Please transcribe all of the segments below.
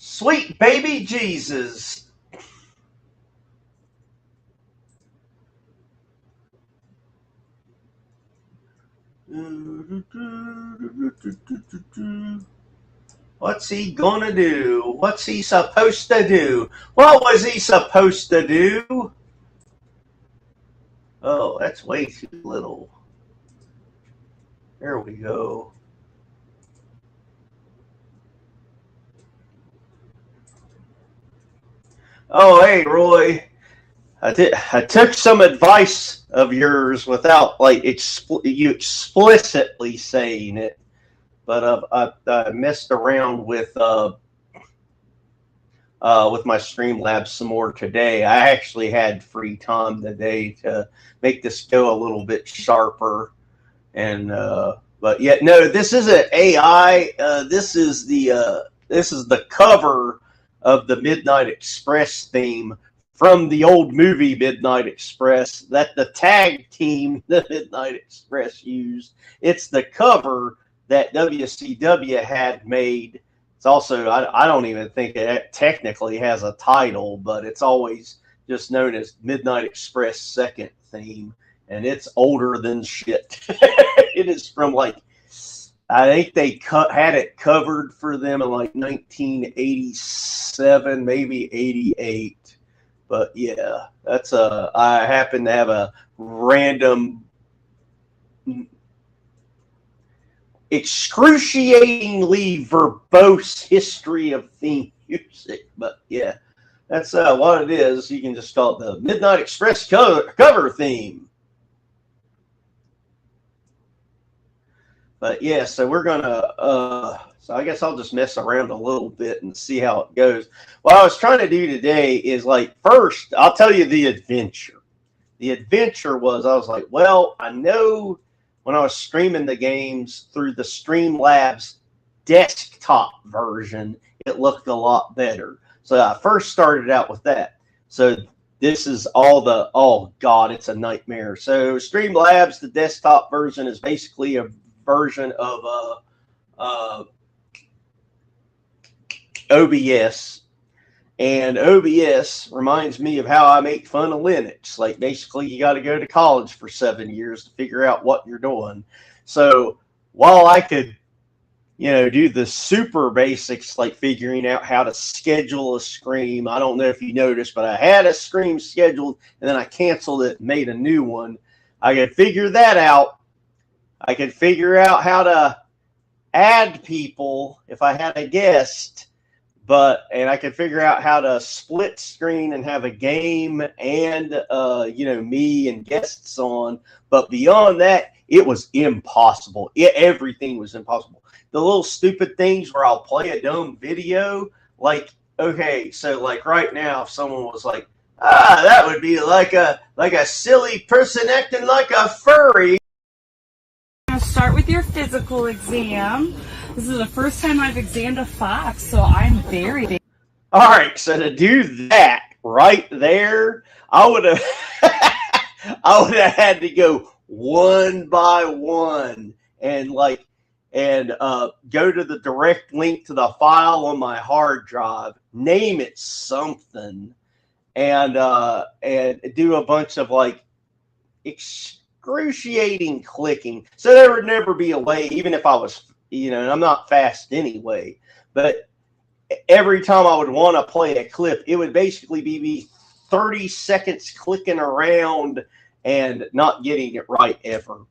Sweet baby Jesus. What's he gonna do? What's he supposed to do? What was he supposed to do? Oh, that's way too little. There we go. Oh, hey, Roy. I took some advice of yours without like you explicitly saying it, but I messed around with my Streamlabs some more today. I actually had free time today to make this go a little bit sharper, and but yet no, this isn't AI. This is the cover of the Midnight Express theme from the old movie Midnight Express that the tag team, the Midnight Express, used. It's the cover that WCW had made. It's also, I don't even think it technically has a title, but it's always just known as Midnight Express second theme, and it's older than shit. It is from like, I think they had it covered for them in like 1987, maybe 88. But yeah, that's I happen to have a random, excruciatingly verbose history of theme music. But yeah, that's what it is. You can just call it the Midnight Express cover theme. But yeah, so we're gonna so I guess I'll just mess around a little bit and see how it goes. What I was trying to do today is, like, first I'll tell you the adventure. The adventure was, I was like, well, I know when I was streaming the games through the Streamlabs desktop version, it looked a lot better. So I first started out with that. So this is all the, oh God, it's a nightmare. So Streamlabs, the desktop version, is basically a version of OBS. And OBS reminds me of how I make fun of Linux. Like, basically, you got to go to college for 7 years to figure out what you're doing. So while I could, do the super basics, like figuring out how to schedule a stream. I don't know if you noticed, but I had a stream scheduled, and then I canceled it and made a new one. I could figure that out. I could figure out how to add people if I had a guest. And I could figure out how to split screen and have a game and, me and guests on. But beyond that, it was impossible. Everything was impossible. The little stupid things where I'll play a dumb video, like, okay, so like right now, if someone was like, that would be like a silly person acting like a furry. I'm going to start with your physical exam. This is the first time I've examined a fox, so I'm very... All right, so to do that right there, I would have had to go one by one and go to the direct link to the file on my hard drive, name it something, and do a bunch of like excruciating clicking. So there would never be a way, even if I was, and I'm not fast anyway, but every time I would want to play a clip, it would basically be me 30 seconds clicking around and not getting it right ever.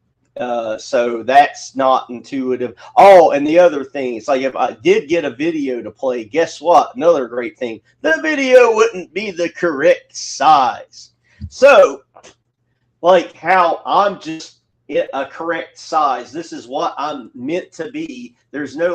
So that's not intuitive. Oh, and the other thing, it's like if I did get a video to play, guess what? Another great thing, the video wouldn't be the correct size. So, like how I'm just a correct size, this is what I'm meant to be. There's no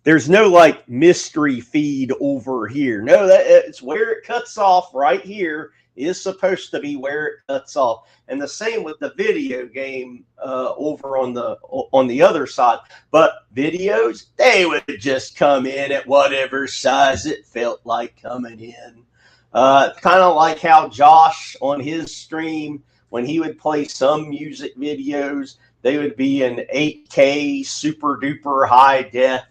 there's no like mystery feed over here. No, it's where it cuts off right here is supposed to be where it cuts off. And the same with the video game over on the other side. But videos, they would just come in at whatever size it felt like coming in. Kind of like how Josh on his stream, when he would play some music videos, they would be in 8K super duper high def.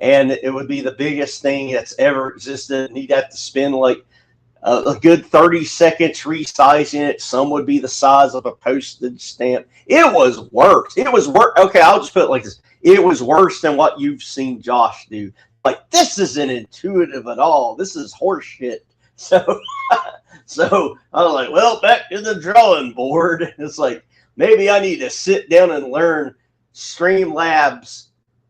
and it would be the biggest thing that's ever existed. And he'd have to spend like a good 30 seconds resizing it. Some would be the size of a postage stamp. It was worse. It was worse. Okay, I'll just put it like this. It was worse than what you've seen Josh do. Like, this isn't intuitive at all. This is horseshit. So, so I was like, well, back to the drawing board. It's like, maybe I need to sit down and learn Streamlabs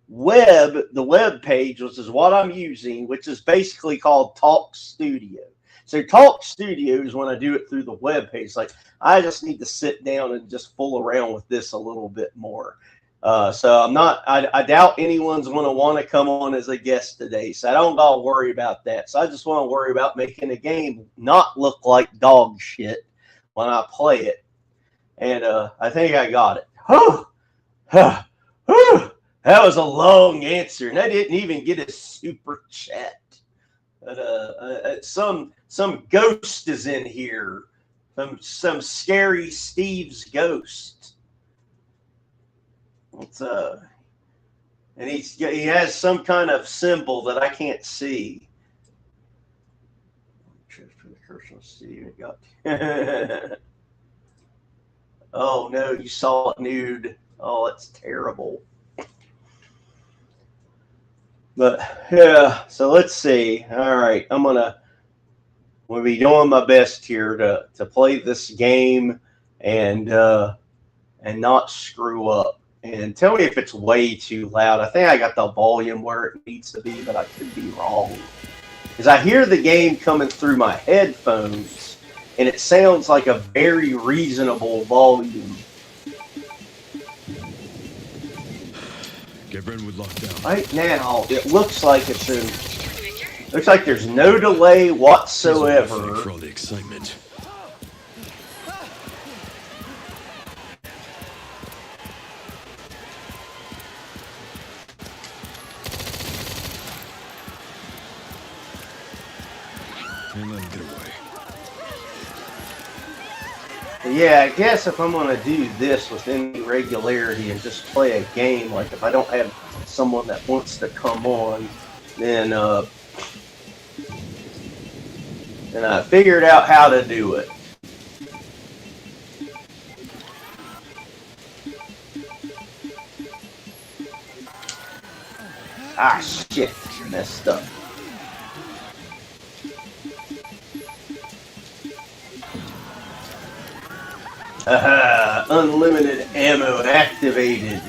the web page, which is what I'm using, which is basically called Talk Studio. So Talk Studio is when I do it through the web page. Like, I just need to sit down and just fool around with this a little bit more. So I doubt anyone's going to want to come on as a guest today. So I don't got to worry about that. So I just want to worry about making the game not look like dog shit when I play it. And I think I got it. That was a long answer. And I didn't even get a super chat. But some ghost is in here. Some scary Steve's ghost. And he has some kind of symbol that I can't see. Oh no, you saw it nude. Oh, it's terrible. But yeah, so let's see. All right, we'll be doing my best here to play this game and not screw up. And tell me if it's way too loud. I think I got the volume where it needs to be, but I could be wrong. Because I hear the game coming through my headphones, and it sounds like a very reasonable volume. Get Brentwood locked down. Right now, it looks like looks like there's no delay whatsoever. For all the excitement. And let him get away. Yeah, I guess if I'm going to do this with any regularity and just play a game, like if I don't have someone that wants to come on, then I figured out how to do it. Ah, shit. Messed up. Unlimited ammo activated.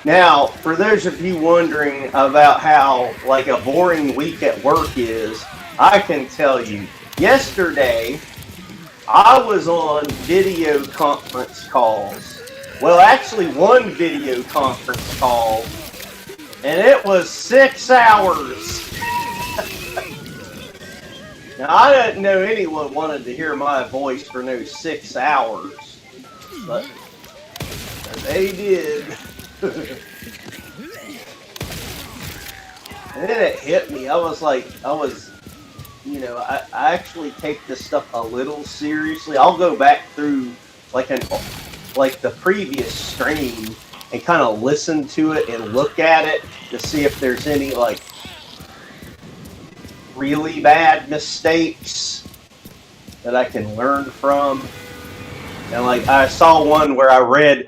Now, for those of you wondering about how like a boring week at work is, I can tell you, yesterday I was on video conference calls. Well, actually one video conference call, and it was 6 hours. Now, I didn't know anyone wanted to hear my voice for no 6 hours, but they did. And then it hit me. I was, you know, I actually take this stuff a little seriously. I'll go back through like the previous stream and kind of listen to it and look at it to see if there's any like really bad mistakes that I can learn from. And like I saw one where I read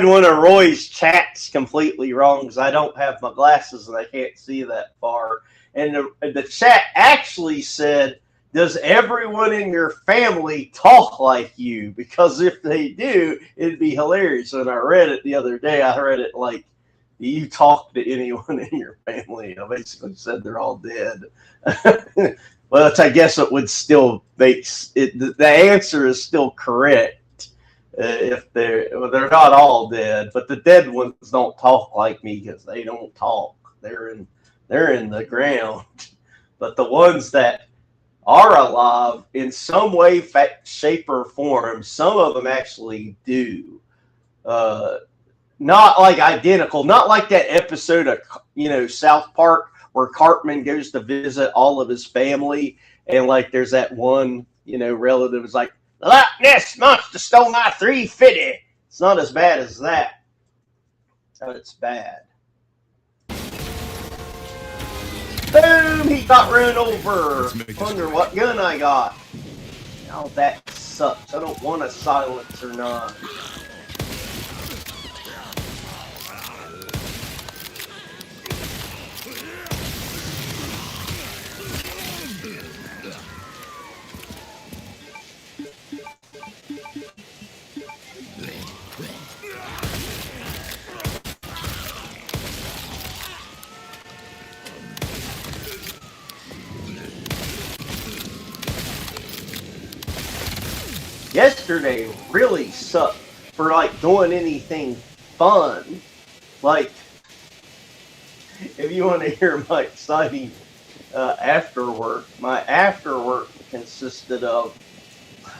one of Roy's chats completely wrong because I don't have my glasses and I can't see that far. And the chat actually said, "Does everyone in your family talk like you? Because if they do, it'd be hilarious." When I read it the other day, I read it like, "Do you talk to anyone in your family?" I basically said they're all dead. Well, I guess it would still make it. The answer is still correct. If they're not all dead, but the dead ones don't talk like me because they don't talk. They're in the ground. But the ones that are alive in some way, shape, or form, some of them actually do. not like identical, not like that episode of South Park where Cartman goes to visit all of his family, and like there's that one relative is like, the Loch Ness monster stole my 350. It's not as bad as that, but it's bad. Boom! He got run over. Wonder what gun I got. Oh, that sucks. I don't want a silencer none. Yesterday really sucked for like doing anything fun. Like, if you want to hear my exciting after work, my after work consisted of,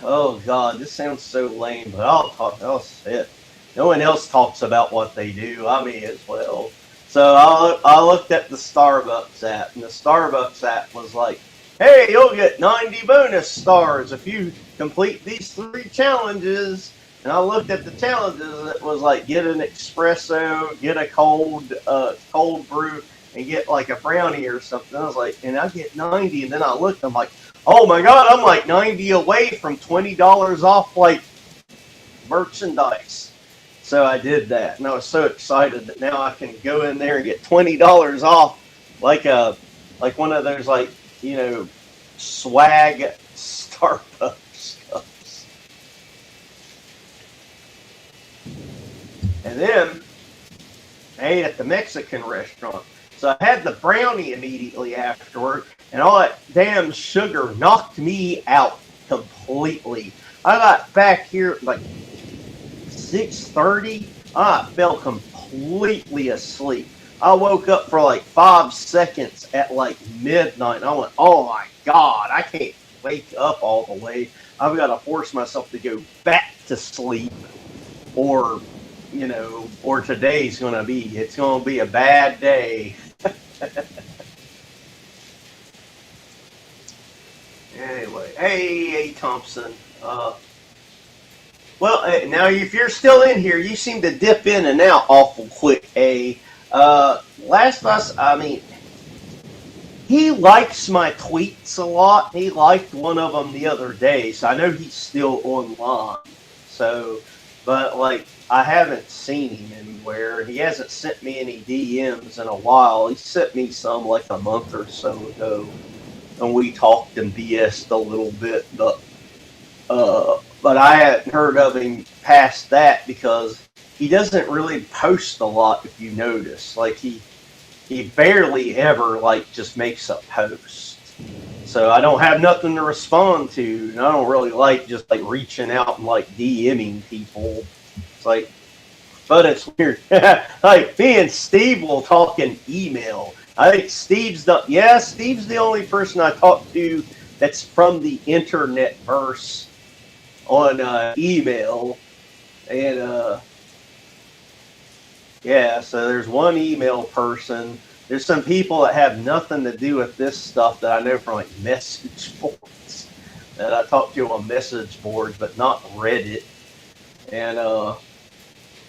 oh God, this sounds so lame, but I'll say it. No one else talks about what they do. I may as well. So I looked at the Starbucks app, and the Starbucks app was like, hey, you'll get 90 bonus stars if you complete these 3 challenges. And I looked at the challenges. It was like, get an espresso, get a cold brew, and get like a brownie or something. I was like, and I get 90. And then I looked, I'm like, oh my God, I'm like 90 away from $20 off like merchandise. So I did that, and I was so excited that now I can go in there and get $20 off, like one of those swag Starbucks cups. And then I ate at the Mexican restaurant. So I had the brownie immediately afterward, and all that damn sugar knocked me out completely. I got back here like 6:30. I fell completely asleep. I woke up for like 5 seconds at like midnight, and I went, oh my God, I can't wake up all the way. I've got to force myself to go back to sleep, or today's going to be a bad day. Anyway, hey Thompson. Well, now if you're still in here, you seem to dip in and out awful quick, he likes my tweets a lot. He liked one of them the other day, so I know he's still online. So, but like, I haven't seen him anywhere. He hasn't sent me any DMs in a while. He sent me some like a month or so ago, and we talked and BS'd a little bit, but I hadn't heard of him past that because he doesn't really post a lot, if you notice. Like, he barely ever, like, just makes a post. So I don't have nothing to respond to, and I don't really like just, like, reaching out and, like, DMing people. It's like, but it's weird. Like, me and Steve will talk in email. I think Steve's the only person I talk to that's from the internet verse on email. And so there's one email person. There's some people that have nothing to do with this stuff that I know from like message boards that I talk to on message boards, but not Reddit. And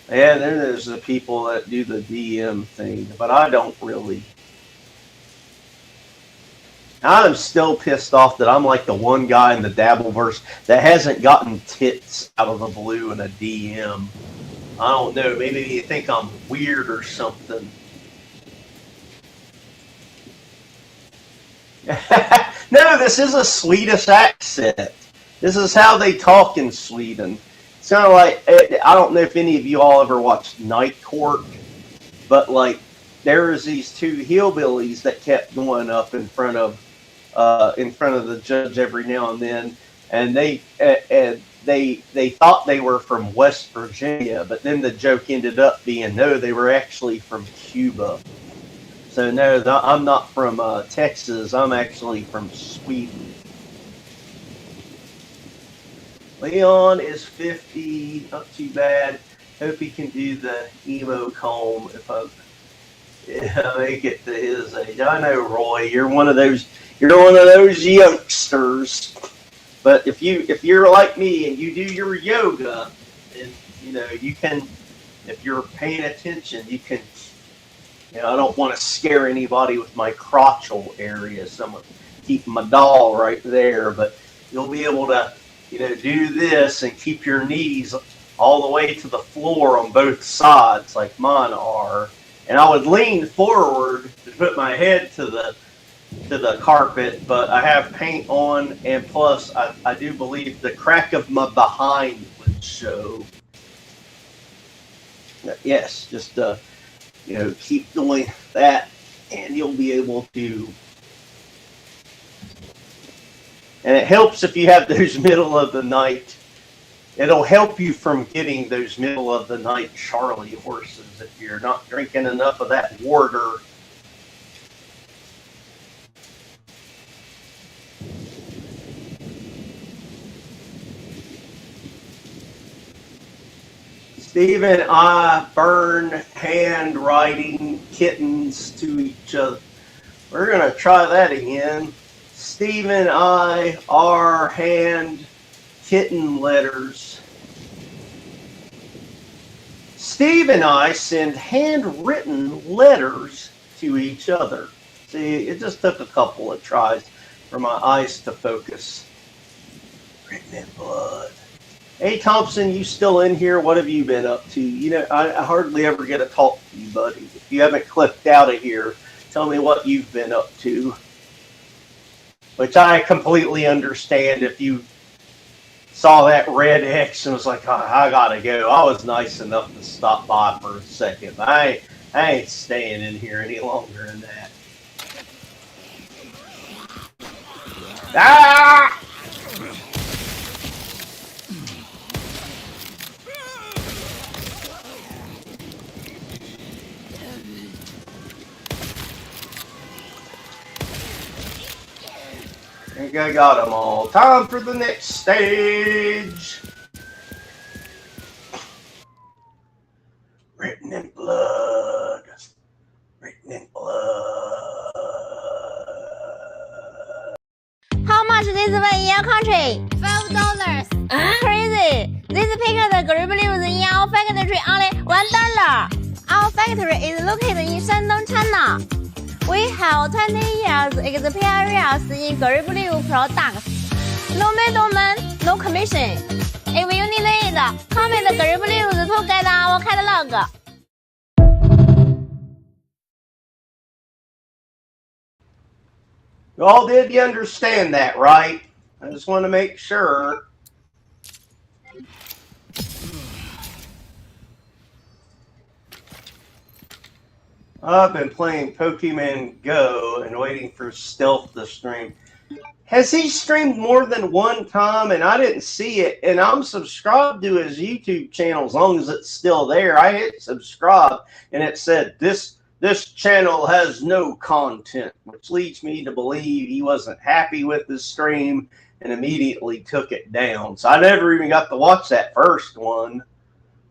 then there's the people that do the DM thing, but I don't really. I'm still pissed off that I'm like the one guy in the Dabbleverse that hasn't gotten tits out of the blue in a DM. I don't know. Maybe you think I'm weird or something. No, this is a Swedish accent. This is how they talk in Sweden. It's kind of like, I don't know if any of you all ever watched Night Court, but like there was these 2 hillbillies that kept going up in front of the judge every now and then, and they thought they were from West Virginia, but then the joke ended up being no, they were actually from Cuba. So no, I'm not from Texas. I'm actually from Sweden. Leon is 50, not too bad. Hope he can do the emo comb if I make it to his age. I know, Roy, you're one of those youngsters. But if you're like me and you do your yoga, and you can, if you're paying attention, you can. I don't want to scare anybody with my crotchal area, so I'm gonna keep my doll right there. But you'll be able to, do this and keep your knees all the way to the floor on both sides, like mine are. And I would lean forward to put my head to the carpet, but I have paint on, and plus I do believe the crack of my behind would show. Yes, just keep doing that, and you'll be able to. And it helps if you have those middle of the night. It'll help you from getting those middle of the night Charlie horses if you're not drinking enough of that water. Steve and I burn handwriting kittens to each other. We're going to try that again. Steve and I are hand kitten letters. Steve and I send handwritten letters to each other. See, it just took a couple of tries for my eyes to focus. Written in blood. Hey, Thompson, you still in here? What have you been up to? I hardly ever get to talk to you, buddy. If you haven't clicked out of here, tell me what you've been up to. Which I completely understand if you saw that red X and was like, oh, I gotta go. I was nice enough to stop by for a second. But I ain't staying in here any longer than that. Ah! I think I got them all. Time for the next stage. Written in blood. Written in blood. How much this one in your country? $5. Crazy. This picture the grape leaves in our factory only $1. Our factory is located in Shandong, China. We have 20 years experience in grape leaf products. No middleman, no commission. If you need it, comment grape leaves to get our catalog. You all did you understand that, right? I just want to make sure. I've been playing Pokemon Go and waiting for Stealth to stream. Has he streamed more than one time and I didn't see it? And I'm subscribed to his YouTube channel as long as it's still there. I hit subscribe and it said this channel has no content, which leads me to believe he wasn't happy with his stream and immediately took it down. So I never even got to watch that first one.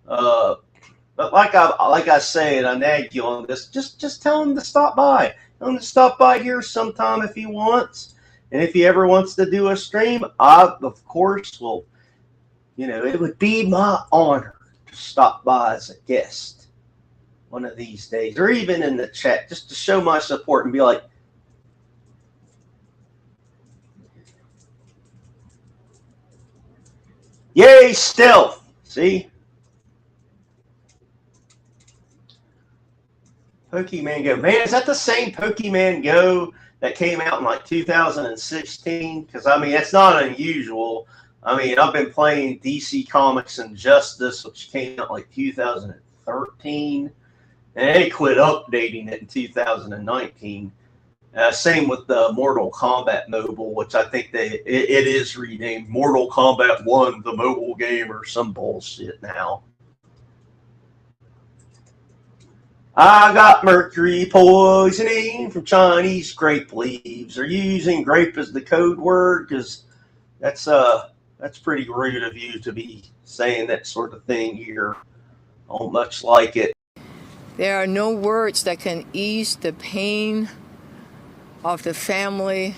But like I say, and I nag you on this, just tell him to stop by. Tell him to stop by here sometime if he wants. And if he ever wants to do a stream, I, of course, will, it would be my honor to stop by as a guest one of these days, or even in the chat, just to show my support and be like, yay, Stealth! See? Pokemon Go. Man, is that the same Pokemon Go that came out in like 2016? Because, it's not unusual. I've been playing DC Comics Injustice, which came out like 2013. And they quit updating it in 2019. Same with the Mortal Kombat Mobile, which I think it is renamed Mortal Kombat 1, the mobile game, or some bullshit now. I got mercury poisoning from Chinese grape leaves. Are you using grape as the code word? Because that's pretty rude of you to be saying that sort of thing here. Oh, much like it. There are no words that can ease the pain of the family,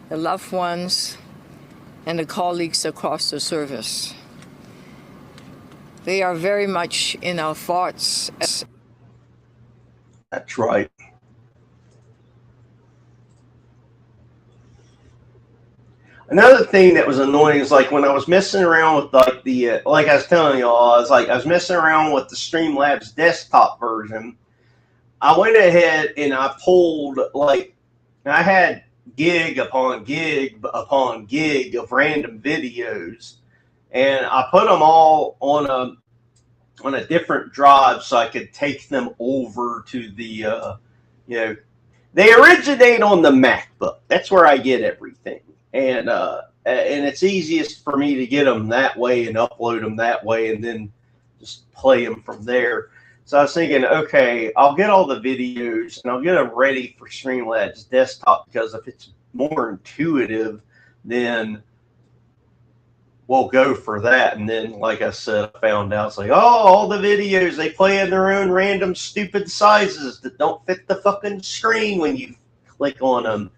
the loved ones, and the colleagues across the service. They are very much in our thoughts. That's right. Another thing that was annoying is like when I was messing around with like the like I was telling y'all, I was messing around with the Streamlabs desktop version. I went ahead and I pulled like I had gig upon gig upon gig of random videos, and I put them all on a different drive so I could take them over to the they originate on the MacBook. That's where I get everything. And it's easiest for me to get them that way and upload them that way and then just play them from there. So I was thinking, okay, I'll get all the videos and I'll get them ready for Streamlabs desktop, because if it's more intuitive, then we'll go for that. And then, like I said, I found out it's like, oh, all the videos, they play in their own random stupid sizes that don't fit the fucking screen when you click on them.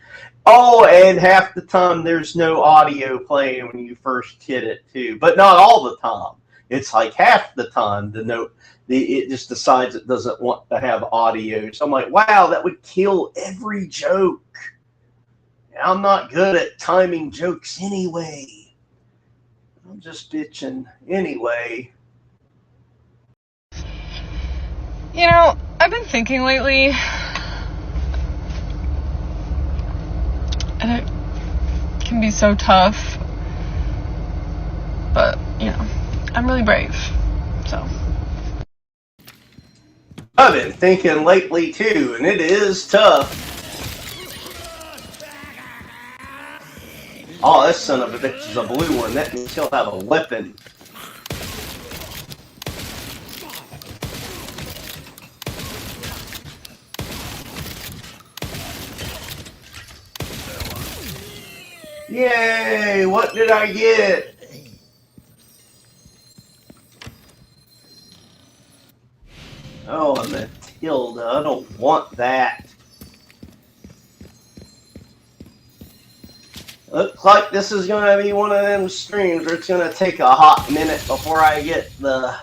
Oh, and half the time there's no audio playing when you first hit it too, but not all the time. It's like half the time it just decides it doesn't want to have audio. So I'm like, wow, that would kill every joke. I'm not good at timing jokes anyway. I'm just bitching anyway. You know, I've been thinking lately, and it can be so tough, but, you know, I'm really brave, so. I've been thinking lately too, and it is tough. Oh, this son of a bitch is a blue one. That means he'll have a weapon. Yay! What did I get? Oh, a Matilda. I don't want that. Looks like this is going to be one of them streams where it's going to take a hot minute before I get the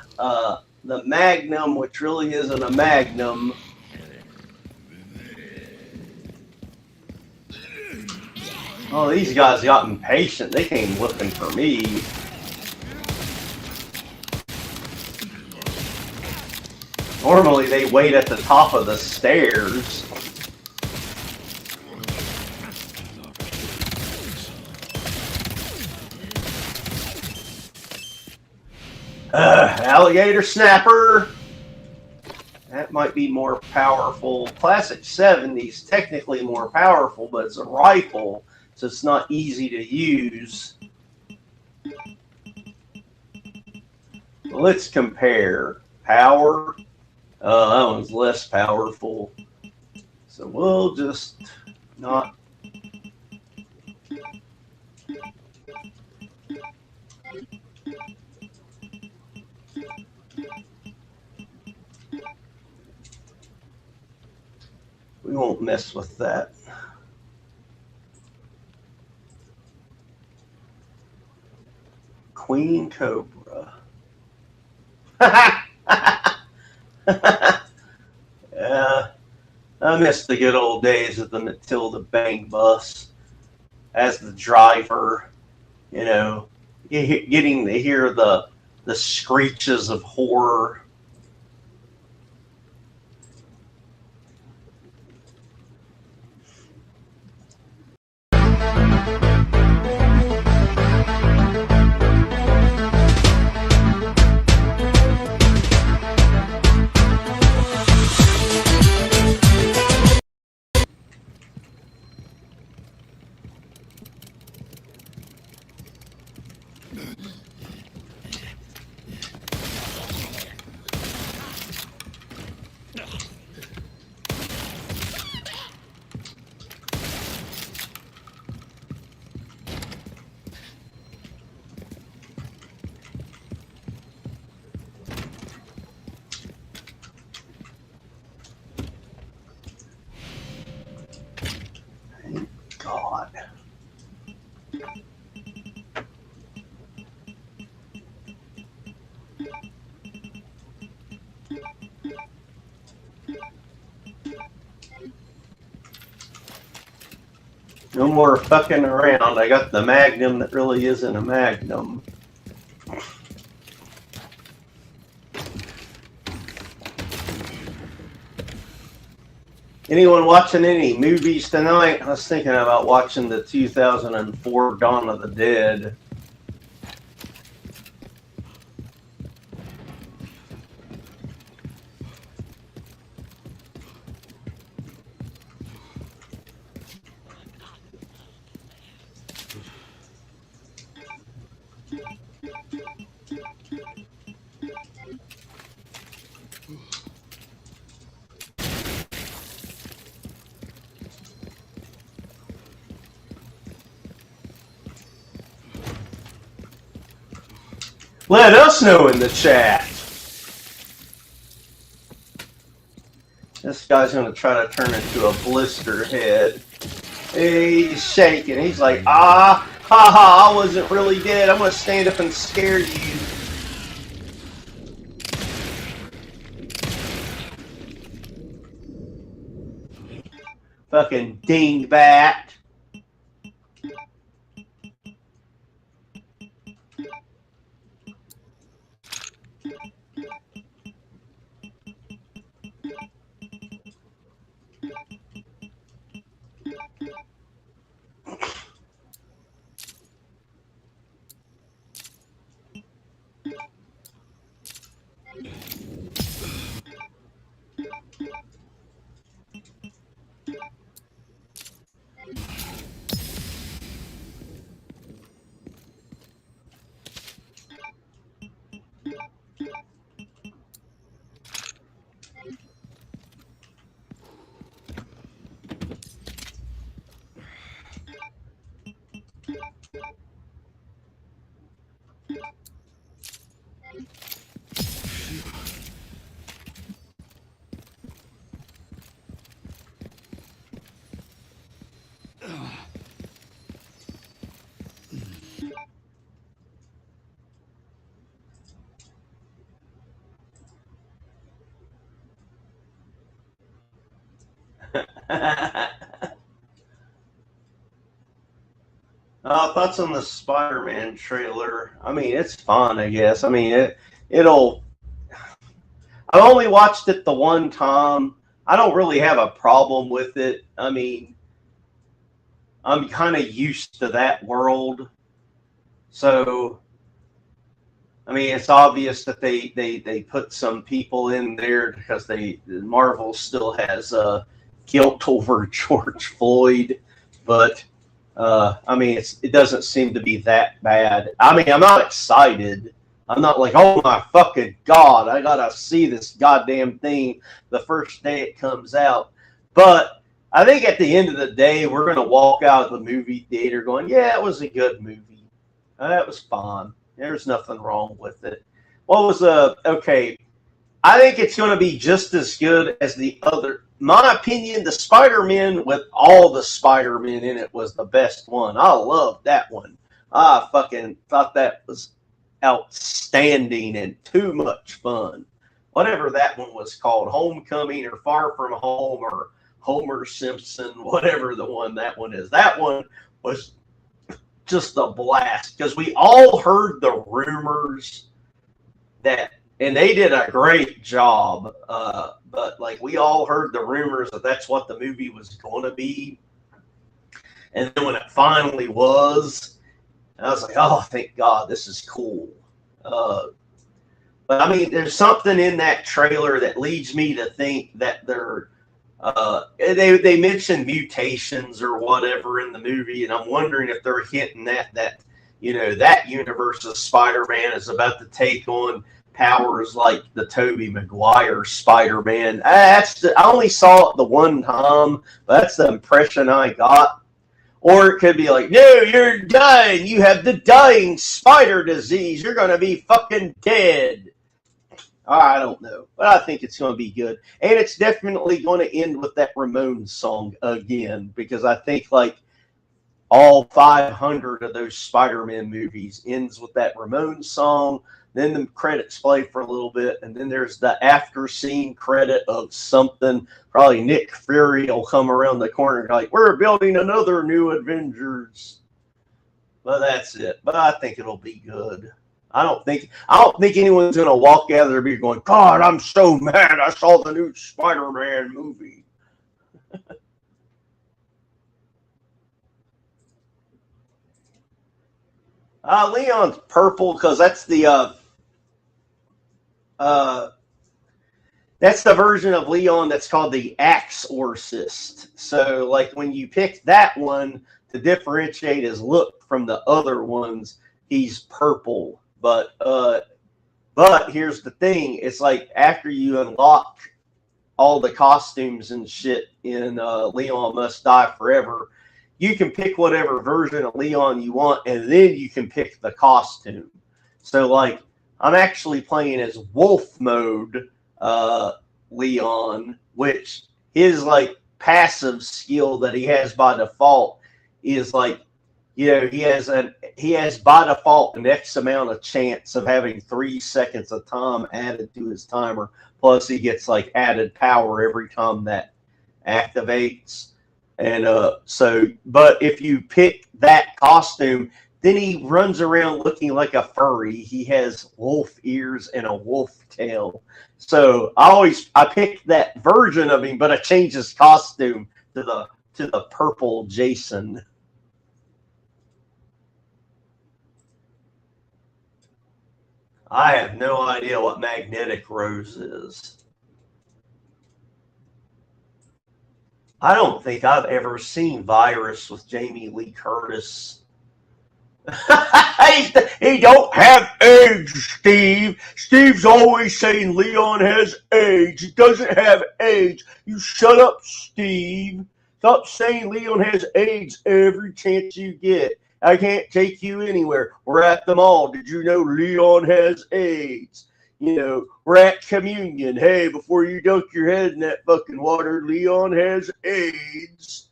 Magnum, which really isn't a Magnum. Oh, these guys got impatient. They came looking for me. Normally they wait at the top of the stairs. Alligator snapper. That might be more powerful. Classic 70s, technically more powerful, but it's a rifle, so it's not easy to use. Let's compare. Power. That one's less powerful. So we'll just not. We won't mess with that. Queen Cobra. Yeah, I miss the good old days of the Matilda Bang Bus as the driver. You know, getting to hear the screeches of horror. No more fucking around. I got the Magnum that really isn't a Magnum. Anyone watching any movies tonight? I was thinking about watching the 2004 Dawn of the Dead. Let us know in the chat. This guy's going to try to turn into a blister head. He's shaking. He's like, ah, ha ha, I wasn't really dead. I'm going to stand up and scare you. Fucking dingbat. Thoughts on the Spider-Man trailer? I mean, it's fun, I guess. I mean, it'll. I only watched it the one time. I don't really have a problem with it. I mean, I'm kind of used to that world, so. I mean, it's obvious that they put some people in there because Marvel still has guilt over George Floyd, but. I mean, it doesn't seem to be that bad. I mean, I'm not excited. I'm not like, oh my fucking God, I gotta see this goddamn thing the first day it comes out. But I think at the end of the day, we're gonna walk out of the movie theater going, yeah, it was a good movie. That was fun. There's nothing wrong with it. What was okay? I think it's gonna be just as good as the other. My opinion, the Spider-Man with all the Spider-Men in it was the best one. I loved that one. I fucking thought that was outstanding and too much fun. Whatever that one was called, Homecoming or Far From Home or Homer Simpson, whatever that one is. That one was just a blast because we all heard the rumors and they did a great job. But like we all heard the rumors that that's what the movie was going to be. And then when it finally was, I was like, oh, thank God, this is cool. But I mean, there's something in that trailer that leads me to think that they mentioned mutations or whatever in the movie. And I'm wondering if they're hinting at that, that universe of Spider-Man is about to take on powers like the Tobey Maguire Spider-Man. I only saw it the one time, but that's the impression I got. Or it could be like, no, you're dying. You have the dying spider disease. You're going to be fucking dead. I don't know, but I think it's going to be good. And it's definitely going to end with that Ramones song again, because I think like all 500 of those Spider-Man movies. Ends with that Ramones song. Then the credits play for a little bit, and then there's the after scene credit of something. Probably Nick Fury will come around the corner and like, we're building another new Avengers. But that's it. But I think it'll be good. I don't think anyone's gonna walk out of there be going, God, I'm so mad I saw the new Spider-Man movie. Leon's purple because that's the version of Leon that's called the Axorcist. So, like, when you pick that one to differentiate his look from the other ones, he's purple. But here's the thing: it's like after you unlock all the costumes and shit in Leon Must Die Forever, you can pick whatever version of Leon you want, and then you can pick the costume. So, like, I'm actually playing as Wolf Mode Leon, which his, like, passive skill that he has by default is, like, you know, he has by default an X amount of chance of having 3 seconds of time added to his timer. Plus, he gets, like, added power every time that activates. And but if you pick that costume, then he runs around looking like a furry. He has wolf ears and a wolf tail. So I picked that version of him, but I changed his costume to the purple Jason. I have no idea what Magnetic Rose is. I don't think I've ever seen Virus with Jamie Lee Curtis. He don't have AIDS, Steve. Steve's always saying Leon has AIDS. He doesn't have AIDS. You shut up, Steve. Stop saying Leon has AIDS every chance you get. I can't take you anywhere. We're at the mall. Did you know Leon has AIDS? You know, we're at communion. Hey, before you dunk your head in that fucking water, Leon has AIDS.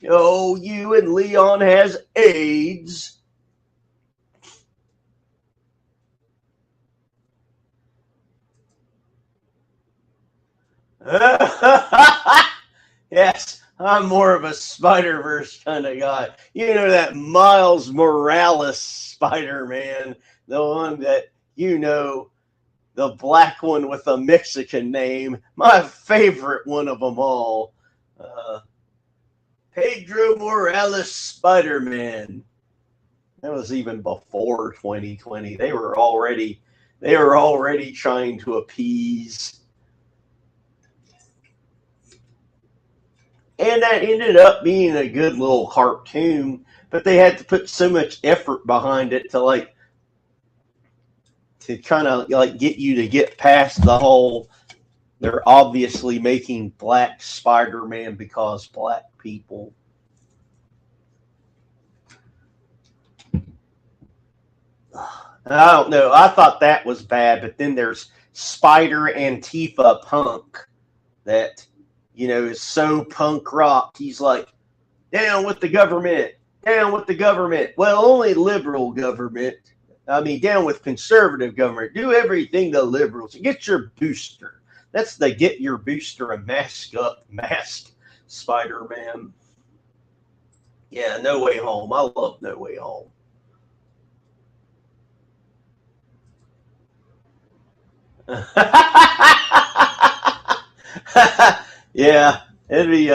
Oh, you and Leon has AIDS. Yes, I'm more of a Spider-Verse kind of guy. You know, that Miles Morales Spider-Man, the one that, you know, the black one with a Mexican name, my favorite one of them all. Pedro Morales Spider-Man. That was even before 2020. They were already trying to appease. And that ended up being a good little cartoon, but they had to put so much effort behind it to kind of like get you to get past the whole, they're obviously making black Spider-Man because black people. I don't know. I thought that was bad, but then there's Spider Antifa Punk that, you know, is so punk rock. He's like, down with the government, down with the government. Well, only liberal government. I mean, down with conservative government. Do everything the liberals. Get your booster. That's the get your booster and mask up mask Spider-Man. Yeah, No Way Home. I love No Way Home. Yeah, it'd be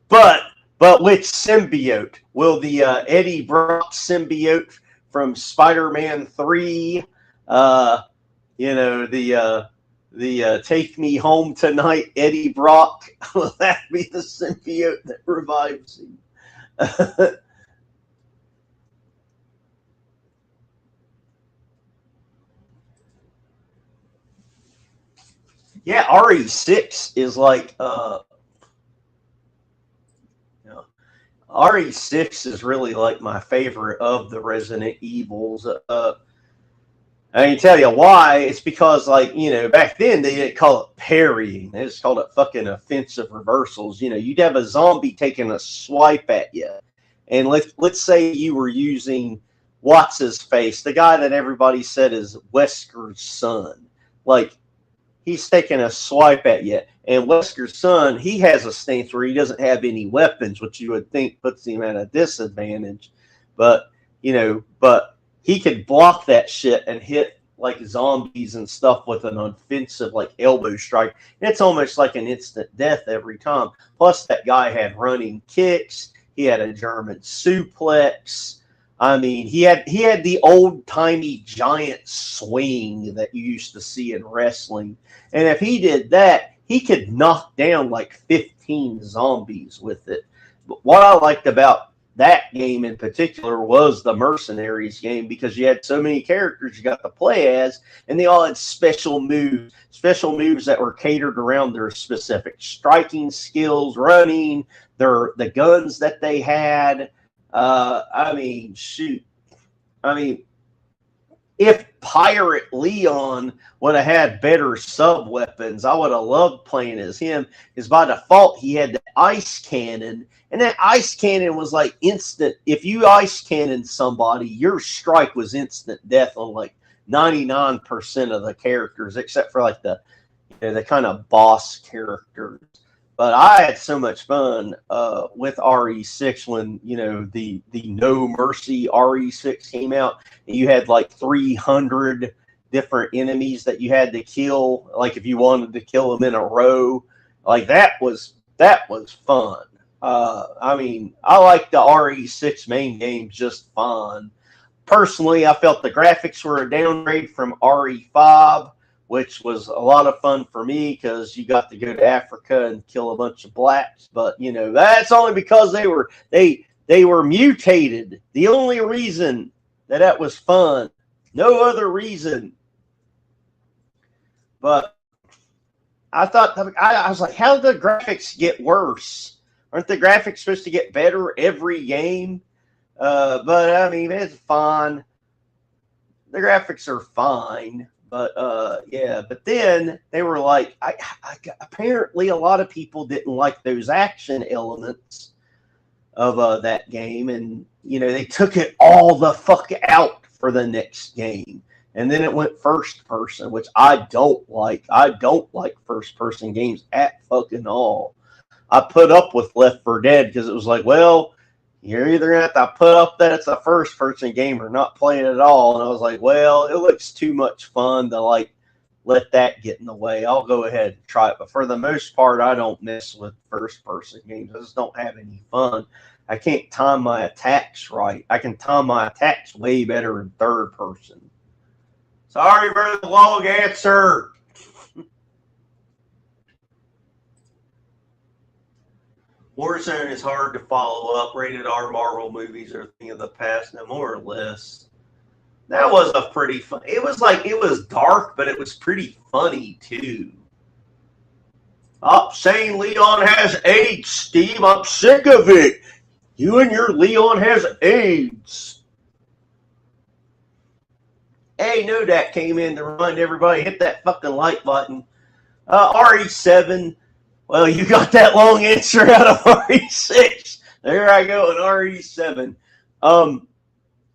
but which symbiote? Will the Eddie Brock symbiote from Spider-Man 3, you know, the Take Me Home Tonight Eddie Brock, will that be the symbiote that revives him? Yeah, RE6 is like, RE6 is really like my favorite of the Resident Evils. I can tell you why. It's because, like, you know, back then they didn't call it parrying. They just called it fucking offensive reversals. You know, you'd have a zombie taking a swipe at you, and let's say you were using what's his face, the guy that everybody said is Wesker's son. Like, he's taking a swipe at you. And Wesker's son, he has a stance where he doesn't have any weapons, which you would think puts him at a disadvantage. But, you know, but he could block that shit and hit like zombies and stuff with an offensive like elbow strike. And it's almost like an instant death every time. Plus, that guy had running kicks. He had a German suplex. I mean, he had the old-timey giant swing that you used to see in wrestling. And if he did that, he could knock down like 15 zombies with it. But what I liked about that game in particular was the Mercenaries game, because you had so many characters you got to play as, and they all had special moves that were catered around their specific striking skills, running, the guns that they had. I mean, shoot. I mean, if Pirate Leon would have had better sub weapons, I would have loved playing as him. Because by default, he had the ice cannon, and that ice cannon was like instant. If you ice cannon somebody, your strike was instant death on like 99% of the characters, except for like the kind of boss characters. But I had so much fun with RE6 when, you know, the No Mercy RE6 came out, and you had like 300 different enemies that you had to kill. Like if you wanted to kill them in a row, like that was fun. I mean, I like the RE6 main game just fine. Personally, I felt the graphics were a downgrade from RE5. Which was a lot of fun for me because you got to go to Africa and kill a bunch of blacks. But, you know, that's only because they were mutated. The only reason that was fun. No other reason. But I was like, how did the graphics get worse? Aren't the graphics supposed to get better every game? But, I mean, it's fine. The graphics are fine. But yeah, but then they were like, apparently a lot of people didn't like those action elements of that game, and you know they took it all the fuck out for the next game, and then it went first person, which I don't like. I don't like first person games at fucking all. I put up with Left 4 Dead because it was like, well, you're either going to have to put up that it's a first-person game or not play it at all. And I was like, well, it looks too much fun to, like, let that get in the way. I'll go ahead and try it. But for the most part, I don't mess with first-person games. I just don't have any fun. I can't time my attacks right. I can time my attacks way better in third person. Sorry for the long answer. Warzone is hard to follow up. Rated R Marvel movies are a thing of the past now, more or less. That was a pretty fun. It was dark, but it was pretty funny too. Saying Leon has AIDS, Steve. I'm sick of it. You and your Leon has AIDS. Hey, Nodak came in to remind everybody, hit that fucking like button. RE7. Well, you got that long answer out of RE6. There I go in RE7.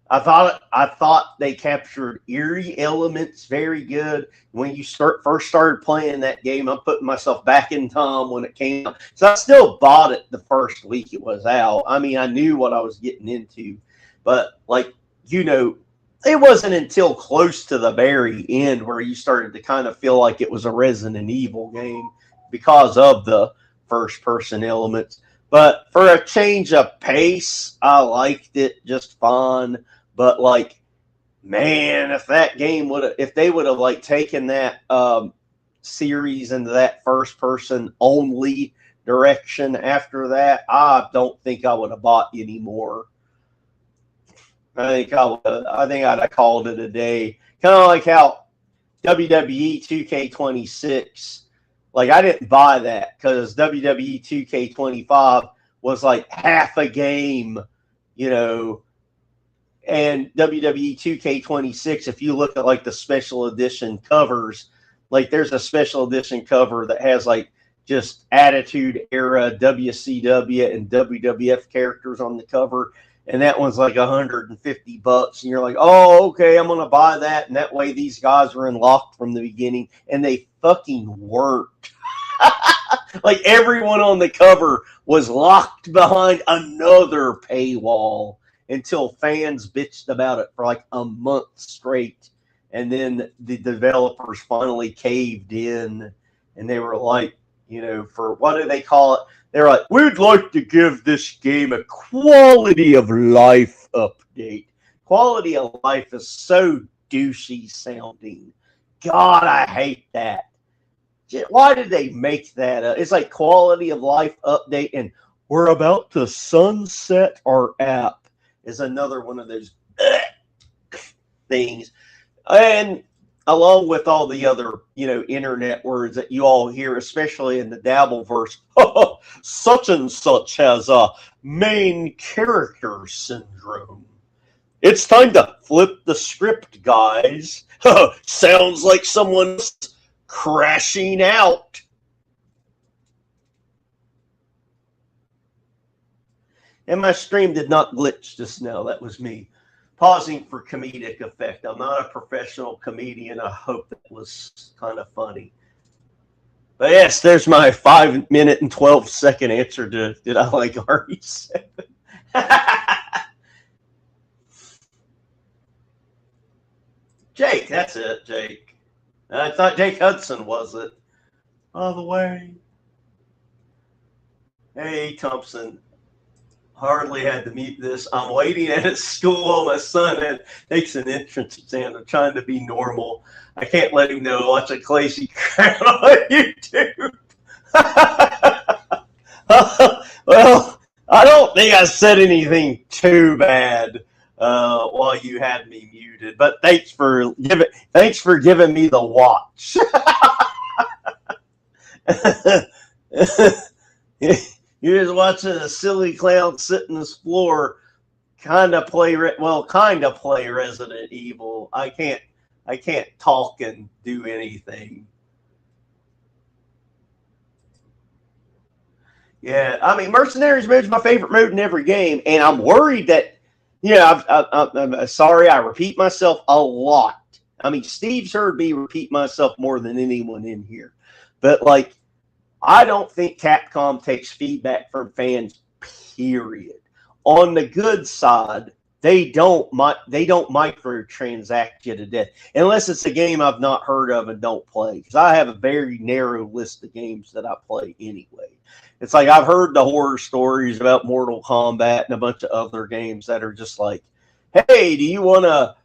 I thought they captured eerie elements very good. When you first started playing that game, I'm putting myself back in time when it came out. So I still bought it the first week it was out. I mean, I knew what I was getting into. But, like, you know, it wasn't until close to the very end where you started to kind of feel like it was a Resident Evil game, because of the first-person elements. But for a change of pace, I liked it just fine. But, like, man, if they would have, like, taken that series into that first-person only direction after that, I don't think I would have bought any more. I think I'd have called it a day. Kind of like how WWE 2K26. Like, I didn't buy that because WWE 2K25 was like half a game, you know, and WWE 2K26, if you look at like the special edition covers, like there's a special edition cover that has like just Attitude Era WCW and WWF characters on the cover. And that one's like $150. And you're like, oh, okay, I'm going to buy that. And that way these guys are unlocked from the beginning. And they fucking worked. Like everyone on the cover was locked behind another paywall until fans bitched about it for like a month straight. And then the developers finally caved in, and they were like, you know, for what do they call it? They're like, we'd like to give this game a quality of life update. Quality of life is so douchey sounding. God, I hate that. Why did they make that up? It's like quality of life update, and we're about to sunset our app is another one of those things. And along with all the other, you know, internet words that you all hear, especially in the Dabbleverse, such and such has a main character syndrome. It's time to flip the script, guys. Sounds like someone's crashing out. And my stream did not glitch just now. That was me pausing for comedic effect. I'm not a professional comedian. I hope that was kind of funny. But yes, there's my 5-minute and 12-second answer to did I like RE7? Jake, that's it, Jake. I thought Jake Hudson was it. All the way. Hey, Thompson. Hardly had to mute this. I'm waiting at school while my son takes an entrance exam. I'm trying to be normal. I can't let him know watch a Clancy Crown on YouTube. Well, I don't think I said anything too bad while you had me muted. But thanks for giving me the watch. You're just watching a silly clown sit on this floor, kind of play Resident Evil. I can't talk and do anything. Yeah, I mean, Mercenaries mode is my favorite mode in every game, and I'm worried that, you know, I'm sorry I repeat myself a lot. I mean, Steve's heard me repeat myself more than anyone in here, but like, I don't think Capcom takes feedback from fans, period. On the good side, they don't microtransact you to death. Unless it's a game I've not heard of and don't play. Because I have a very narrow list of games that I play anyway. It's like I've heard the horror stories about Mortal Kombat and a bunch of other games that are just like, hey, do you want to...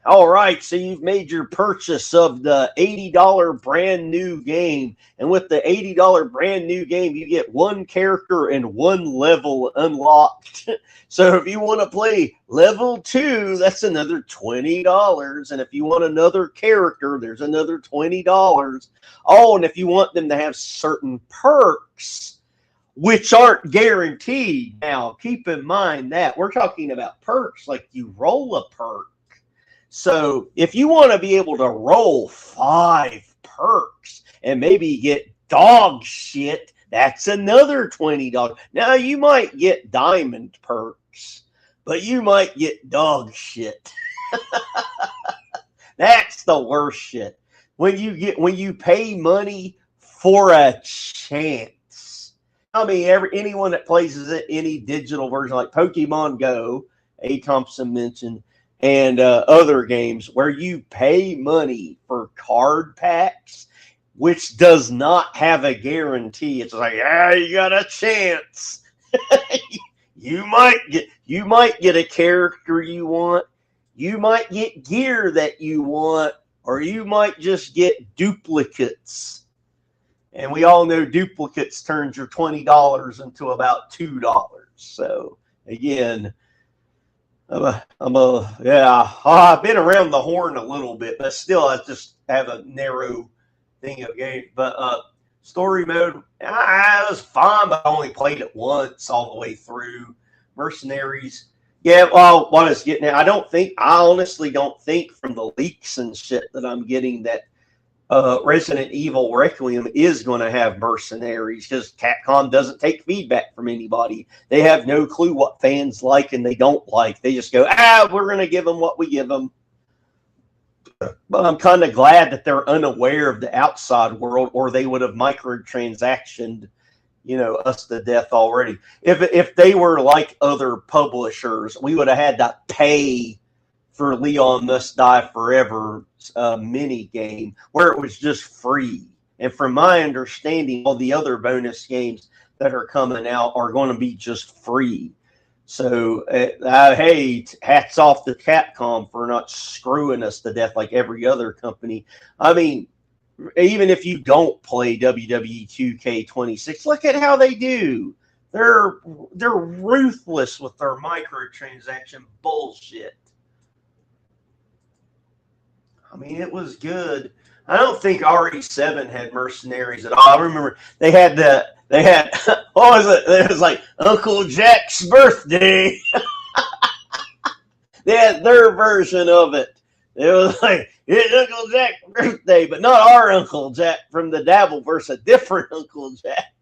all right, so you've made your purchase of the $80 brand new game. And with the $80 brand new game, you get one character and one level unlocked. So if you want to play level 2, that's another $20. And if you want another character, there's another $20. Oh, and if you want them to have certain perks, which aren't guaranteed. Now, keep in mind that we're talking about perks, like you roll a perk. So if you want to be able to roll 5 perks and maybe get dog shit, that's another $20. Now you might get diamond perks, but you might get dog shit. That's the worst shit. When you pay money for a chance. I mean, anyone that plays any digital version like Pokemon Go, A. Thompson mentioned, and other games where you pay money for card packs, which does not have a guarantee. It's like, you got a chance. You might get a character you want. You might get gear that you want, or you might just get duplicates. And we all know duplicates turns your $20 into about $2. So again, I've been around the horn a little bit, but still I just have a narrow thing of game. But story mode, it was fine, but I only played it once all the way through. Mercenaries, yeah, well, what I was getting at, I honestly don't think from the leaks and shit that I'm getting that Resident Evil Requiem is going to have mercenaries because Capcom doesn't take feedback from anybody. They have no clue what fans like and they don't like. They just go, we're going to give them what we give them. But I'm kind of glad that they're unaware of the outside world, or they would have microtransactioned, us to death already. If they were like other publishers, we would have had to pay for Leon Must Die Forever mini game where it was just free. And from my understanding, all the other bonus games that are coming out are going to be just free. So, hey, hats off to Capcom for not screwing us to death like every other company. I mean, even if you don't play WWE 2K26, look at how they do. They're ruthless with their microtransaction bullshit. I mean, it was good. I don't think RE7 had mercenaries at all. I remember they had what was it? It was like Uncle Jack's birthday. They had their version of it. It was like, it's Uncle Jack's birthday, but not our Uncle Jack from the Dabbleverse, a different Uncle Jack.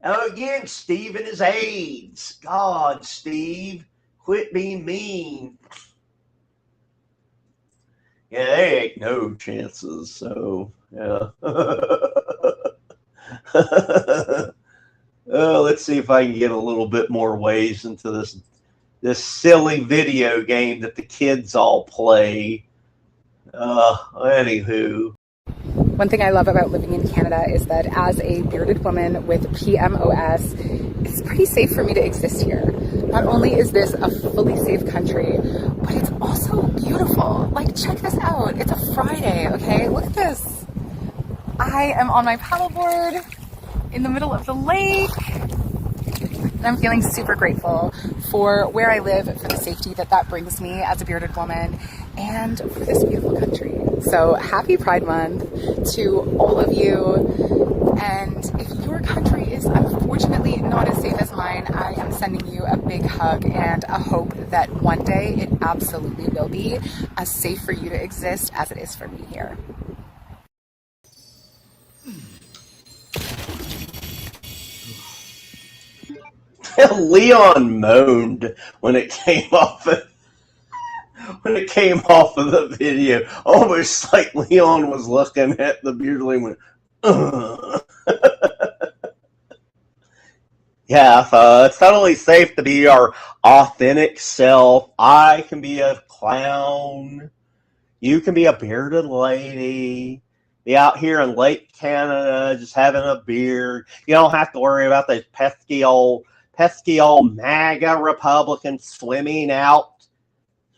Oh, again, Steve and his AIDS. God, Steve, quit being mean. Yeah, they ain't no chances, so, yeah. Let's see if I can get a little bit more ways into this silly video game that the kids all play. Anywho. One thing I love about living in Canada is that as a bearded woman with PMOS, it's pretty safe for me to exist here. Not only is this a fully safe country, but it's also beautiful. Like, check this out. It's a Friday, okay? Look at this. I am on my paddleboard in the middle of the lake. And I'm feeling super grateful for where I live, for the safety that brings me as a bearded woman, and for this beautiful country. So happy Pride Month to all of you. And if your country is unfortunately not as safe as mine, I am sending you a big hug and a hope that one day it absolutely will be as safe for you to exist as it is for me here. Leon moaned when it came off of the video, almost like Leon was looking at the bearded and went, Yeah, it's totally safe to be our authentic self. I can be a clown. You can be a bearded lady. Be out here in Lake Canada just having a beard. You don't have to worry about those pesky old MAGA Republicans swimming out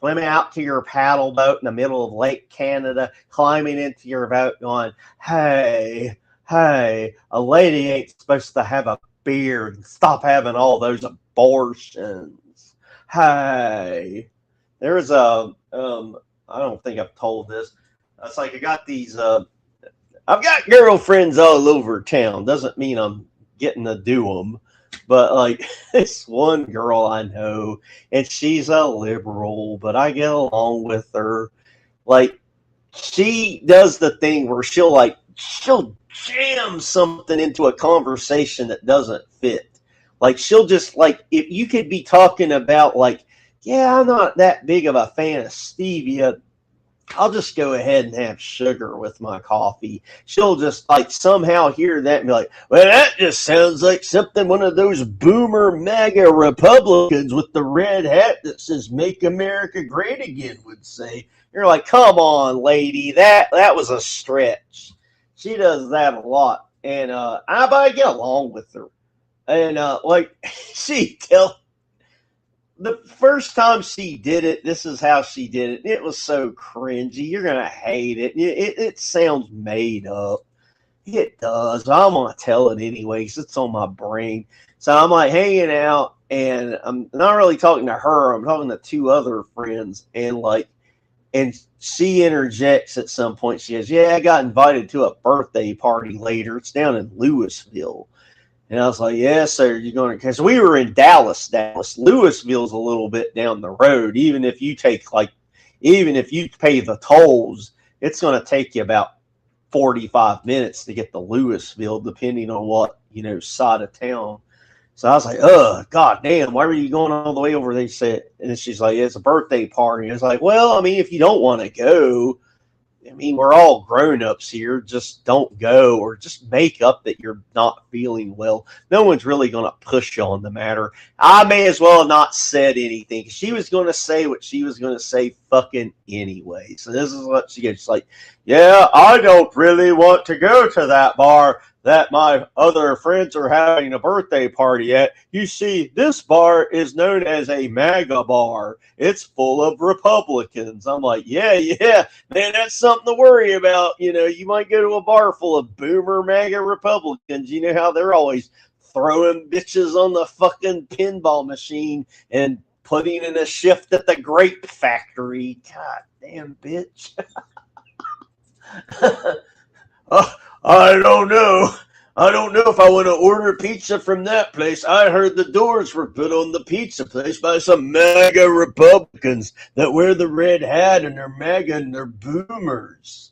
to your paddle boat in the middle of Lake Canada, climbing into your boat going, hey, a lady ain't supposed to have a beard. Stop having all those abortions. Hey, there's I don't think I've told this. It's like I got these, I've got girlfriends all over town. Doesn't mean I'm getting to do them. But, like, this one girl I know, and she's a liberal, but I get along with her. Like, she does the thing where she'll jam something into a conversation that doesn't fit. Like, she'll just, like, if you could be talking about, like, yeah, I'm not that big of a fan of stevia, I'll just go ahead and have sugar with my coffee. She'll just like somehow hear that and be like, well, that just sounds like something one of those boomer MAGA Republicans with the red hat that says make America great again would say. You're like, come on, lady, that was a stretch. She does that a lot. And I get along with her. And the first time she did it, this is how she did it. It was so cringy. You're going to hate it. It sounds made up. It does. I'm going to tell it anyways. It's on my brain. So I'm like hanging out, and I'm not really talking to her. I'm talking to two other friends. And she interjects at some point. She goes, yeah, I got invited to a birthday party later. It's down in Louisville. And I was like, yes, sir, you're going to, because we were in Dallas. Louisville's a little bit down the road. Even if you take, like, even if you pay the tolls, it's going to take you about 45 minutes to get to Louisville, depending on what, side of town. So I was like, god damn, why were you going all the way over? They said, and then she's like, it's a birthday party. It's like, well, I mean, if you don't want to go, I mean, we're all grown-ups here. Just don't go, or just make up that you're not feeling well. No one's really going to push you on the matter. I may as well have not said anything. She was going to say what she was going to say fucking anyway. So this is what she gets. She's like, yeah, I don't really want to go to that bar that my other friends are having a birthday party at. You see, this bar is known as a MAGA bar. It's full of Republicans. I'm like, yeah, man, that's something to worry about. You might go to a bar full of boomer MAGA Republicans. You know how they're always throwing bitches on the fucking pinball machine and putting in a shift at the grape factory. God damn, bitch. I don't know. I don't know if I want to order pizza from that place. I heard the doors were put on the pizza place by some MAGA Republicans that wear the red hat and they're MAGA and they're boomers.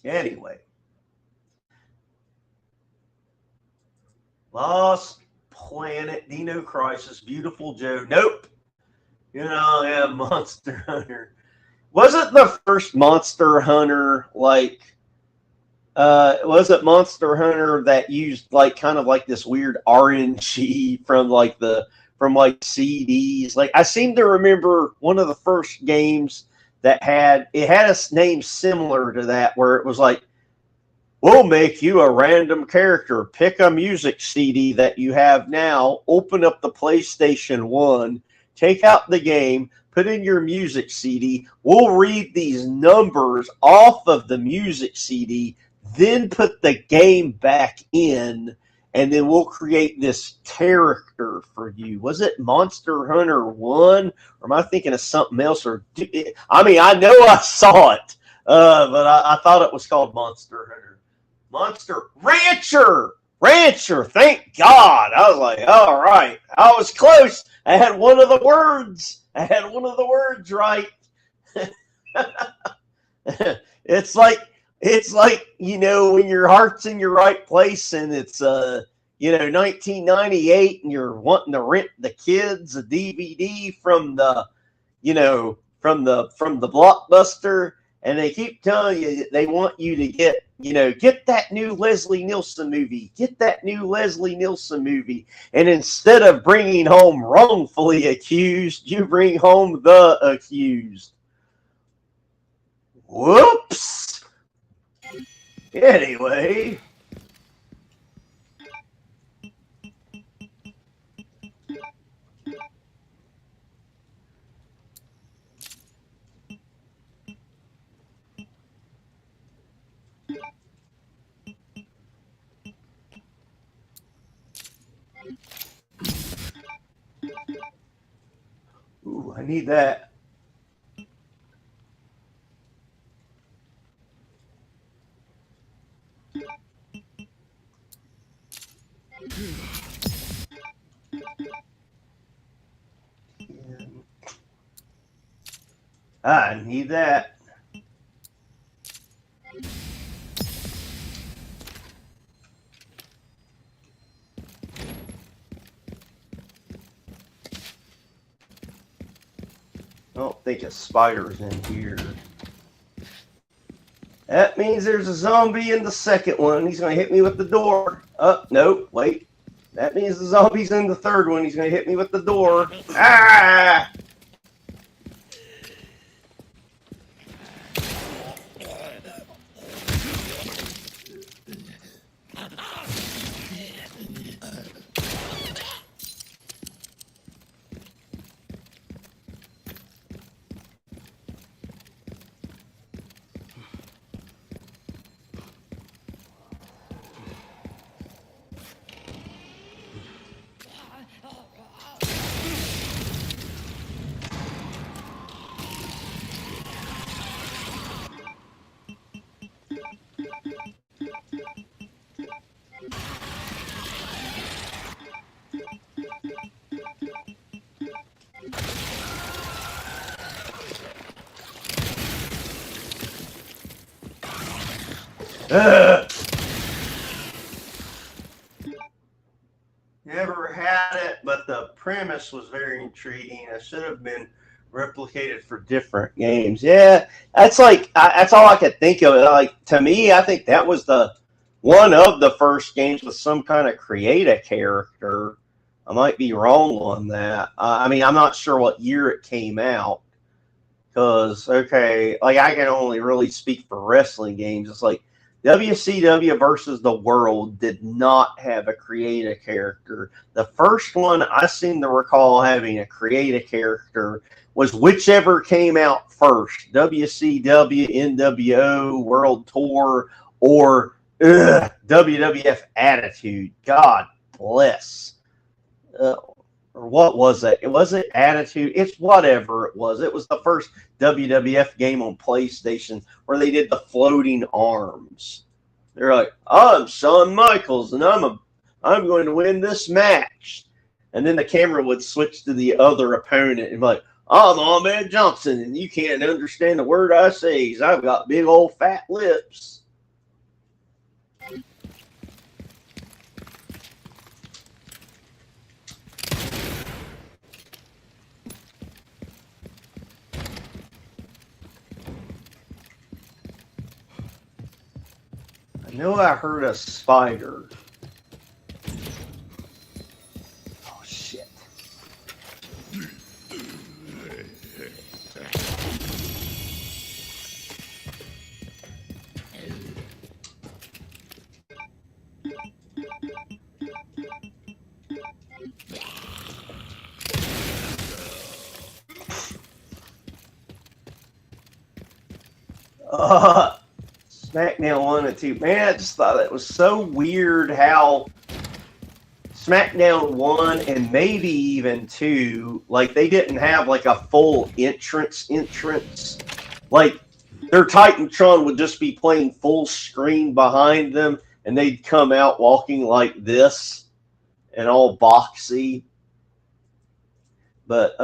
Anyway. Lost Planet, Dino Crisis, Beautiful Joe. Nope. Yeah, Monster Hunter. Wasn't the first Monster Hunter was it Monster Hunter that used kind of this weird RNG from CDs? I seem to remember one of the first games that had a name similar to that, where it was like, we'll make you a random character, pick a music CD that you have now, open up the PlayStation 1, take out the game, put in your music CD, we'll read these numbers off of the music CD, then put the game back in, and then we'll create this character for you. Was it Monster Hunter 1? Or am I thinking of something else? I mean, I know I saw it, but I thought it was called Monster Hunter. Monster Rancher! Thank God. I was like, all right. I was close. I had one of the words right. It's like, when your heart's in your right place and it's 1998 and you're wanting to rent the kids a DVD from the Blockbuster, and they keep telling you they want you to get that new Leslie Nielsen movie, and instead of bringing home wrongfully accused, you bring home the accused. Whoops. Anyway. Ooh, I need that. I need that. I don't think a spider's in here. That means there's a zombie in the second one. He's going to hit me with the door. No, wait. That means the zombie's in the third one. He's going to hit me with the door. Ah! Ugh. Never had it, but the premise was very intriguing. It should have been replicated for different games. Yeah, that's like that's all I could think of. Like, to me, I think that was the one of the first games with some kind of create a character. I might be wrong on that. I mean, I'm not sure what year it came out. Because, okay, like, I can only really speak for wrestling games. It's like WCW versus the World did not have a create a character. The first one I seem to recall having a create a character was whichever came out first, WCW, NWO, World Tour, or WWF Attitude. God bless. Or what was it? It wasn't Attitude. It's whatever it was. It was the first WWF game on PlayStation where they did the floating arms. They're like, I'm Shawn Michaels and I'm going to win this match. And then the camera would switch to the other opponent and be like, I'm Ahmed Johnson and you can't understand the word I say because I've got big old fat lips. I know I heard a spider. Oh, shit. SmackDown 1 and 2. Man, I just thought it was so weird how SmackDown 1 and maybe even 2, like, they didn't have, like, a full entrance. Like, their Titantron would just be playing full screen behind them, and they'd come out walking like this and all boxy. But,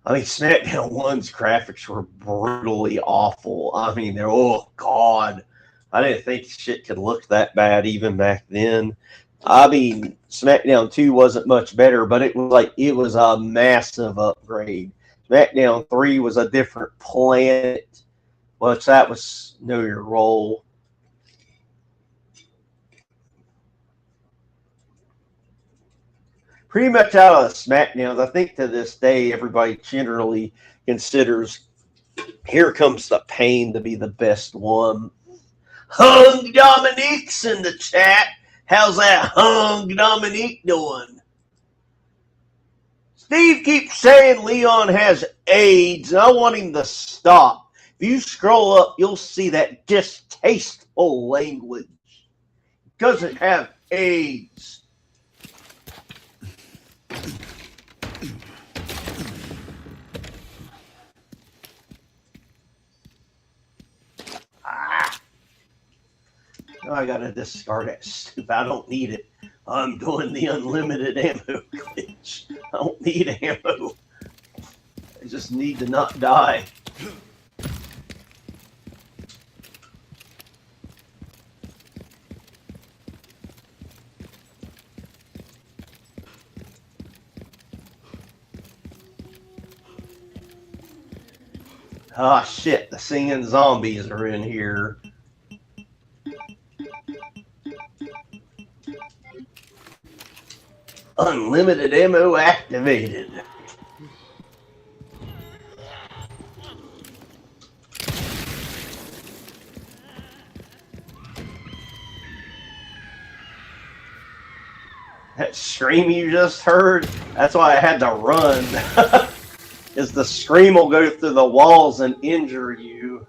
I mean, SmackDown 1's graphics were brutally awful. I mean, they're, oh, God. I didn't think shit could look that bad even back then. I mean, SmackDown 2 wasn't much better, but it was a massive upgrade. SmackDown 3 was a different planet. Well, that was Know Your Role. Pretty much out of the SmackDowns, I think to this day, everybody generally considers Here Comes the Pain to be the best one. Hung Dominique's in the chat. How's that Hung Dominique doing? Steve keeps saying Leon has AIDS, and I want him to stop. If you scroll up, you'll see that distasteful language. He doesn't have AIDS. I gotta discard that stupid. I don't need it. I'm doing the unlimited ammo glitch. I don't need ammo. I just need to not die. Ah, shit. The singing zombies are in here. Unlimited ammo activated. That scream you just heard, that's why I had to run. Is the scream will go through the walls and injure you.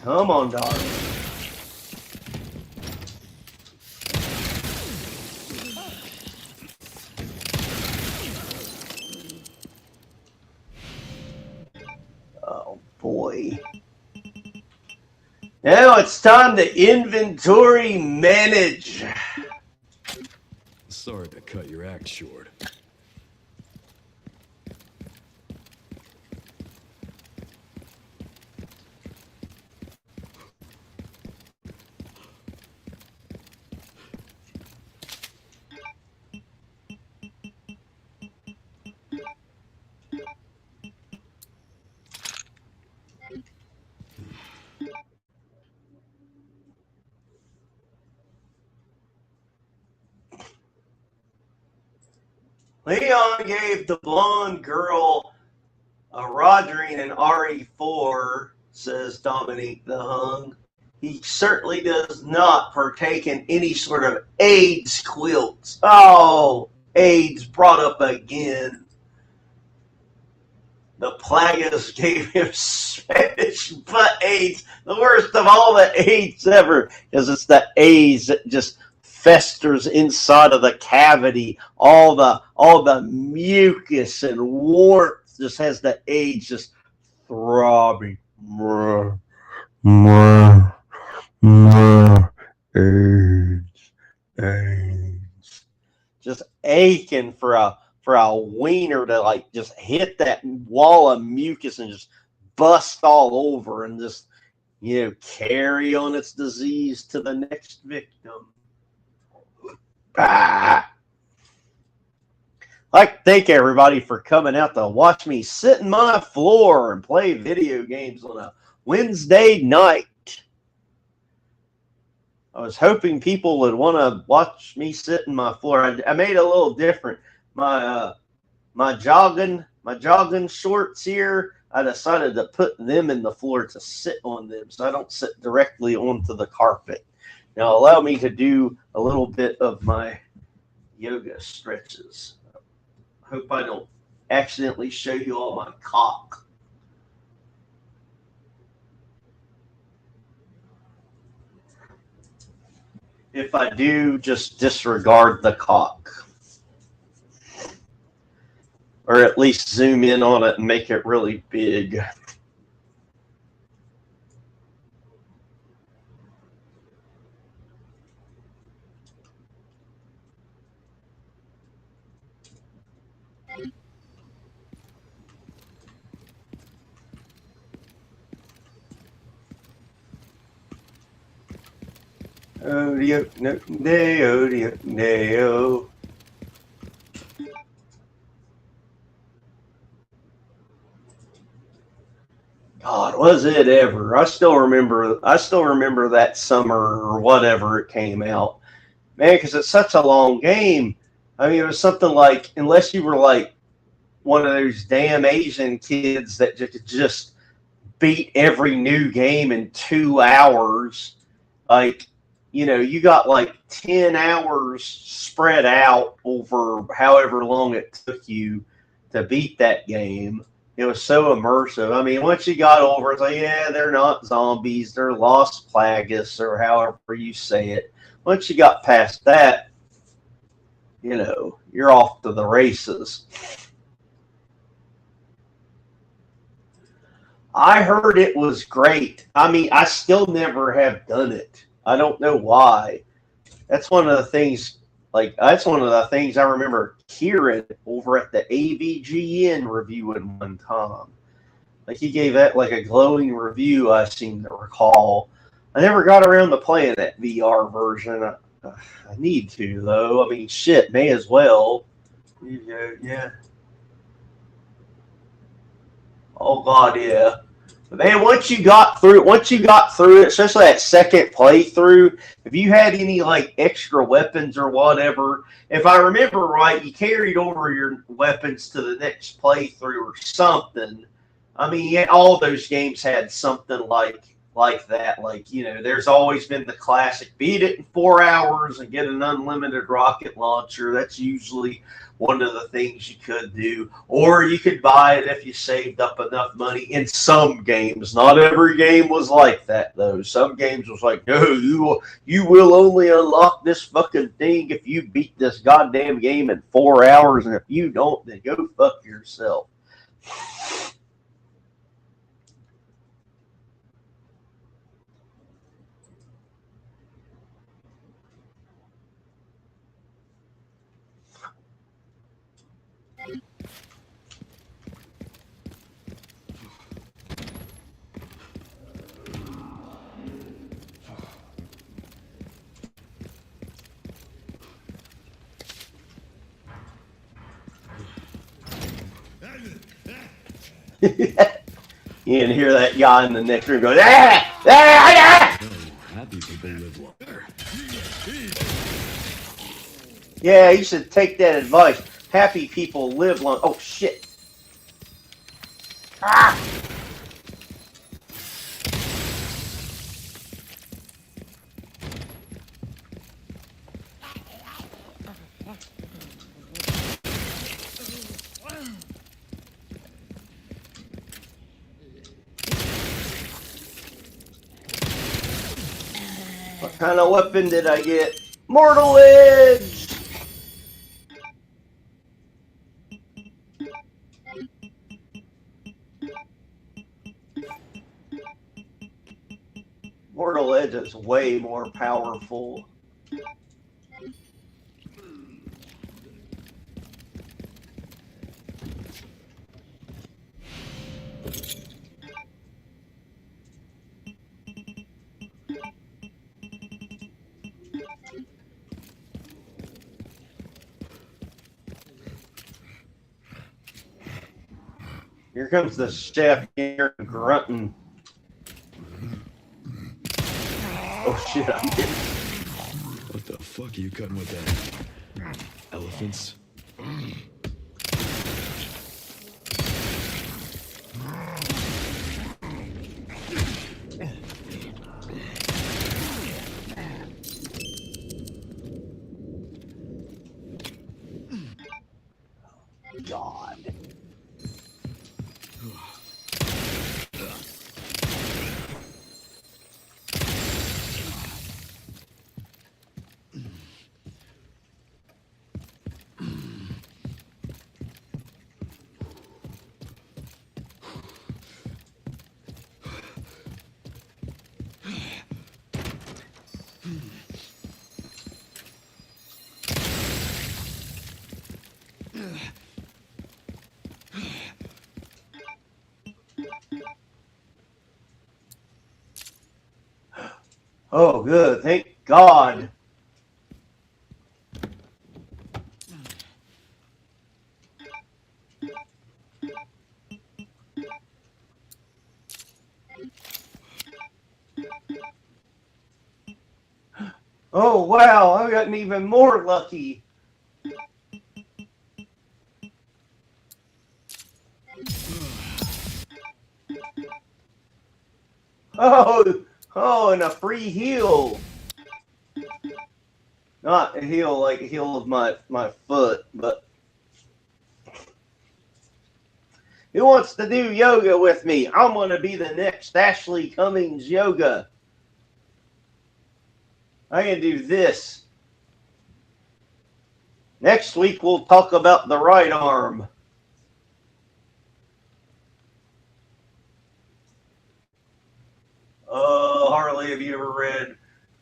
Come on, darling. Oh boy. Now it's time to inventory manage. Sorry to cut your act short. Leon gave the blonde girl a Rodrine and RE4, says Dominique the Hung. He certainly does not partake in any sort of AIDS quilts. Oh, AIDS brought up again. The Plagas gave him Spanish butt AIDS, the worst of all the AIDS ever, because it's the AIDS that just festers inside of the cavity. All the mucus and warmth just has the AIDS just throbbing. AIDS. Just aching for a wiener to like just hit that wall of mucus and just bust all over and just, carry on its disease to the next victim. I'd like to thank everybody for coming out to watch me sit in my floor and play video games on a Wednesday night. I was hoping people would want to watch me sit in my floor. I made it a little different. My jogging shorts here, I decided to put them in the floor to sit on them so I don't sit directly onto the carpet. Now allow me to do a little bit of my yoga stretches. I hope I don't accidentally show you all my cock. If I do, just disregard the cock. Or at least zoom in on it and make it really big. Odio. God, was it ever? I still remember that summer or whatever it came out. Man, because it's such a long game. I mean, it was something like, unless you were like one of those damn Asian kids that just beat every new game in 2 hours, like, you got like 10 hours spread out over however long it took you to beat that game. It was so immersive. I mean, once you got over it, it's like, yeah, they're not zombies, they're Lost Plagas, or however you say it. Once you got past that, you're off to the races. I heard it was great. I mean, I still never have done it. I don't know why. That's one of the things I remember hearing over at the AVGN reviewing one time. Like, he gave that like a glowing review, I seem to recall. I never got around to playing that VR version. I need to, though. I mean, shit, may as well. Yeah. Oh, God, yeah. But man, once you got through it, especially that second playthrough, if you had any like extra weapons or whatever, if I remember right, you carried over your weapons to the next playthrough or something. I mean, yeah, all those games had something like that. Like, there's always been the classic beat it in 4 hours and get an unlimited rocket launcher. That's usually one of the things you could do. Or you could buy it if you saved up enough money in some games. Not every game was like that, though. Some games was like, no, you will only unlock this fucking thing if you beat this goddamn game in 4 hours, and if you don't, then go fuck yourself. You can hear that guy in the next room go, ah! Ah! Ah! Happy people live longer. Yeah, you should take that advice. Happy people live long. Oh, shit. Ah! What kind of weapon did I get? Mortal Edge! Mortal Edge is way more powerful. Here comes the chef here grunting. Oh shit, I'm getting... What the fuck are you cutting with that? Elephants? God. Oh, good. Thank God. Oh, wow. I've gotten even more lucky. Oh, and a free heal. Not a heal like a heal of my foot, but who wants to do yoga with me? I'm going to be the next Ashley Cummings yoga. I can do this. Next week we'll talk about the right arm. Oh, Harley, have you ever read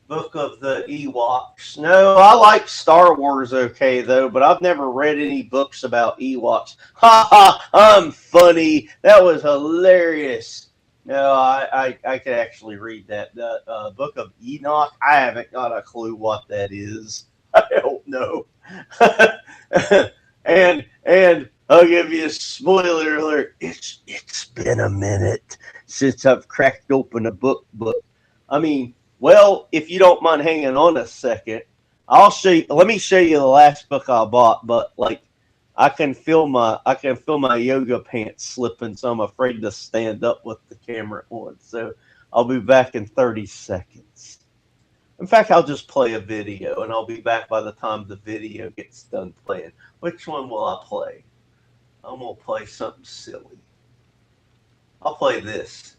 Book of the Ewoks? No, I like Star Wars okay, though, but I've never read any books about Ewoks. Ha ha, I'm funny. That was hilarious. No, I could actually read that. The Book of Enoch, I haven't got a clue what that is. I don't know. and I'll give you a spoiler alert. It's been a minute since I've cracked open a book. I mean, well, if you don't mind hanging on a second, I'll show you. Let me show you the last book I bought. But like, I can feel my yoga pants slipping, so I'm afraid to stand up with the camera on. So I'll be back in 30 seconds. In fact, I'll just play a video, and I'll be back by the time the video gets done playing. Which one will I play? I'm gonna play something silly. I'll play this.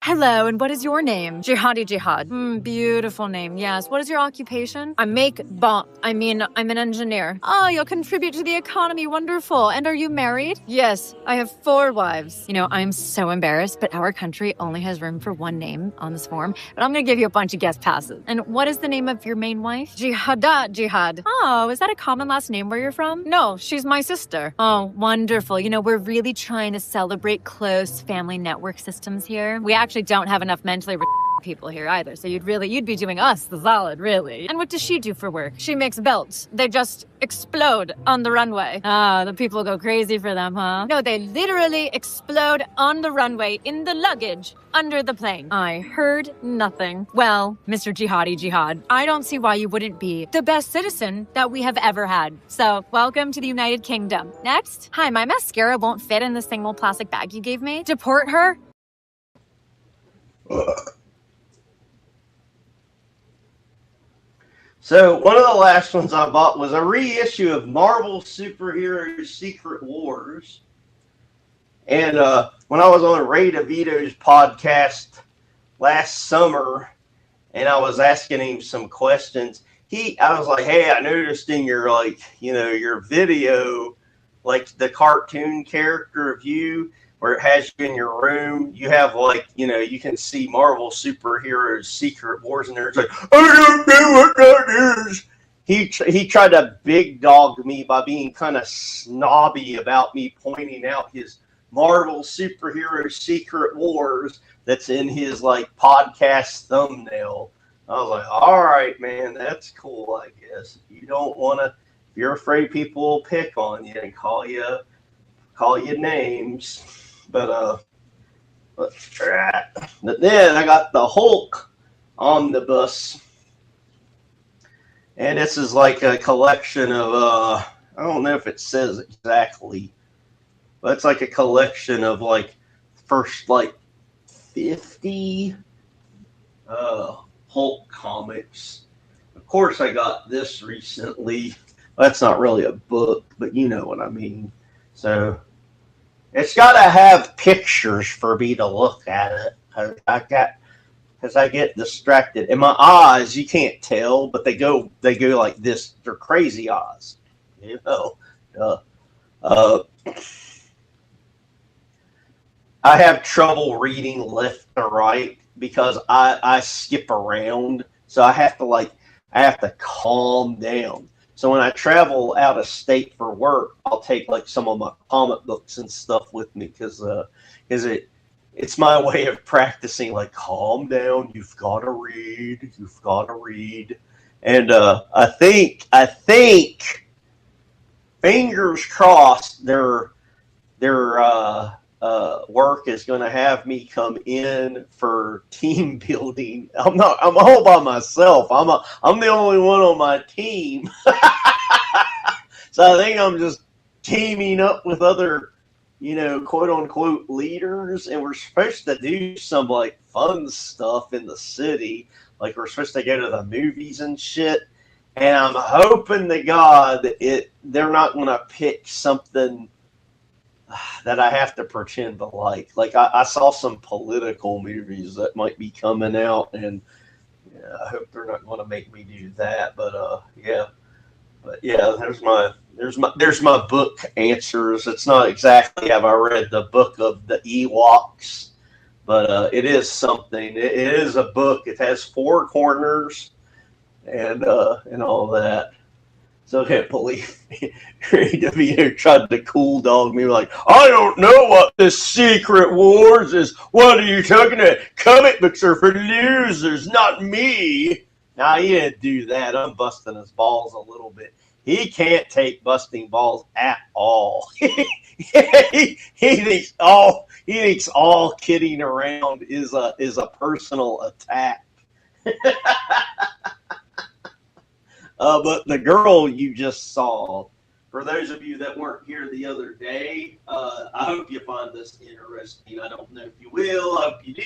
Hello, and what is your name? Jihadi Jihad. Beautiful name, yes. What is your occupation? I'm an engineer. Oh, you'll contribute to the economy. Wonderful. And are you married? Yes, I have 4 wives. You know, I'm so embarrassed, but our country only has room for 1 name on this form. But I'm going to give you a bunch of guest passes. And what is the name of your main wife? Jihada Jihad. Oh, is that a common last name where you're from? No, she's my sister. Oh, wonderful. You know, we're really trying to celebrate close family network systems here. We actually don't have enough mentally people here either, so you'd be doing us the solid, really. And what does she do for work? She makes belts. They just explode on the runway. Ah, the people go crazy for them, huh? No, they literally explode on the runway in the luggage under the plane. I heard nothing. Well, Mr. Jihadi Jihad, I don't see why you wouldn't be the best citizen that we have ever had. So, welcome to the United Kingdom. Next. Hi, my mascara won't fit in the single plastic bag you gave me. Deport her? So one of the last ones I bought was a reissue of Marvel Superhero Secret Wars. And when I was on Ray DeVito's podcast last summer, and I was asking him some questions, I was like, hey, I noticed in your your video, like the cartoon character of you, where it has you in your room, you have you can see Marvel Superheroes Secret Wars in there. It's like, I don't know what that is. He tried to big dog me by being kind of snobby about me pointing out his Marvel Superhero Secret Wars that's in his podcast thumbnail. I was like, all right, man, that's cool, I guess. If you don't want to, if you're afraid people will pick on you and call you names. But then I got the Hulk omnibus, and this is like a collection of I don't know if it says exactly, but it's like a collection of first 50 Hulk comics. Of course, I got this recently. That's not really a book, but you know what I mean. So it's got to have pictures for me to look at it. Because I get distracted. And my eyes, you can't tell, but they go like this. They're crazy eyes. You know. I have trouble reading left to right because I skip around. So I have to calm down. So when I travel out of state for work, I'll take some of my comic books and stuff with me because it's my way of practicing. Calm down, you've got to read, and I think, fingers crossed, their work is going to have me come in for team building. I'm all by myself. I'm the only one on my team. So I think I'm just teaming up with other, quote unquote leaders, and we're supposed to do some fun stuff in the city. We're supposed to go to the movies and shit. And I'm hoping to God that they're not going to pick something that I have to pretend to like. I saw some political movies that might be coming out, and I hope they're not going to make me do that. But there's my book answers. It's not exactly have I read the book of the Ewoks, but it is something. It is a book. It has 4 corners and all that. So I can't believe Ray DeVito tried to cool dog me I don't know what the Secret Wars is. What are you talking about? Comic books are for losers, not me. Now, he didn't do that. I'm busting his balls a little bit. He can't take busting balls at all. he thinks all kidding around is a personal attack. But the girl you just saw, for those of you that weren't here the other day, I hope you find this interesting. I don't know if you will. I hope you do.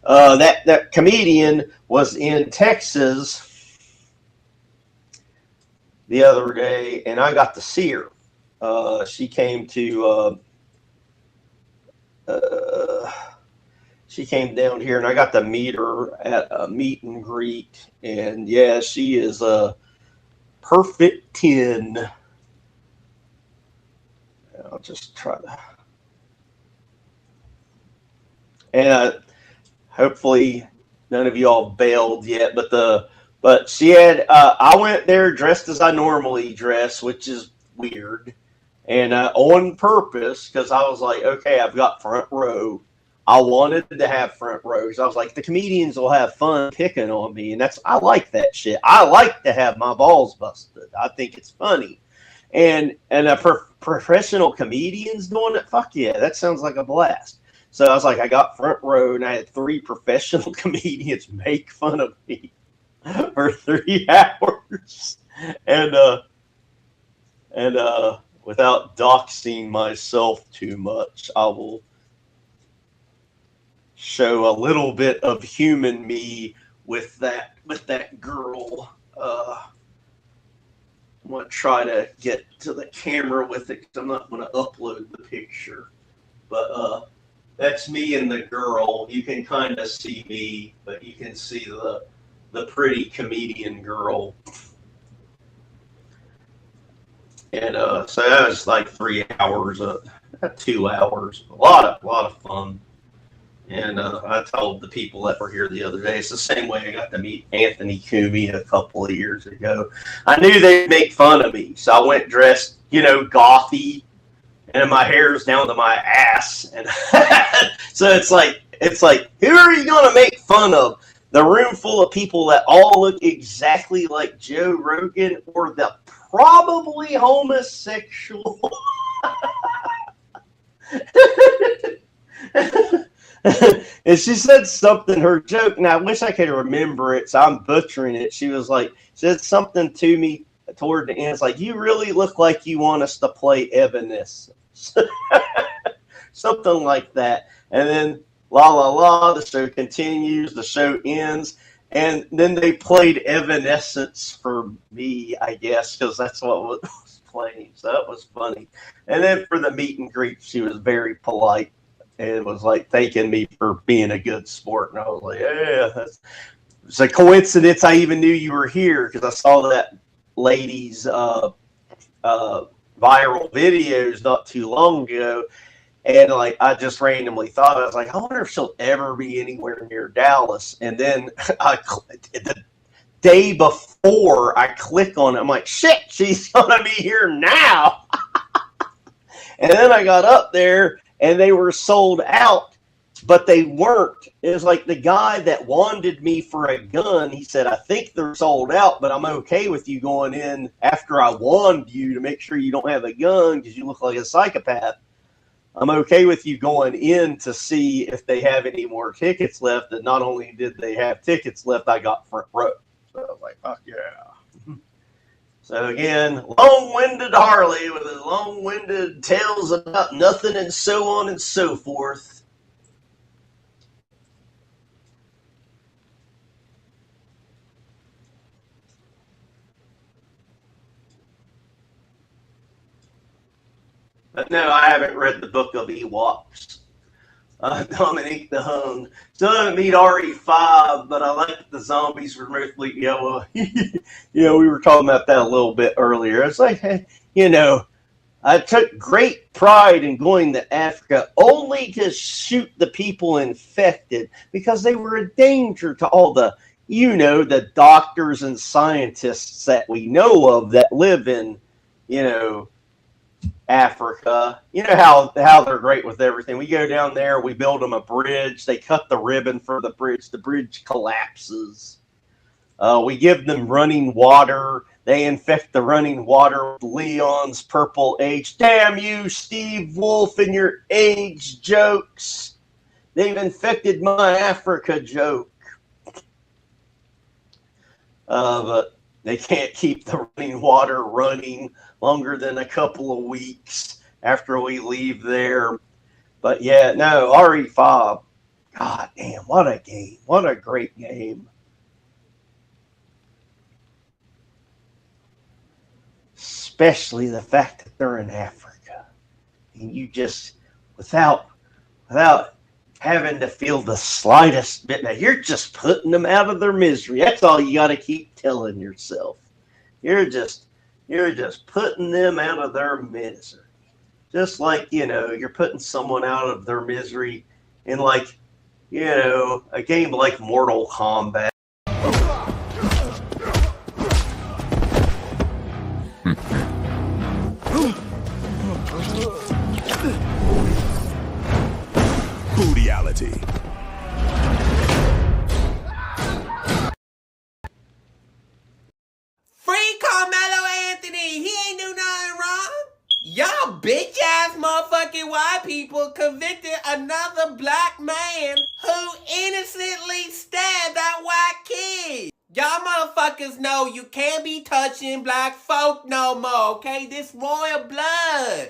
That comedian was in Texas the other day, and I got to see her. She came down here, and I got to meet her at a meet and greet. And yeah, she is a perfect 10. I'll just try to. And hopefully none of y'all bailed yet, but she had. I went there dressed as I normally dress, which is weird, and on purpose because I was like, okay, I've got front row. I wanted to have front rows. I was like, the comedians will have fun picking on me, and I like that shit. I like to have my balls busted. I think it's funny, and professional comedians doing it. Fuck yeah, that sounds like a blast. So I was like, I got front row, and I had 3 professional comedians make fun of me for 3 hours, and without doxing myself too much, I will show a little bit of human me with that girl. I'm gonna try to get to the camera with it because I'm not gonna upload the picture, but that's me and the girl. You can kind of see me, but you can see the pretty comedian girl. And so that was like 3 hours, 2 hours, a lot of fun. And I told the people that were here the other day, it's the same way I got to meet Anthony Cumey a couple of years ago. I knew they'd make fun of me, so I went dressed, gothy, and my hair's down to my ass. And so it's like, who are you gonna make fun of? The room full of people that all look exactly like Joe Rogan, or the probably homosexual? And she said something, her joke, and I wish I could remember it, so I'm butchering it. She was like, said something to me toward the end. It's like, you really look like you want us to play Evanescence. Something like that. And then, la la la, the show continues, the show ends, and then they played Evanescence for me, I guess, because that's what was playing. So that was funny. And then for the meet and greet, she was very polite. And was like thanking me for being a good sport. And I was like, yeah, it's a coincidence I even knew you were here because I saw that lady's viral videos not too long ago. And like, I just randomly thought, I was like, I wonder if she'll ever be anywhere near Dallas. And then the day before I click on it, I'm like, shit, she's going to be here now. And then I got up there, and they were sold out, but they weren't. It was like the guy that wanted me for a gun. He said, I think they're sold out, but I'm okay with you going in after I warned you to make sure you don't have a gun because you look like a psychopath. I'm okay with you going in to see if they have any more tickets left. And not only did they have tickets left, I got front row. So I was like, fuck yeah. So again, long-winded Harley with his long-winded tales about nothing and so on and so forth. But no, I haven't read the Book of Ewoks. Dominique the Hung. Still haven't meet RE5, but I like the zombies were mostly yellow. We were talking about that a little bit earlier. It's like, I took great pride in going to Africa only to shoot the people infected because they were a danger to all the, the doctors and scientists that we know of that live in, Africa. You know how they're great with everything. We go down there, we build them a bridge, they cut the ribbon for the bridge collapses. We give them running water, they infect the running water with Leon's purple age. Damn you, Steve Wolf, and your age jokes. They've infected my Africa joke. But they can't keep the running water running longer than a couple of weeks after we leave there. But yeah, no, RE5, god damn, what a game. What a great game. Especially the fact that they're in Africa. And you just, without having to feel the slightest bit, now you're just putting them out of their misery. That's all you got to keep telling yourself. You're just putting them out of their misery. Just like, you're putting someone out of their misery in like, a game like Mortal Kombat. Bootyality. motherfuckers know you can't be touching black folk no more, okay? This royal blood.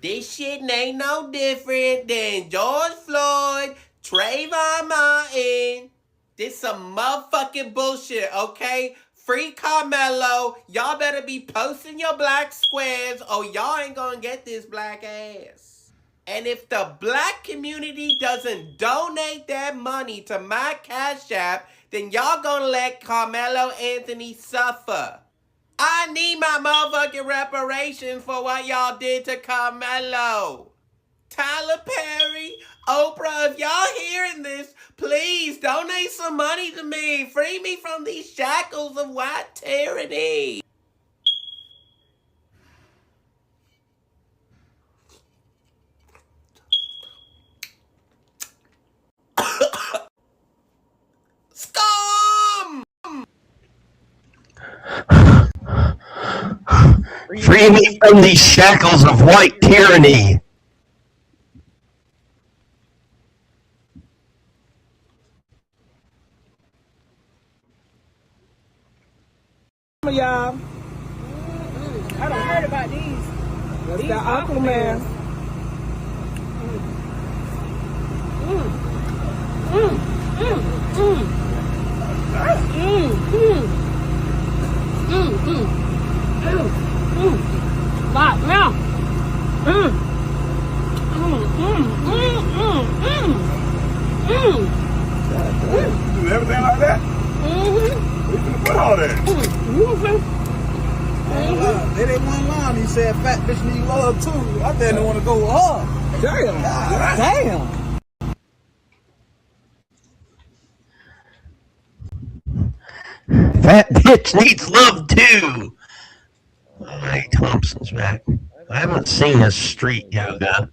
This shit ain't no different than George Floyd, Trayvon Martin. This some motherfucking bullshit, okay? Free Carmelo. Y'all better be posting your black squares or y'all ain't gonna get this black ass. And if the black community doesn't donate that money to my Cash App, then y'all gonna let Carmelo Anthony suffer. I need my motherfucking reparations for what y'all did to Carmelo. Tyler Perry, Oprah, if y'all hearing this, please donate some money to me. Free me from these shackles of white tyranny. Scum! Free me from these shackles of white tyranny. Y'all, I done heard about these. That's the Uncle Man. Do everything like that? We can put all that. They didn't want line. He said, "Fat bitch need love too." I didn't want to go with her. Damn. Fat bitch needs love too. Hey, Thompson's back. I haven't seen his street yoga.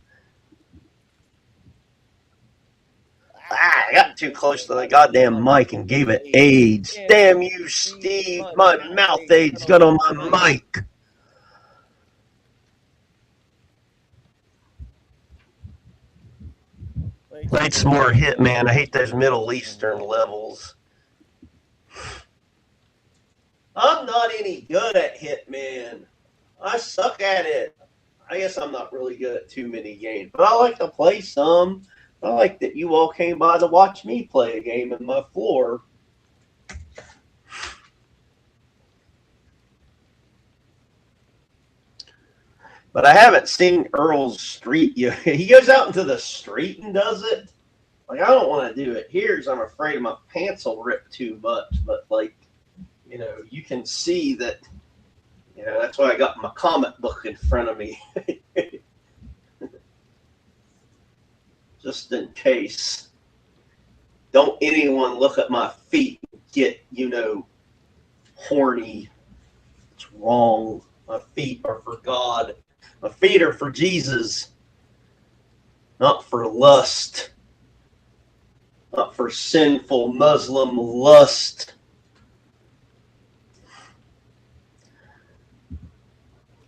I got too close to the goddamn mic and gave it AIDS. Damn you, Steve. My mouth AIDS got on my mic. Played some more Hitman. I hate those Middle Eastern levels. I'm not any good at Hitman. I suck at it. I guess I'm not really good at too many games, but I like to play some. I like that you all came by to watch me play a game in my floor. But I haven't seen Earl's street yet. He goes out into the street and does it. Like, I don't want to do it here because I'm afraid my pants will rip too much. But, like, you know, you can see that, you know, that's why I got my comic book in front of me. Just in case. Don't anyone look at my feet and get, you know, horny. It's wrong. My feet are for God. My feet are for Jesus. Not for lust. Not for sinful Muslim lust.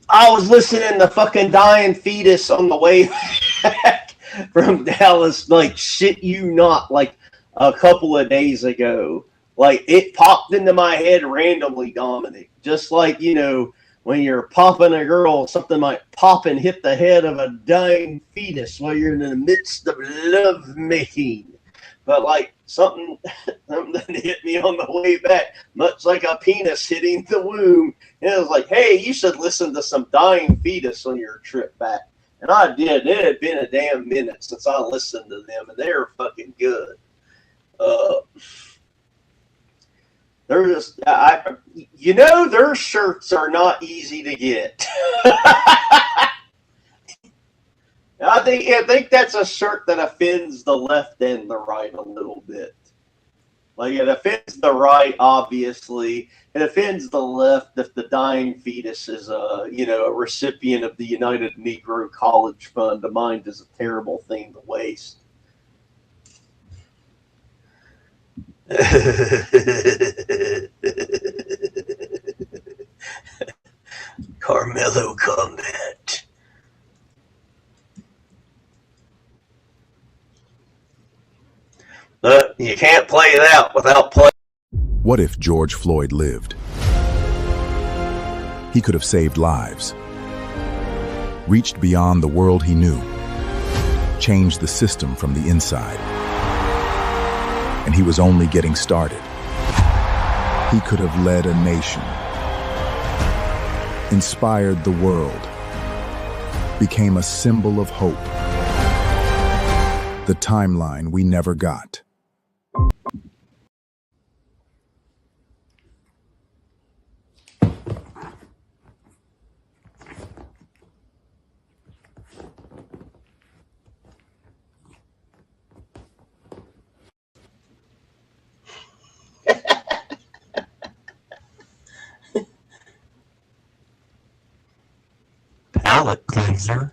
I was listening to fucking Dying Fetus on the way back from Dallas, like, shit you not, like, a couple of days ago. Like, it popped into my head randomly, Dominic. Just like, you know, when you're popping a girl, something might pop and hit the head of a dying fetus while you're in the midst of love making. But, like, something hit me on the way back, much like a penis hitting the womb. And it was like, hey, you should listen to some Dying Fetus on your trip back. And I did. It had been a damn minute since I listened to them, and they were fucking good. They're just, you know, their shirts are not easy to get. I think that's a shirt that offends the left and the right a little bit. Like, it offends the right, obviously. It offends the left if the dying fetus is a recipient of the United Negro College Fund. The mind is a terrible thing to waste. Carmelo Combat. But you can't play that without playing. What if George Floyd lived? He could have saved lives, reached beyond the world he knew, changed the system from the inside. And he was only getting started. He could have led a nation, inspired the world, became a symbol of hope. The timeline we never got. Palate cleanser.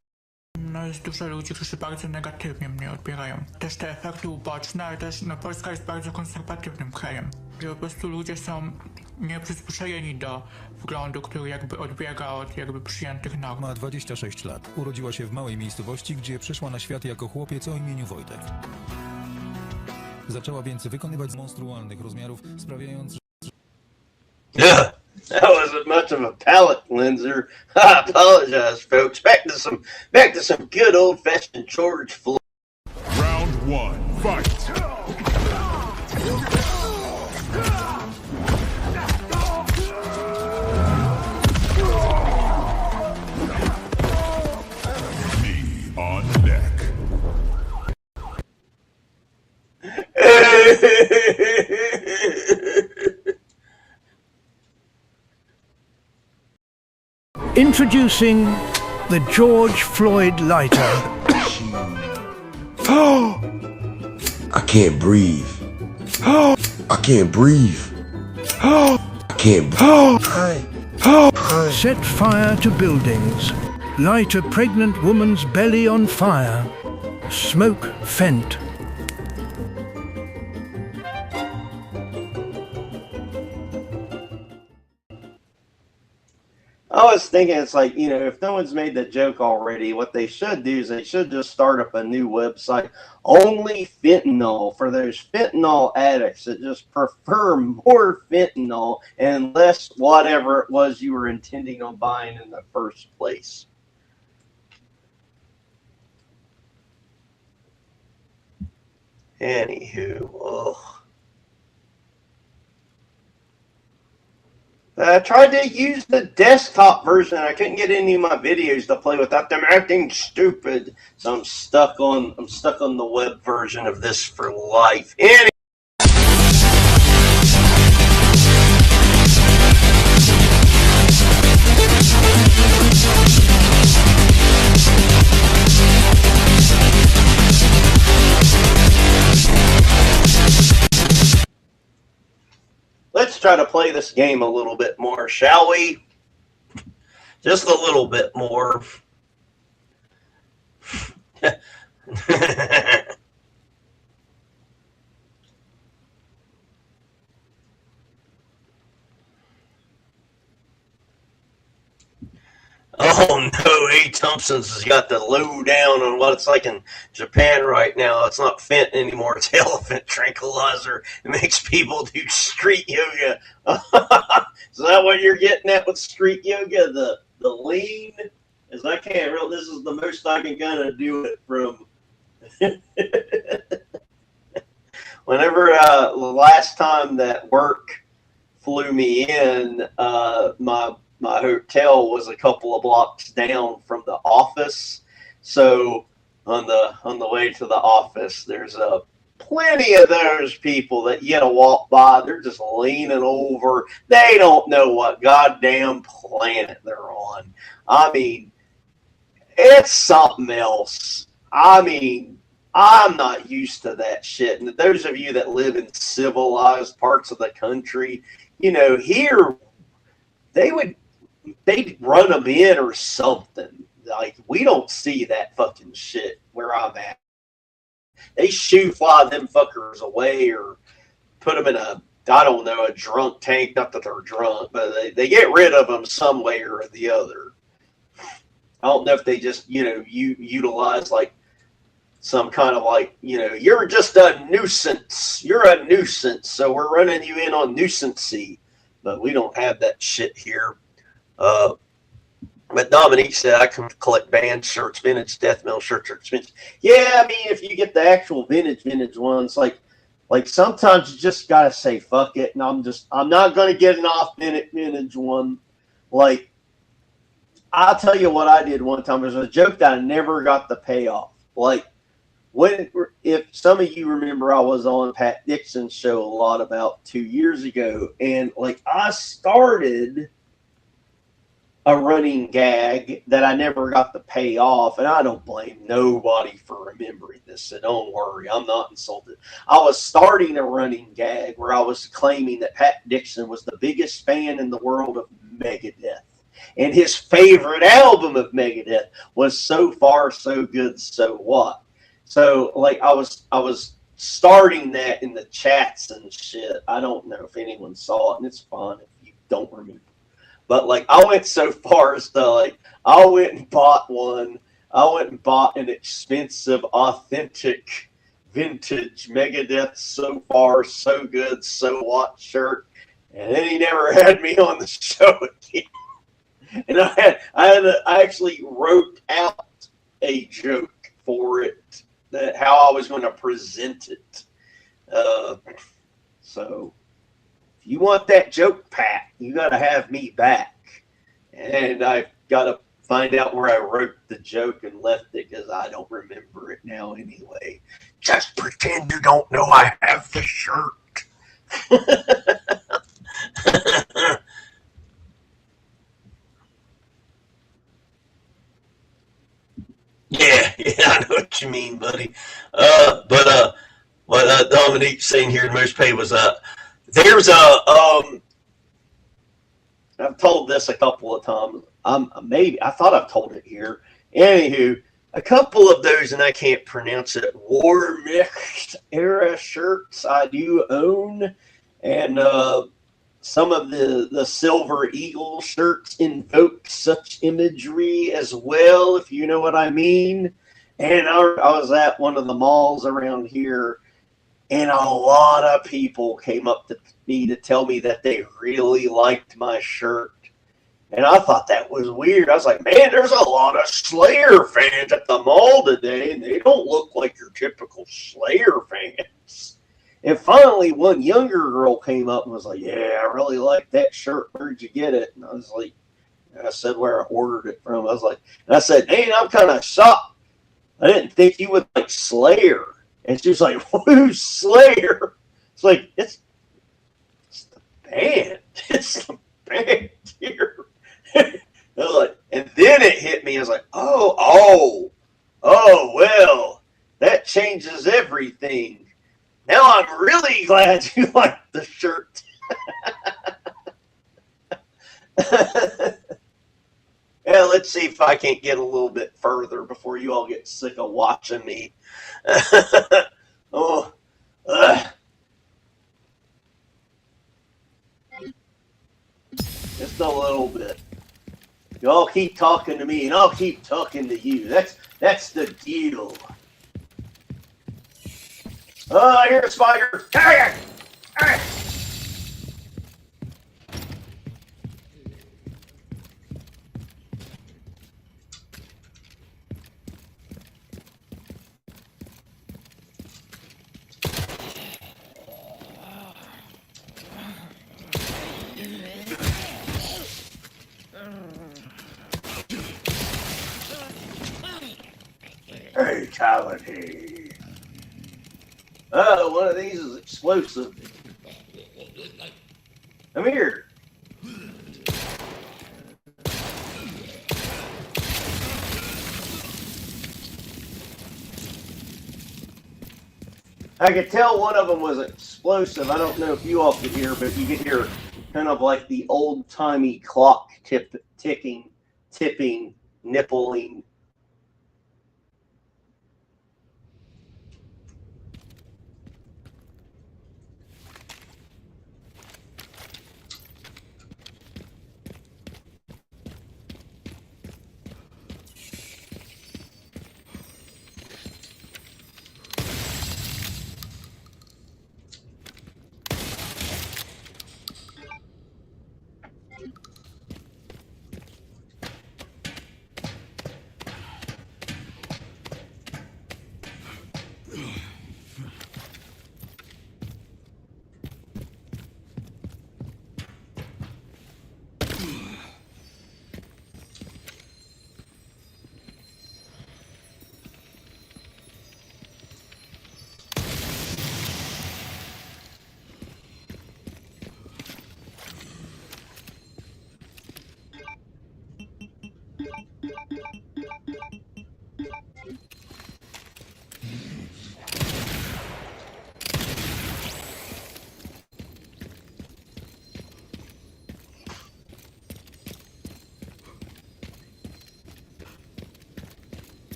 No jest dużo ludzi, którzy bardzo negatywnie mnie odbierają. Też te efekty uboczne, ale też Polska jest bardzo konserwatywnym krajem. Że po prostu ludzie są nieprzyzwyczajeni do wglądu, który jakby odbiega od jakby przyjętych norm. Ma 26 lat. Urodziła się w małej miejscowości, gdzie przyszła na świat jako chłopiec o imieniu Wojtek. Zaczęła więc wykonywać monstrualnych rozmiarów, sprawiając, że... Yeah, that wasn't much of a palate cleanser. I apologize, folks. Back to some good old-fashioned George Floyd. Round one, fight! Knee on neck. Introducing the George Floyd lighter. I can't breathe. I can't breathe. I can't breathe. Set fire to buildings. Light a pregnant woman's belly on fire. Smoke vent. I was thinking, it's like, you know, if no one's made the joke already, what they should do is they should just start up a new website, only fentanyl, for those fentanyl addicts that just prefer more fentanyl and less whatever it was you were intending on buying in the first place. Anywho, ugh. I tried to use the desktop version. I couldn't get any of my videos to play without them acting stupid. So I'm stuck on the web version of this for life. Anyway. Let's try to play this game a little bit more, shall we? Just a little bit more. Oh no, A. Thompson's has got the lowdown on what it's like in Japan right now. It's not fent anymore, it's elephant tranquilizer. It makes people do street yoga. Is that what you're getting at with street yoga? The lean? Is I can't really, this is the most I can kind of do it from. Whenever the last time that work flew me in, my hotel was a couple of blocks down from the office. So on the way to the office, there's plenty of those people that you gotta walk by. They're just leaning over. They don't know what goddamn planet they're on. I mean, it's something else. I mean, I'm not used to that shit. And those of you that live in civilized parts of the country, you know, here they'd run them in or something. Like, we don't see that fucking shit where I'm at. They shoe fly them fuckers away or put them in a drunk tank. Not that they're drunk, but they get rid of them some way or the other. I don't know if they just, you know, utilize like some kind of like, you're just a nuisance. You're a nuisance, so we're running you in on nuisancy. But we don't have that shit here. But Dominique said I can collect band shirts, vintage death metal shirts are expensive. Yeah, I mean, if you get the actual vintage ones, like sometimes you just gotta say fuck it, and I'm not gonna get an off vintage one. Like, I'll tell you what I did one time. There's a joke that I never got the payoff. Like, if some of you remember, I was on Pat Dixon's show a lot about 2 years ago, and like I started a running gag that I never got to pay off, and I don't blame nobody for remembering this, so don't worry, I'm not insulted. I was starting a running gag where I was claiming that Pat Dixon was the biggest fan in the world of Megadeth, and his favorite album of Megadeth was So Far So Good, So What. So like I was starting that in the chats and shit. I don't know if anyone saw it, and it's fine if you don't remember. But like I went so far as to like I went and bought one. I went and bought an expensive, authentic, vintage Megadeth So Far So Good So What shirt, and then he never had me on the show again. And I actually wrote out a joke for it, that how I was going to present it. So if you want that joke, Pat, you got to have me back. And I've got to find out where I wrote the joke and left it, because I don't remember it now anyway. Just pretend you don't know I have the shirt. Yeah, I know what you mean, buddy. But what Dominique's saying here in Moose Pay was there's I've told this a couple of times. I thought I've told it here. Anywho, a couple of those, and I can't pronounce it, War Mixed era shirts I do own, and some of the Silver Eagle shirts invoke such imagery as well, if you know what I mean. And I was at one of the malls around here, and a lot of people came up to me to tell me that they really liked my shirt. And I thought that was weird. I was like, man, there's a lot of Slayer fans at the mall today, and they don't look like your typical Slayer fans. And finally, one younger girl came up and was like, yeah, I really like that shirt. Where'd you get it? And I was like, I said where I ordered it from. I said, man, I'm kind of shocked. I didn't think you would like Slayer. And she was like, who's Slayer? It's like, it's the band. It's the band here. I was like, and then it hit me. I was like, oh, well, that changes everything. Now I'm really glad you like the shirt. Yeah, let's see if I can't get a little bit further before you all get sick of watching me. Just a little bit. You all keep talking to me, and I'll keep talking to you. That's the deal. Oh, I hear a spider. Hey! Fatality. Oh, one of these is explosive. Come here. I could tell one of them was explosive. I don't know if you all could hear, but you could hear kind of like the old-timey clock ticking, tipping, nippling.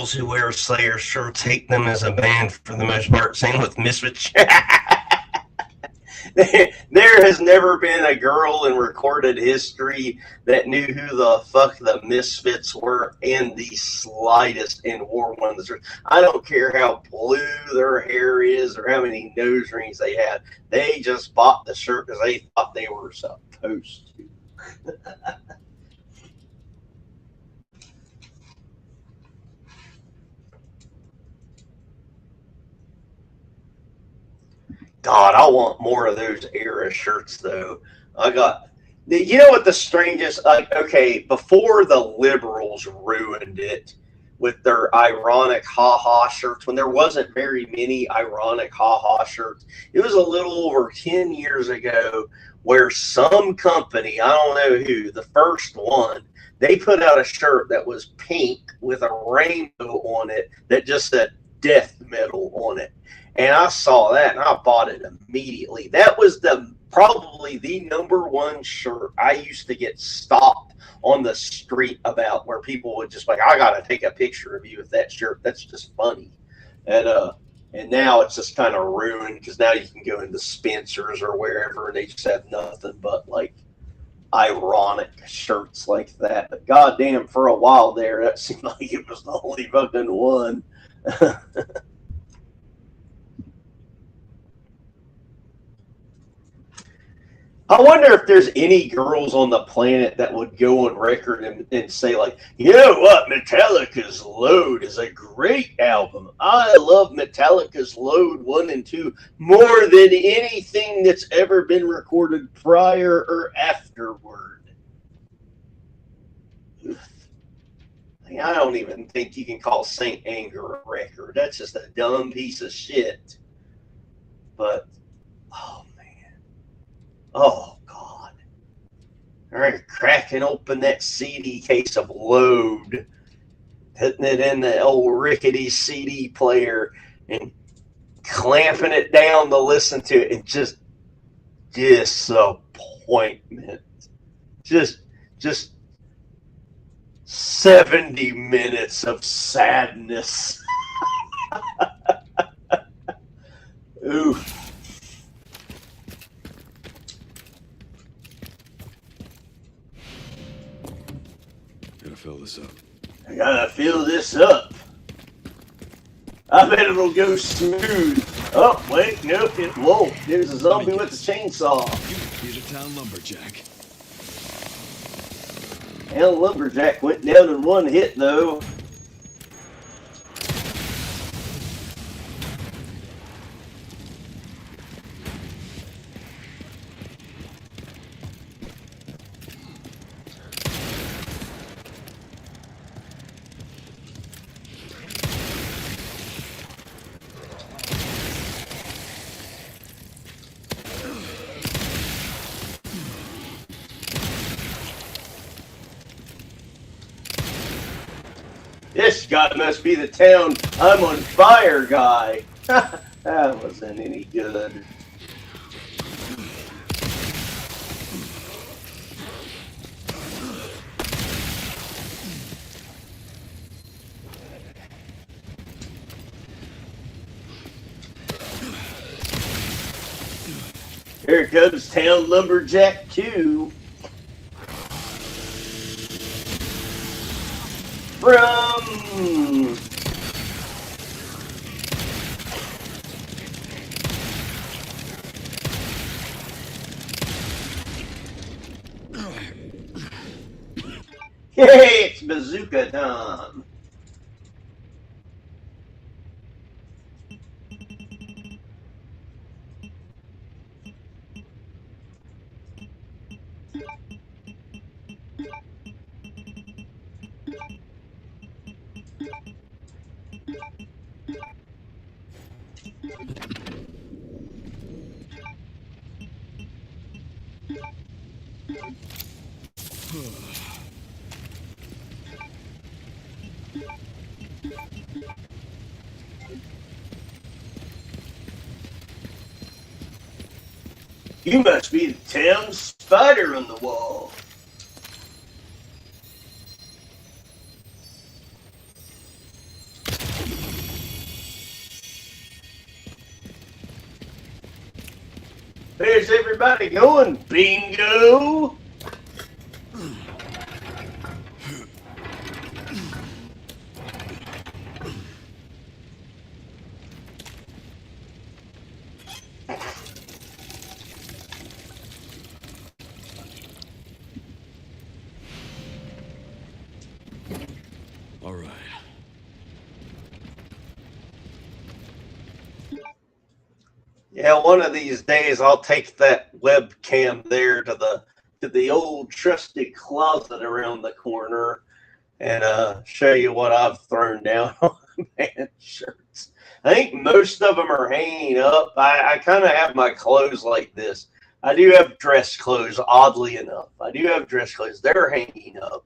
girls who wear Slayer shirts hate them as a band for the most part. Same with Misfits. There has never been a girl in recorded history that knew who the fuck the Misfits were in the slightest and wore one of the shirts. I don't care how blue their hair is or how many nose rings they had. They just bought the shirt because they thought they were supposed to. God, I want more of those era shirts, though. You know what the strangest, okay, before the liberals ruined it with their ironic ha-ha shirts, when there wasn't very many ironic ha-ha shirts, it was a little over 10 years ago where some company, I don't know who, the first one, they put out a shirt that was pink with a rainbow on it that just said death metal on it. And I saw that and I bought it immediately. That was probably the number one shirt I used to get stopped on the street about, where people would just like, I got to take a picture of you with that shirt. That's just funny. And now it's just kind of ruined because now you can go into Spencer's or wherever and they just have nothing but like ironic shirts like that. But goddamn, for a while there, that seemed like it was the only fucking one. I wonder if there's any girls on the planet that would go on record and say, like, you know what, Metallica's Load is a great album. I love Metallica's Load 1 and 2 more than anything that's ever been recorded prior or afterward. I don't even think you can call Saint Anger a record. That's just a dumb piece of shit. But, oh, God. All right, cracking open that CD case of Load, putting it in the old rickety CD player and clamping it down to listen to it, and just disappointment. Just 70 minutes of sadness. Ooh. Gotta fill this up. I gotta fill this up. I bet it'll go smooth. Oh, wait, nope, it won't. There's a zombie with a chainsaw. He's a town lumberjack. Town lumberjack went down in one hit, though. This guy must be the town I'm on fire guy. That wasn't any good. Here comes Town Lumberjack 2. From hey, it's Bazooka Tom. You must be the town spider on the wall. Where's everybody going? Bingo! All right. Yeah, one of these days I'll take that webcam there to the old trusty closet around the corner and show you what I've thrown down on man shirts. I think most of them are hanging up. I kind of have my clothes like this. I do have dress clothes, oddly enough. I do have dress clothes. They're hanging up.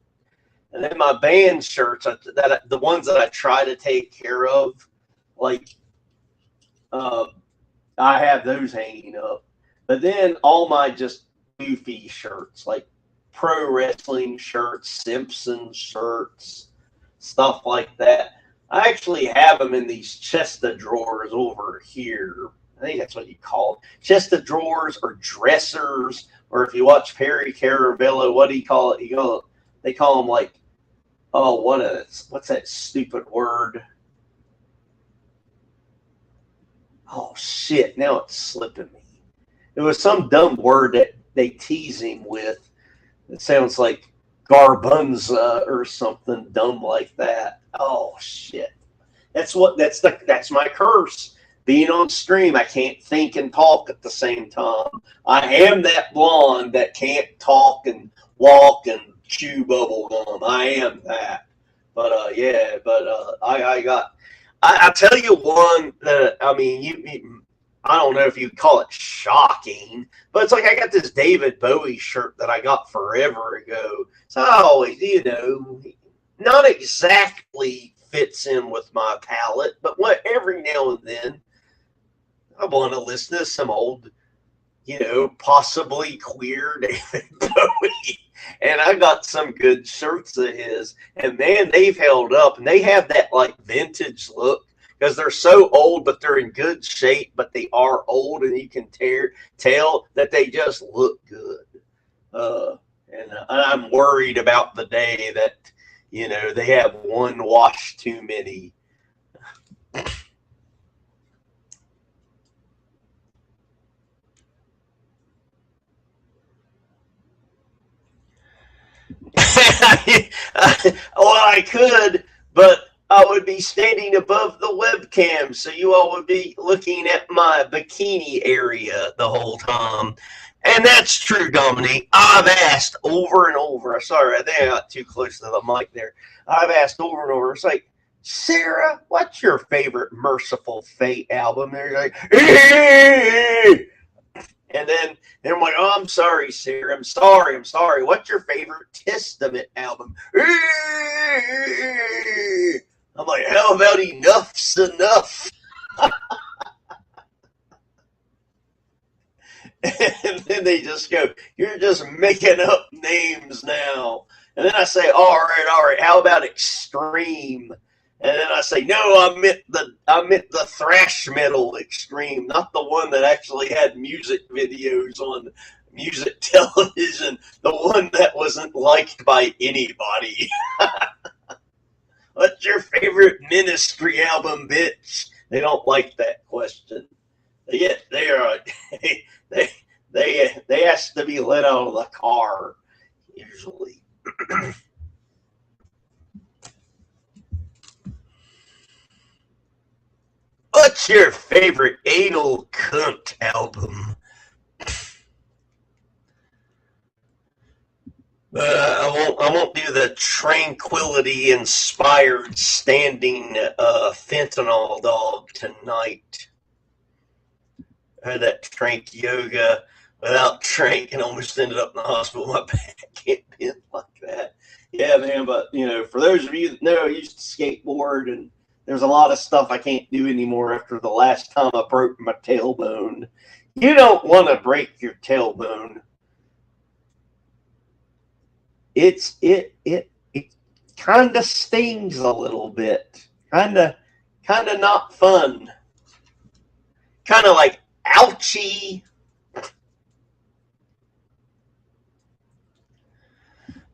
And then my band shirts, the ones that I try to take care of, like I have those hanging up. But then all my just goofy shirts, like pro wrestling shirts, Simpsons shirts, stuff like that. I actually have them in these chest of drawers over here. I think that's what you call them. Chest of drawers or dressers, or if you watch Perry Caravello, what do you call it? They call them like, oh, what's that stupid word? Oh, shit, now it's slipping me. It was some dumb word that they tease him with. It sounds like garbunza or something dumb like that. Oh, shit. That's my curse. Being on stream, I can't think and talk at the same time. I am that blonde that can't talk and walk and chew bubble gum. I am that. But I tell you one that, I mean, I don't know if you call it shocking, but it's like I got this David Bowie shirt that I got forever ago. So I always, not exactly fits in with my palate, but every now and then I want to listen to some old, possibly queer David Bowie. And I got some good shirts of his. And man, they've held up. And they have that like vintage look because they're so old, but they're in good shape. But they are old, and you can tell that they just look good. And I'm worried about the day that, they have one wash too many. Well, I could, but I would be standing above the webcam, so you all would be looking at my bikini area the whole time. And that's true, Dominique. I've asked over and over. Sorry, I think I got too close to the mic there. I've asked over and over. It's like, Sarah, what's your favorite Merciful Fate album? They're like, and then they're like, oh, I'm sorry, Sarah. I'm sorry. What's your favorite Testament album? I'm like, how about Enough's Enough? And then they just go, you're just making up names now. And then I say, all right. How about Extreme? And then I say, no, I meant the thrash metal Extreme, not the one that actually had music videos on music television, the one that wasn't liked by anybody. What's your favorite Ministry album, bitch? They don't like that question. Yeah, they ask to be let out of the car, usually. What's your favorite anal cunt album? I won't do the tranquility inspired standing fentanyl dog tonight. I had that trank yoga without trank and almost ended up in the hospital. My back can't bend like that. Yeah, man, but for those of you that know, I used to skateboard, and there's a lot of stuff I can't do anymore after the last time I broke my tailbone. You don't want to break your tailbone. It kind of stings a little bit. Kind of not fun. Kind of like ouchie.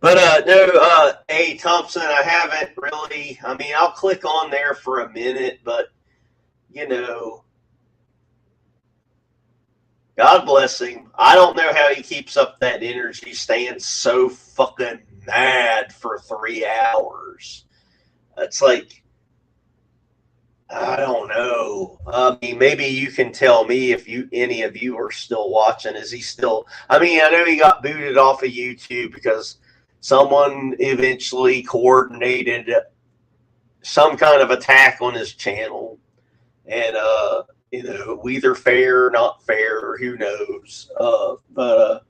But no, hey Thompson, I haven't really. I mean, I'll click on there for a minute, but you know, God bless him. I don't know how he keeps up that energy, staying so fucking mad for 3 hours. It's like, I don't know. I mean, maybe you can tell me if any of you are still watching. Is he still? I mean, I know he got booted off of YouTube because someone eventually coordinated some kind of attack on his channel, and you know, either fair or not fair, who knows? But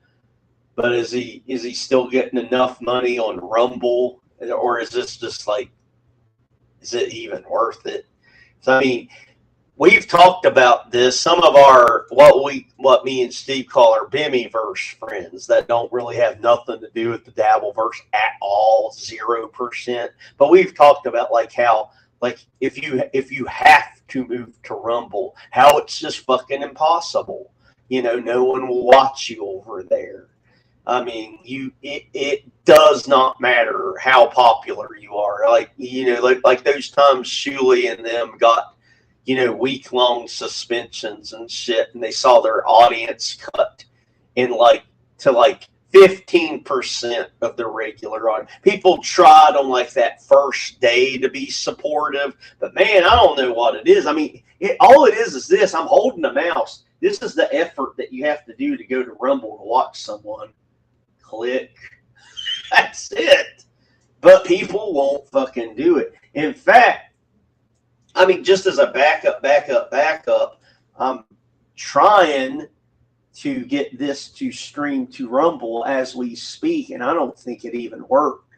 is he still getting enough money on Rumble, or is this just like, is it even worth it? So, I mean, we've talked about this. Some of our what me and Steve call our Bimmy-verse friends that don't really have nothing to do with the Dabbleverse at all, 0%. But we've talked about like how, like, if you have to move to Rumble, how it's just fucking impossible. You know, no one will watch you over there. I mean, it does not matter how popular you are. Like, you know, like those times Shuley and them got, you know, week-long suspensions and shit, and they saw their audience cut in to 15% of the regular audience. People tried on like that first day to be supportive, but man, I don't know what it is. I mean, all it is this. I'm holding a mouse. This is the effort that you have to do to go to Rumble to watch someone. Click. That's it. But people won't fucking do it. In fact, I mean, just as a backup, I'm trying to get this to stream to Rumble as we speak, and I don't think it even worked.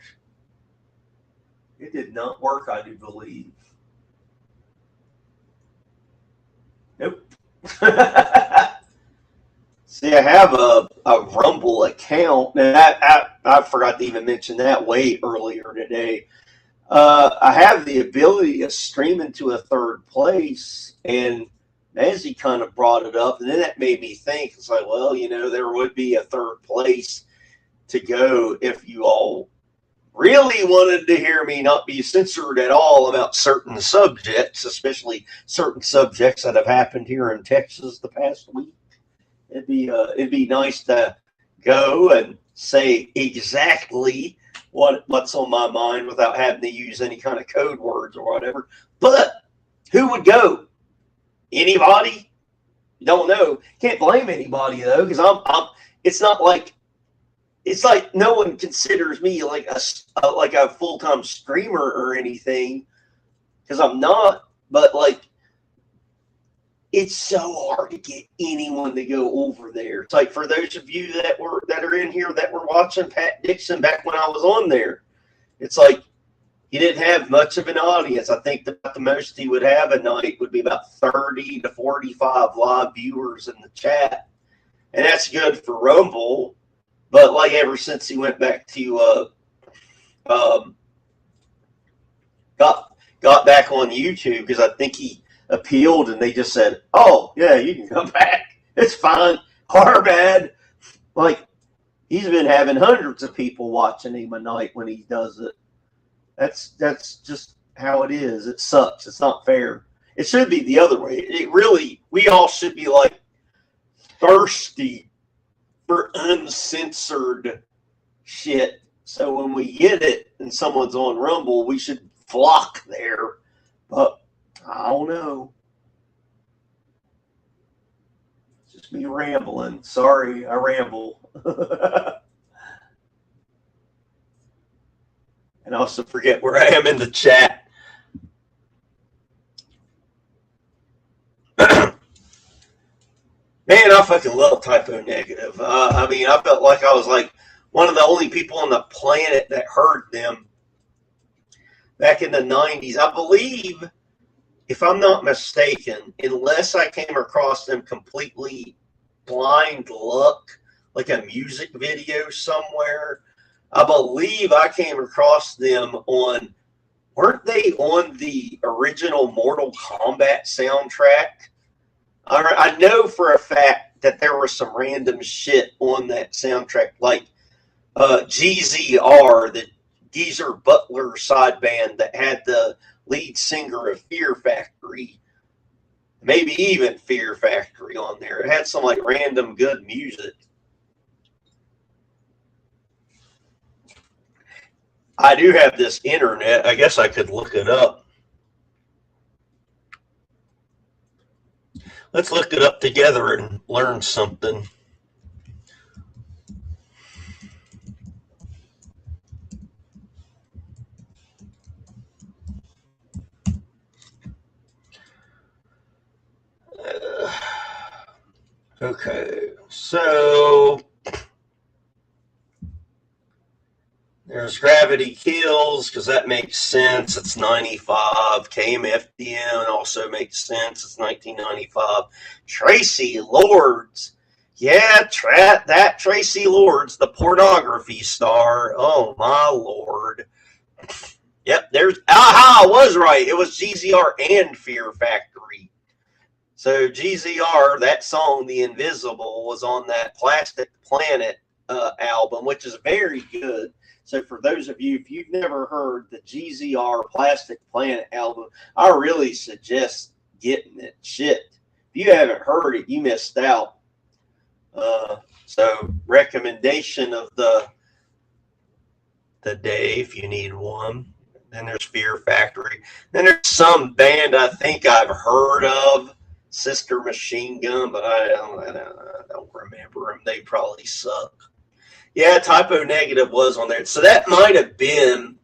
It did not work, I do believe. Nope. See, I have a Rumble account, and I forgot to even mention that way earlier today. I have the ability to stream into a third place, and Mazzy kind of brought it up, and then that made me think. It's like, well, you know, there would be a third place to go if you all really wanted to hear me not be censored at all about certain subjects, especially certain subjects that have happened here in Texas the past week. It'd be nice to go and say exactly what's on my mind without having to use any kind of code words or whatever. But who would go? Anybody? Don't know. Can't blame anybody though, because I'm. It's not like. It's like no one considers me like a full-time streamer or anything, because I'm not. But like, it's so hard to get anyone to go over there. It's like, for those of you that are in here that were watching Pat Dixon back when I was on there, it's like he didn't have much of an audience. I think the most he would have a night would be about 30 to 45 live viewers in the chat, and that's good for Rumble. But like, ever since he went back to got back on YouTube, because I think he appealed and they just said, oh yeah, you can come back, it's fine, or bad. Like, he's been having hundreds of people watching him a night when he does it. That's just how it is. It sucks. It's not fair. It should be the other way. It really, we all should be like thirsty for uncensored shit. So when we get it and someone's on Rumble, we should flock there. But I don't know. It's just me rambling. Sorry, I ramble. And I also forget where I am in the chat. Man, I fucking love Typo Negative. I mean, I felt like I was like one of the only people on the planet that heard them back in the 90s. I believe, if I'm not mistaken, unless I came across them completely blind luck, like a music video somewhere, I believe I came across them on, weren't they on the original Mortal Kombat soundtrack? I know for a fact that there was some random shit on that soundtrack, like GZR, the Geezer Butler side band that had the lead singer of Fear Factory, maybe even Fear Factory on there. It had some like random good music. I do have this internet. I guess I could look it up. Let's look it up together and learn something. Okay, so there's Gravity Kills, because that makes sense. It's 95. KMFDM also makes sense. It's 1995. Tracy Lords. Yeah, that Tracy Lords, the pornography star. Oh, my Lord. Yep, there's... Aha, I was right. It was GZR and Fear Factory. So GZR, that song, The Invisible, was on that Plastic Planet album, which is very good. So for those of you, if you've never heard the GZR Plastic Planet album, I really suggest getting it. Shit. If you haven't heard it, you missed out. So recommendation of the day, if you need one. Then there's Fear Factory. Then there's some band I think I've heard of, Sister Machine Gun, but I don't remember them. They probably suck. Yeah, Typo Negative was on there. So that might have been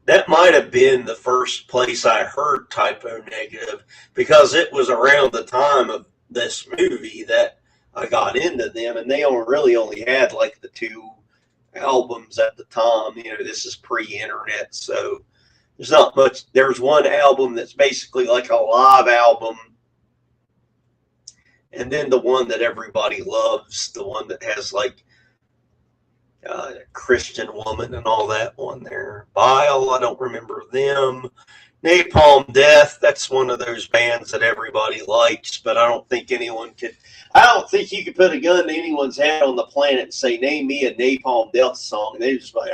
the first place I heard Typo Negative, because it was around the time of this movie that I got into them, and they only had like the 2 albums at the time. You know, this is pre-internet, so there's not much. There's one album that's basically like a live album, and then the one that everybody loves, the one that has like a Christian Woman and all that one there. Bile, I don't remember them. Napalm Death, that's one of those bands that everybody likes, but I don't think you could put a gun to anyone's head on the planet and say, name me a Napalm Death song, and they just like,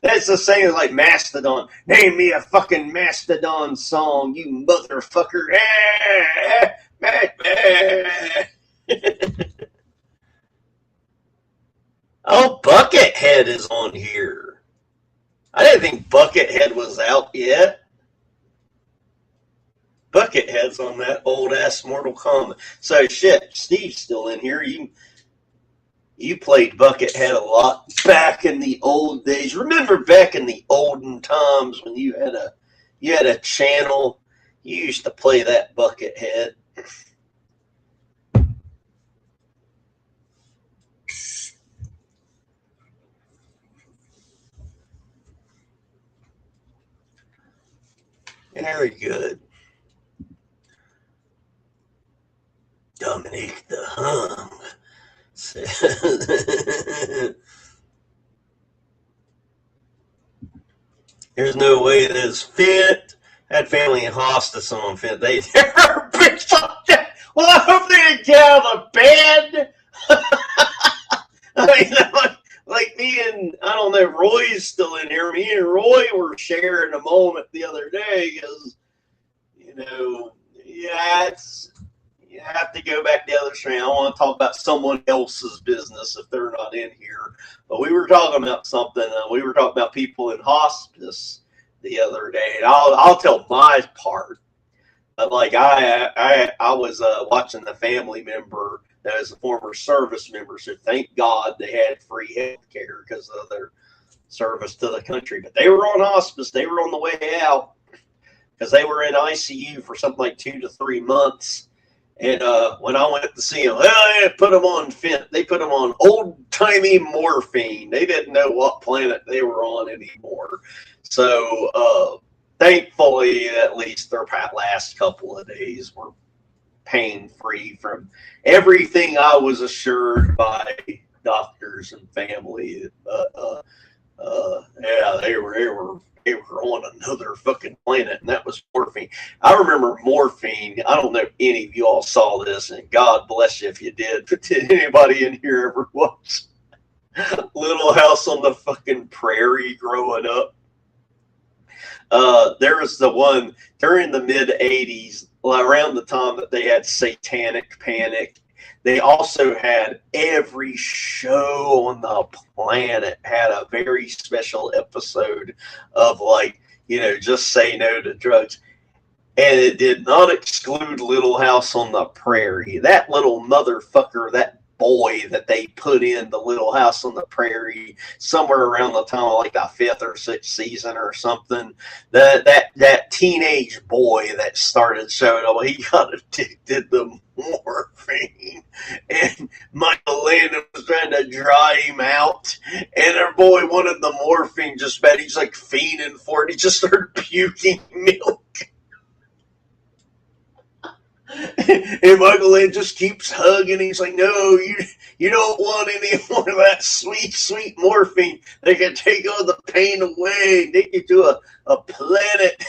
That's the same as like Mastodon. Name me a fucking Mastodon song, you motherfucker. Oh, Buckethead is on here. I didn't think Buckethead was out yet. Buckethead's on that old ass Mortal Kombat. So shit, Steve's still in here. You played Buckethead a lot back in the old days. Remember back in the olden times when you had a channel, you used to play that Buckethead. Very good. Dominic the Hung. There's no way this fit. Had family in hospice on fit. They never picked up that. Well, I hope they didn't get out of the bed. I mean, like me and, I don't know, Roy's still in here. Me and Roy were sharing a moment the other day because, you know, yeah, you have to go back the other stream. I want to talk about someone else's business if they're not in here. But we were talking about something. We were talking about people in hospice the other day. And I'll tell my part. But like I was watching the family member that is a former service member. So thank God they had free health care because of their service to the country. But they were on hospice. They were on the way out because they were in ICU for something like 2 to 3 months. And when I went to see them, they put them on old-timey morphine. They didn't know what planet they were on anymore. So thankfully, at least their last couple of days were pain-free from everything I was assured by doctors and family. Yeah, they were on another fucking planet, and that was morphine. I remember morphine. I don't know if any of you all saw this, and God bless you if you did. But did anybody in here ever watch Little House on the fucking Prairie growing up? There was the one during the mid 80s, around the time that they had Satanic Panic. They also had every show on the planet had a very special episode of, like, you know, just say no to drugs. And it did not exclude Little House on the Prairie. That little motherfucker, that boy that they put in the Little House on the Prairie somewhere around the time of like the 5th or 6th season or something, that teenage boy that started showing up, he got addicted to morphine, and Michael Landon was trying to dry him out, and our boy wanted the morphine just bad. He's like fiending for it. He just started puking milk. And Michael Landon just keeps hugging. He's like, no, you don't want any more of that sweet, sweet morphine. They can take all the pain away, take you to a planet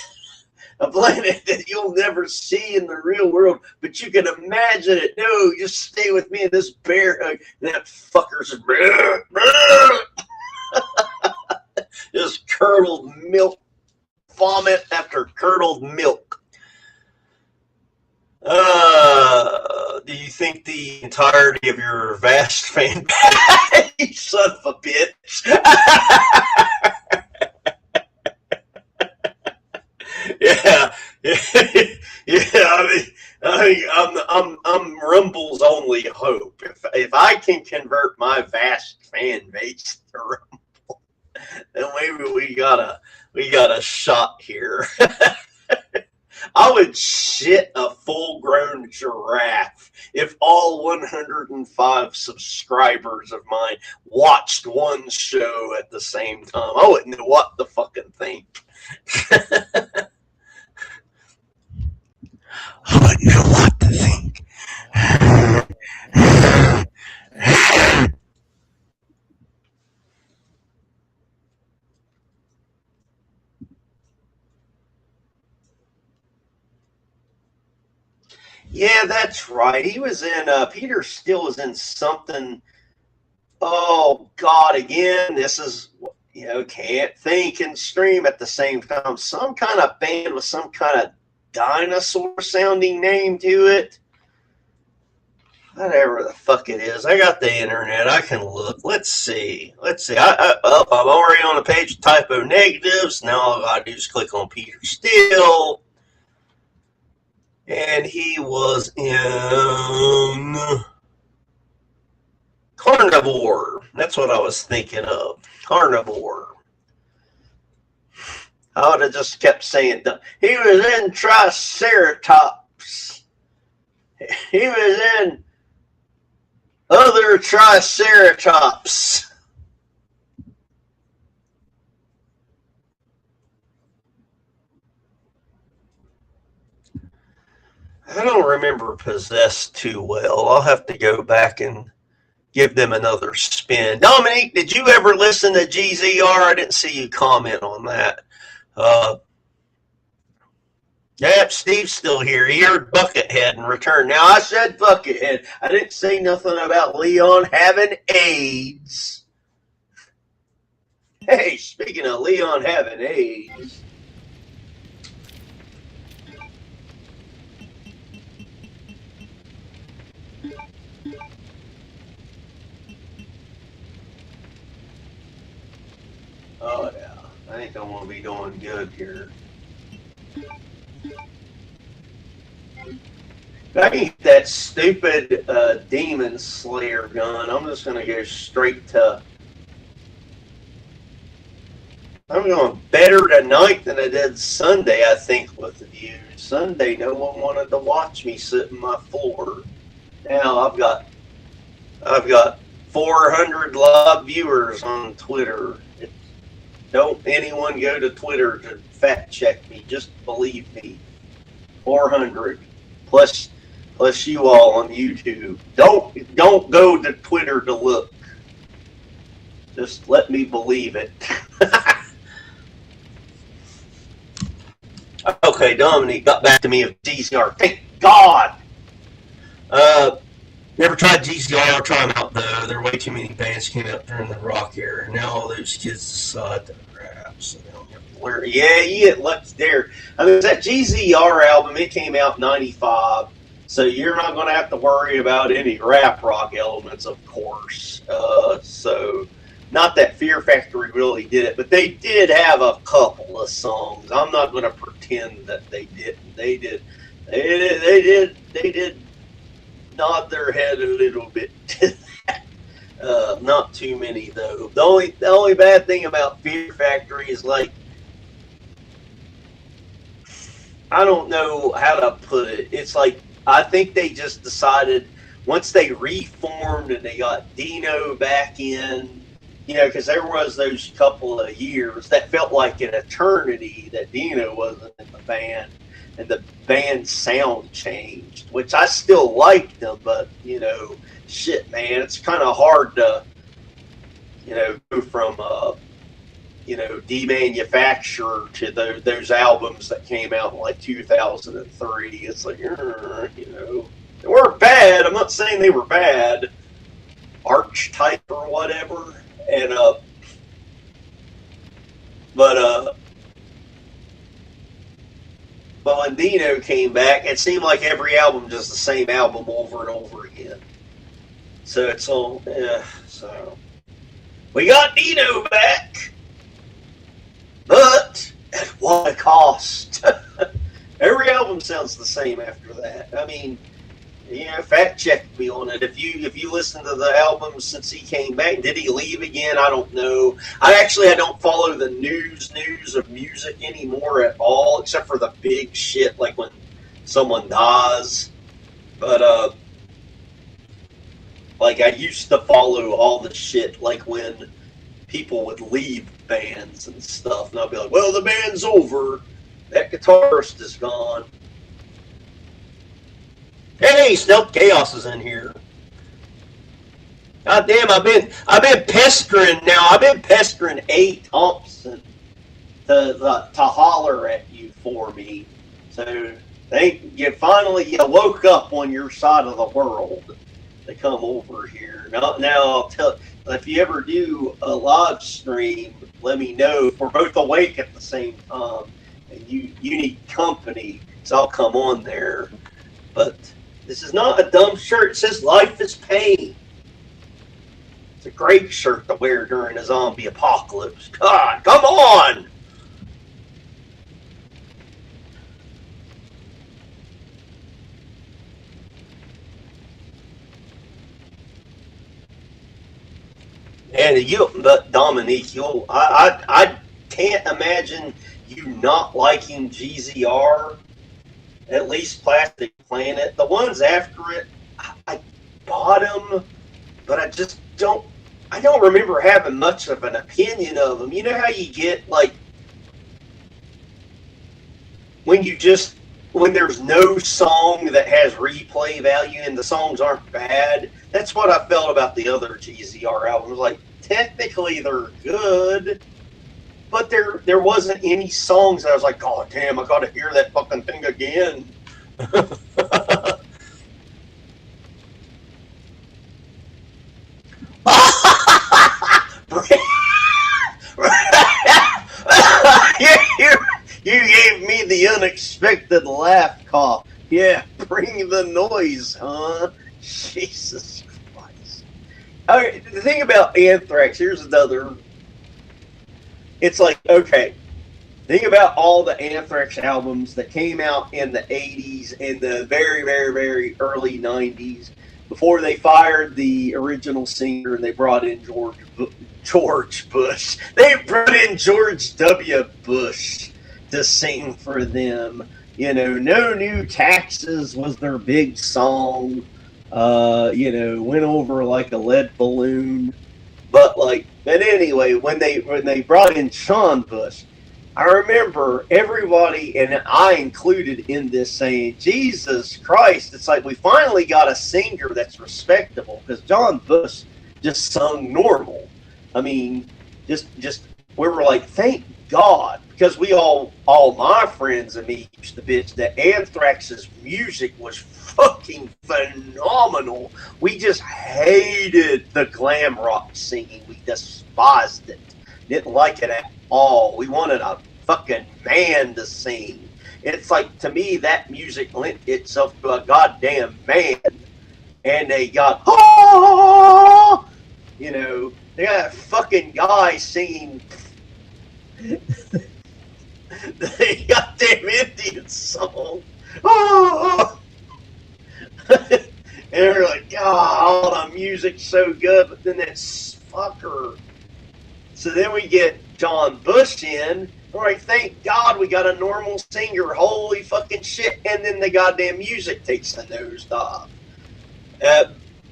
that you'll never see in the real world, but you can imagine it. No, just stay with me in this bear hug. And that fucker's just curdled milk, vomit after curdled milk. Do you think the entirety of your vast fan base, you son of a bitch? Yeah. I'm Rumble's only hope. If I can convert my vast fan base to Rumble, then maybe we got a shot here. I would shit a full-grown giraffe if all 105 subscribers of mine watched one show at the same time. I wouldn't know what to fucking think. I wouldn't know what to think. Yeah, that's right. He was in, Peter Steele was in something. Oh, God, again, this is, you know, can't think and stream at the same time. Some kind of band with some kind of dinosaur sounding name to it. Whatever the fuck it is. I got the internet. I can look. Let's see. I'm already on the page of typo negatives. Now all I gotta do is click on Peter Steele. And he was in Carnivore. That's what I was thinking of. Carnivore. I would have just kept saying that. He was in Triceratops. He was in other Triceratops. I don't remember Possessed too well. I'll have to go back and give them another spin. Dominique, did you ever listen to GZR? I didn't see you comment on that. Yep, Steve's still here. He heard Buckethead and returned. Now, I said Buckethead. I didn't say nothing about Leon having AIDS. Hey, speaking of Leon having AIDS. Oh, yeah. I think I'm going to be doing good here. I need that stupid Demon Slayer gun. I'm just going to go straight to... I'm going better tonight than I did Sunday, I think, with the views. Sunday, no one wanted to watch me sit on my floor. Now I've got 400 live viewers on Twitter. Don't anyone go to Twitter to fact check me. Just believe me. 400 plus you all on YouTube. Don't go to Twitter to look. Just let me believe it. Okay, Dominique got back to me of GCR. Thank God. Never tried GCR. Try them out though. There are way too many bands came out during the rock era. Now all those kids decide to rap, so they don't have to learn. Yeah, you get left there. I mean, that GCR album, it came out in '95, so you're not going to have to worry about any rap rock elements, of course. So, not that Fear Factory really did it, but they did have a couple of songs. I'm not going to pretend that they didn't. They did. They did nod their head a little bit to that. Not too many though. The only bad thing about Fear Factory is, like, I don't know how to put it. It's like, I think they just decided once they reformed and they got Dino back in, you know, because there was those couple of years that felt like an eternity that Dino wasn't in the band. And the band's sound changed, which I still liked them, but, you know, shit, man, it's kind of hard to, you know, go from, you know, demanufacture to those albums that came out in like 2003. It's like, you know, they weren't bad. I'm not saying they were bad. Archetype or whatever. And, but when Dino came back, it seemed like every album just the same album over and over again. So it's all, so we got Dino back, but at what cost? Every album sounds the same after that. I mean, you know, fact check me on it. If you listen to the albums since he came back, did he leave again? I don't know. I don't follow the news of music anymore at all, except for the big shit, like when someone dies. But like, I used to follow all the shit, like when people would leave bands and stuff, and I'll be like, well, the band's over. That guitarist is gone. Hey, Stealth Chaos is in here. God damn, I've been pestering now. I've been pestering A. Thompson to holler at you for me. So you finally woke up on your side of the world to come over here. Now I'll tell. If you ever do a live stream, let me know. If we're both awake at the same time, and you need company, so I'll come on there. But this is not a dumb shirt. It says "Life is Pain." It's a great shirt to wear during a zombie apocalypse. God, come on! And but Dominique, I can't imagine you not liking GZR. At least Plastic Planet. The ones after it, I bought them, but I don't remember having much of an opinion of them. You know how you get, like, when there's no song that has replay value and the songs aren't bad? That's what I felt about the other GZR albums. Like, technically they're good, but there wasn't any songs that I was like, God damn, I gotta hear that fucking thing again. You gave me the unexpected laugh cough. Yeah, bring the noise, huh? Jesus Christ. All right, the thing about Anthrax, here's another. It's like, okay, think about all the Anthrax albums that came out in the 80s and the very, very, very early 90s before they fired the original singer and they brought in George Bush. They brought in George W. Bush to sing for them. You know, No New Taxes was their big song. You know, went over like a lead balloon. But anyway, when they brought in Sean Bush, I remember everybody, and I included in this, saying, Jesus Christ, it's like we finally got a singer that's respectable, because John Bush just sung normal. I mean, just we were like, thank God, because all my friends and me used to bitch that Anthrax's music was fucking phenomenal. We just hated the glam rock singing. We despised it. Didn't like it at all. We wanted a fucking man to sing. It's like, to me, that music lent itself to a goddamn man. And they got, oh, you know, they got a fucking guy singing the goddamn Indian song. Oh! And they're like, oh, the music's so good, but then that fucker. So then we get John Bush in. All right, thank God we got a normal singer. Holy fucking shit. And then the goddamn music takes a nosedive.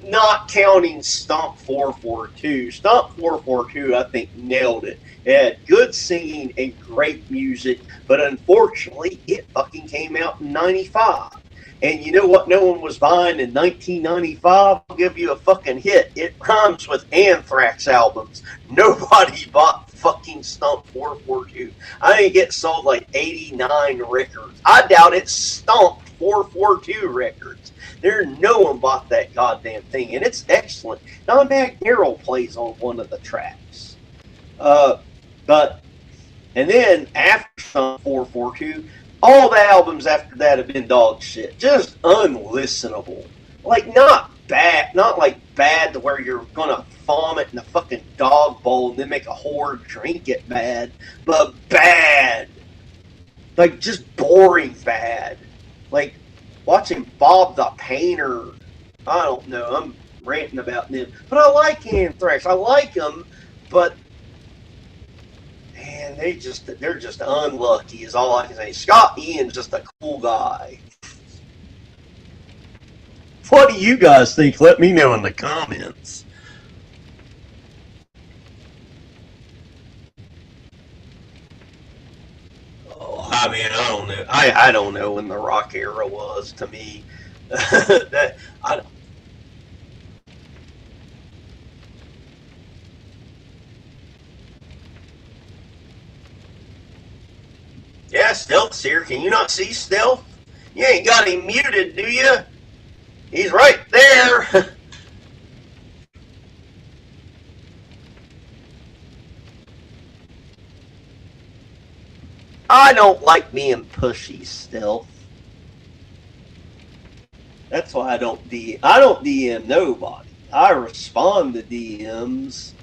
Not counting Stomp 442. Stomp 442, I think, nailed it. It had good singing and great music, but unfortunately, it fucking came out in 95. And you know what no one was buying in 1995? I'll give you a fucking hit. It rhymes with Anthrax albums. Nobody bought fucking Stomp 442. I think it sold like 89 records. I doubt it stomped 442 records. No one bought that goddamn thing, and it's excellent. Don McNairn plays on one of the tracks. And then after Stomp 442, all the albums after that have been dog shit. Just unlistenable. Like, not bad, not like bad to where you're gonna vomit in a fucking dog bowl and then make a whore drink it bad, but bad. Like, just boring bad. Like, watching Bob the Painter. I don't know, I'm ranting about them. But I like Anthrax. I like them, but man, they're just unlucky is all I can say. Scott Ian's just a cool guy. What do you guys think? Let me know in the comments. Oh, I mean, I don't know. I don't know when the rock era was to me. I don't. Yeah, Stealth's here. Can you not see Stealth? You ain't got him muted, do you? He's right there. I don't like being pushy, Stealth. That's why I don't DM nobody. I respond to DMs,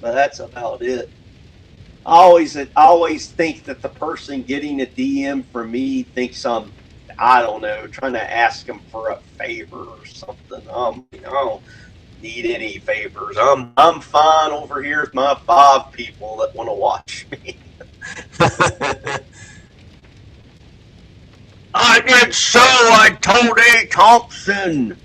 but that's about it. I always think that the person getting a DM from me thinks I'm, I don't know, trying to ask them for a favor or something. I don't need any favors. I'm fine over here with my 5 people that want to watch me. I did so, I told A. Thompson.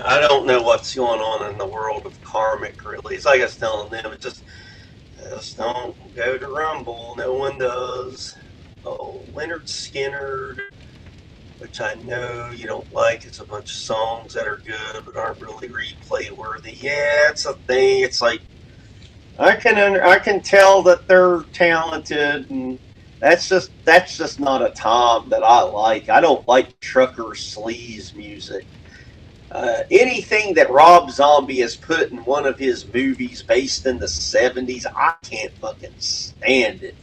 I don't know what's going on in the world of karmic release. Like I was telling them, it just don't go to Rumble. No one does. Oh, Leonard Skinner, which I know you don't like. It's a bunch of songs that are good but aren't really replay worthy. Yeah, it's a thing. It's like I can tell that they're talented, and that's just not a Tom that I like. I don't like trucker sleaze music. Anything that Rob Zombie has put in one of his movies based in the 70s, I can't fucking stand it.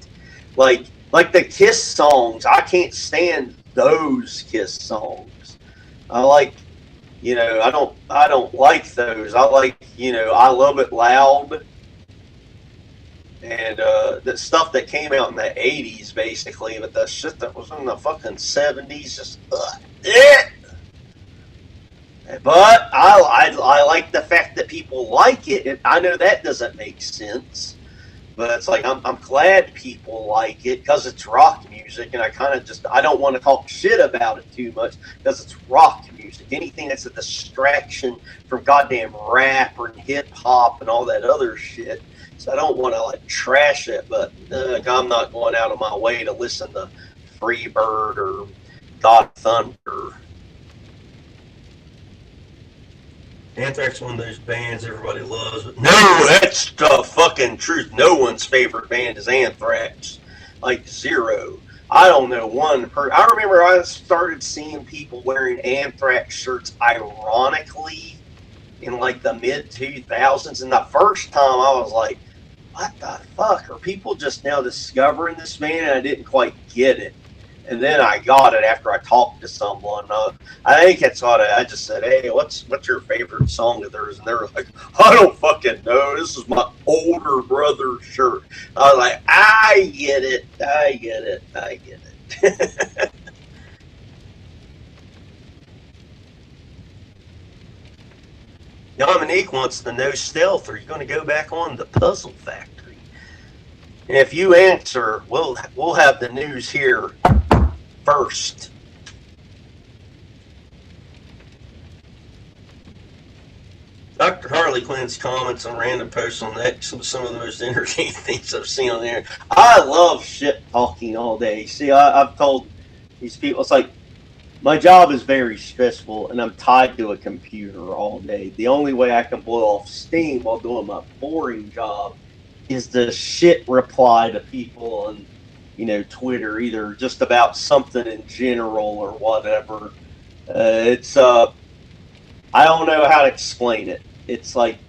Like the Kiss songs, I can't stand those Kiss songs. I like, I don't like those. I like, I Love It Loud. And the stuff that came out in the 80s, basically, but the shit that was in the fucking 70s, just, But I like the fact that people like it. And I know that doesn't make sense, but it's like I'm glad people like it because it's rock music, and I don't want to talk shit about it too much because it's rock music. Anything that's a distraction from goddamn rap or hip hop and all that other shit So I don't want to like trash it, but I'm not going out of my way to listen to Freebird or God Thunder. Anthrax is one of those bands everybody loves. But no, that's the fucking truth. No one's favorite band is Anthrax. Like zero. I don't know one I remember I started seeing people wearing Anthrax shirts ironically in like the mid 2000s, and the first time I was like, what the fuck? Are people just now discovering this band? And I didn't quite get it. And then I got it after I talked to someone. I think that's what I just said, hey, what's your favorite song of theirs? And they were like, I don't fucking know. This is my older brother's shirt. I was like, I get it. Dominique wants to know, Stealth, are you going to go back on the Puzzle Factory? And if you answer, we'll have the news here first. Dr. Harley Quinn's comments on random posts on X are some of the most entertaining things I've seen on there. I love shit talking all day. See, I've told these people, it's like, my job is very stressful, and I'm tied to a computer all day. The only way I can blow off steam while doing my boring job is to shit reply to people on, Twitter, either just about something in general or whatever. I don't know how to explain it. It's like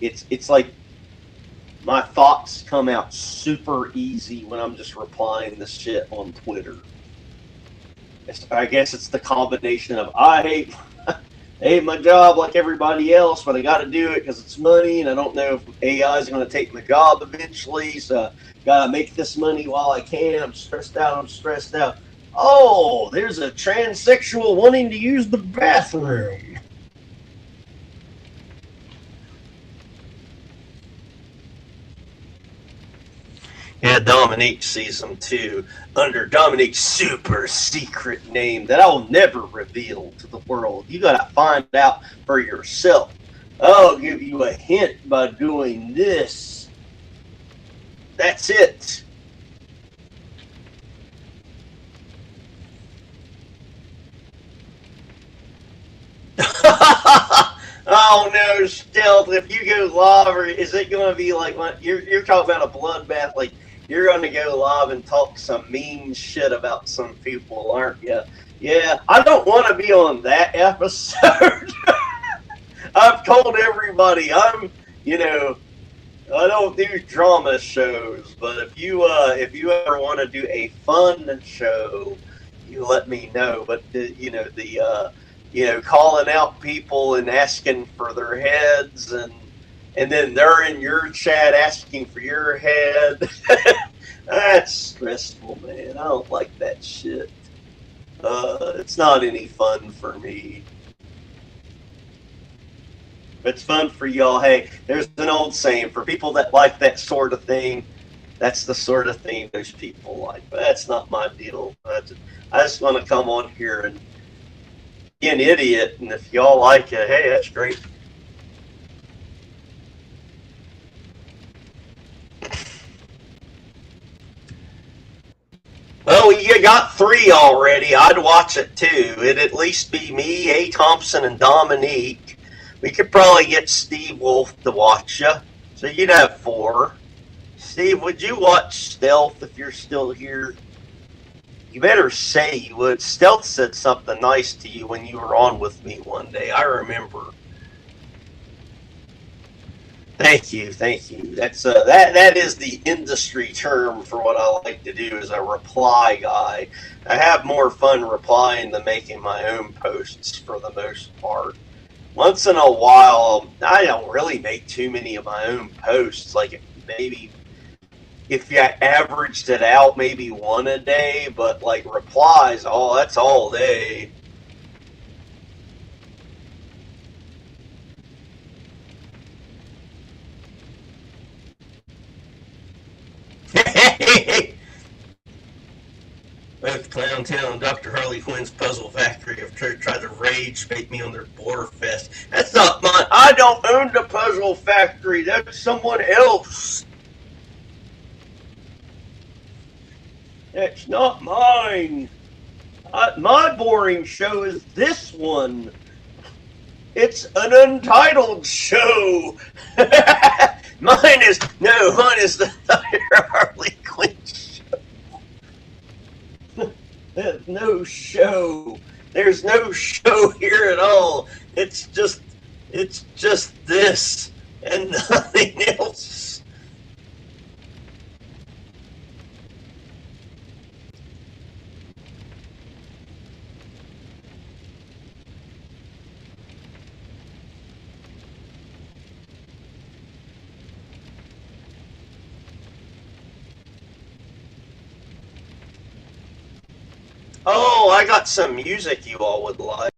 my thoughts come out super easy when I'm just replying to shit on Twitter. I guess it's the combination of I hate my job like everybody else, but I got to do it because it's money, and I don't know if AI is going to take my job eventually, so got to make this money while I can. I'm stressed out. Oh, there's a transsexual wanting to use the bathroom. Yeah, Dominique sees them too, under Dominique's super secret name that I'll never reveal to the world. You gotta find out for yourself. I'll give you a hint by doing this. That's it. Oh no, Stealth, if you go live, or is it going to be like, you're talking about a bloodbath, like you're going to go live and talk some mean shit about some people, aren't you? Yeah, I don't want to be on that episode. I've told everybody I don't do drama shows, but if you ever want to do a fun show, you let me know. But calling out people and asking for their heads, and then they're in your chat asking for your head. That's stressful, man. I don't like that shit. It's not any fun for me. It's fun for y'all. Hey, there's an old saying, for people that like that sort of thing, that's the sort of thing those people like. But that's not my deal. I just want to come on here and be an idiot, and if y'all like it, hey, that's great. Well, you got 3 already. I'd watch it too. It'd at least be me, A. Thompson, and Dominique. We could probably get Steve Wolf to watch you, so you'd have 4. Steve, would you watch Stealth if you're still here? You better say you would. Stealth said something nice to you when you were on with me one day. I remember. Thank you. That's that is the industry term for what I like to do, is a reply guy. I have more fun replying than making my own posts for the most part. Once in a while, I don't really make too many of my own posts. Like maybe if you averaged it out, maybe 1 a day, but like replies, that's all day. Both Clowntown and Dr. Harley Quinn's Puzzle Factory have tried to rage bait me on their Blur Fest. That's not mine. I don't own the Puzzle Factory. That's someone else. It's not mine. My boring show is this one. It's an untitled show. Mine is the Harley Quinn show. There's no show. There's no show here at all. It's just this and nothing else. Oh, I got some music you all would like.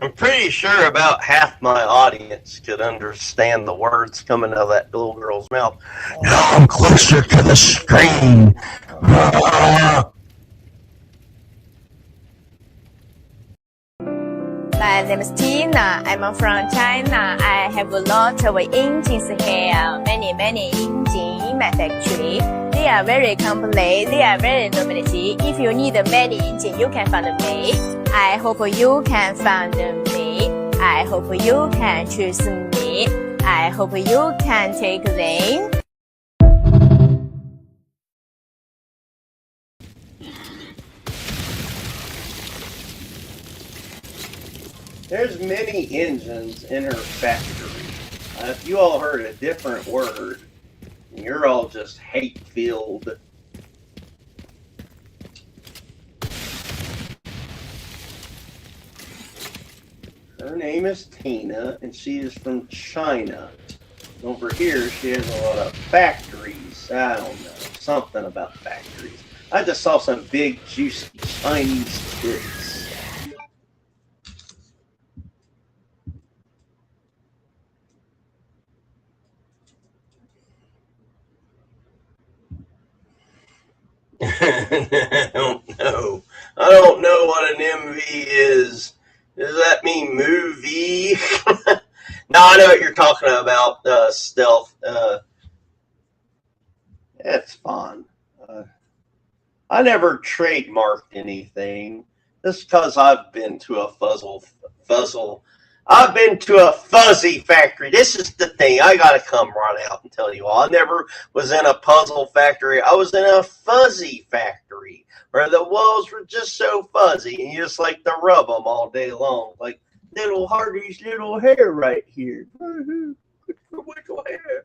I'm pretty sure about half my audience could understand the words coming out of that little girl's mouth. Now I'm closer to the screen. My name is Tina. I'm from China. I have a lot of engines here. Many engines in my factory. They are very complete. They are very novelty. If you need many engines, you can find me. I hope you can find me. I hope you can choose me. I hope you can take them. There's many engines in her factory. If you all heard a different word, you're all just hate-filled. Her name is Tina, and she is from China. Over here, she has a lot of factories. I don't know, something about factories. I just saw some big, juicy Chinese titties. I don't know. I don't know what an MV is. Does that mean movie? No, I know what you're talking about, Stealth. It's fun. I never trademarked anything. Just because I've been to a I've been to a fuzzy factory. This is the thing. I gotta come right out and tell you all. I never was in a puzzle factory. I was in a fuzzy factory where the walls were just so fuzzy and you just like to rub them all day long. Like little Hardy's little hair right here. Little hair.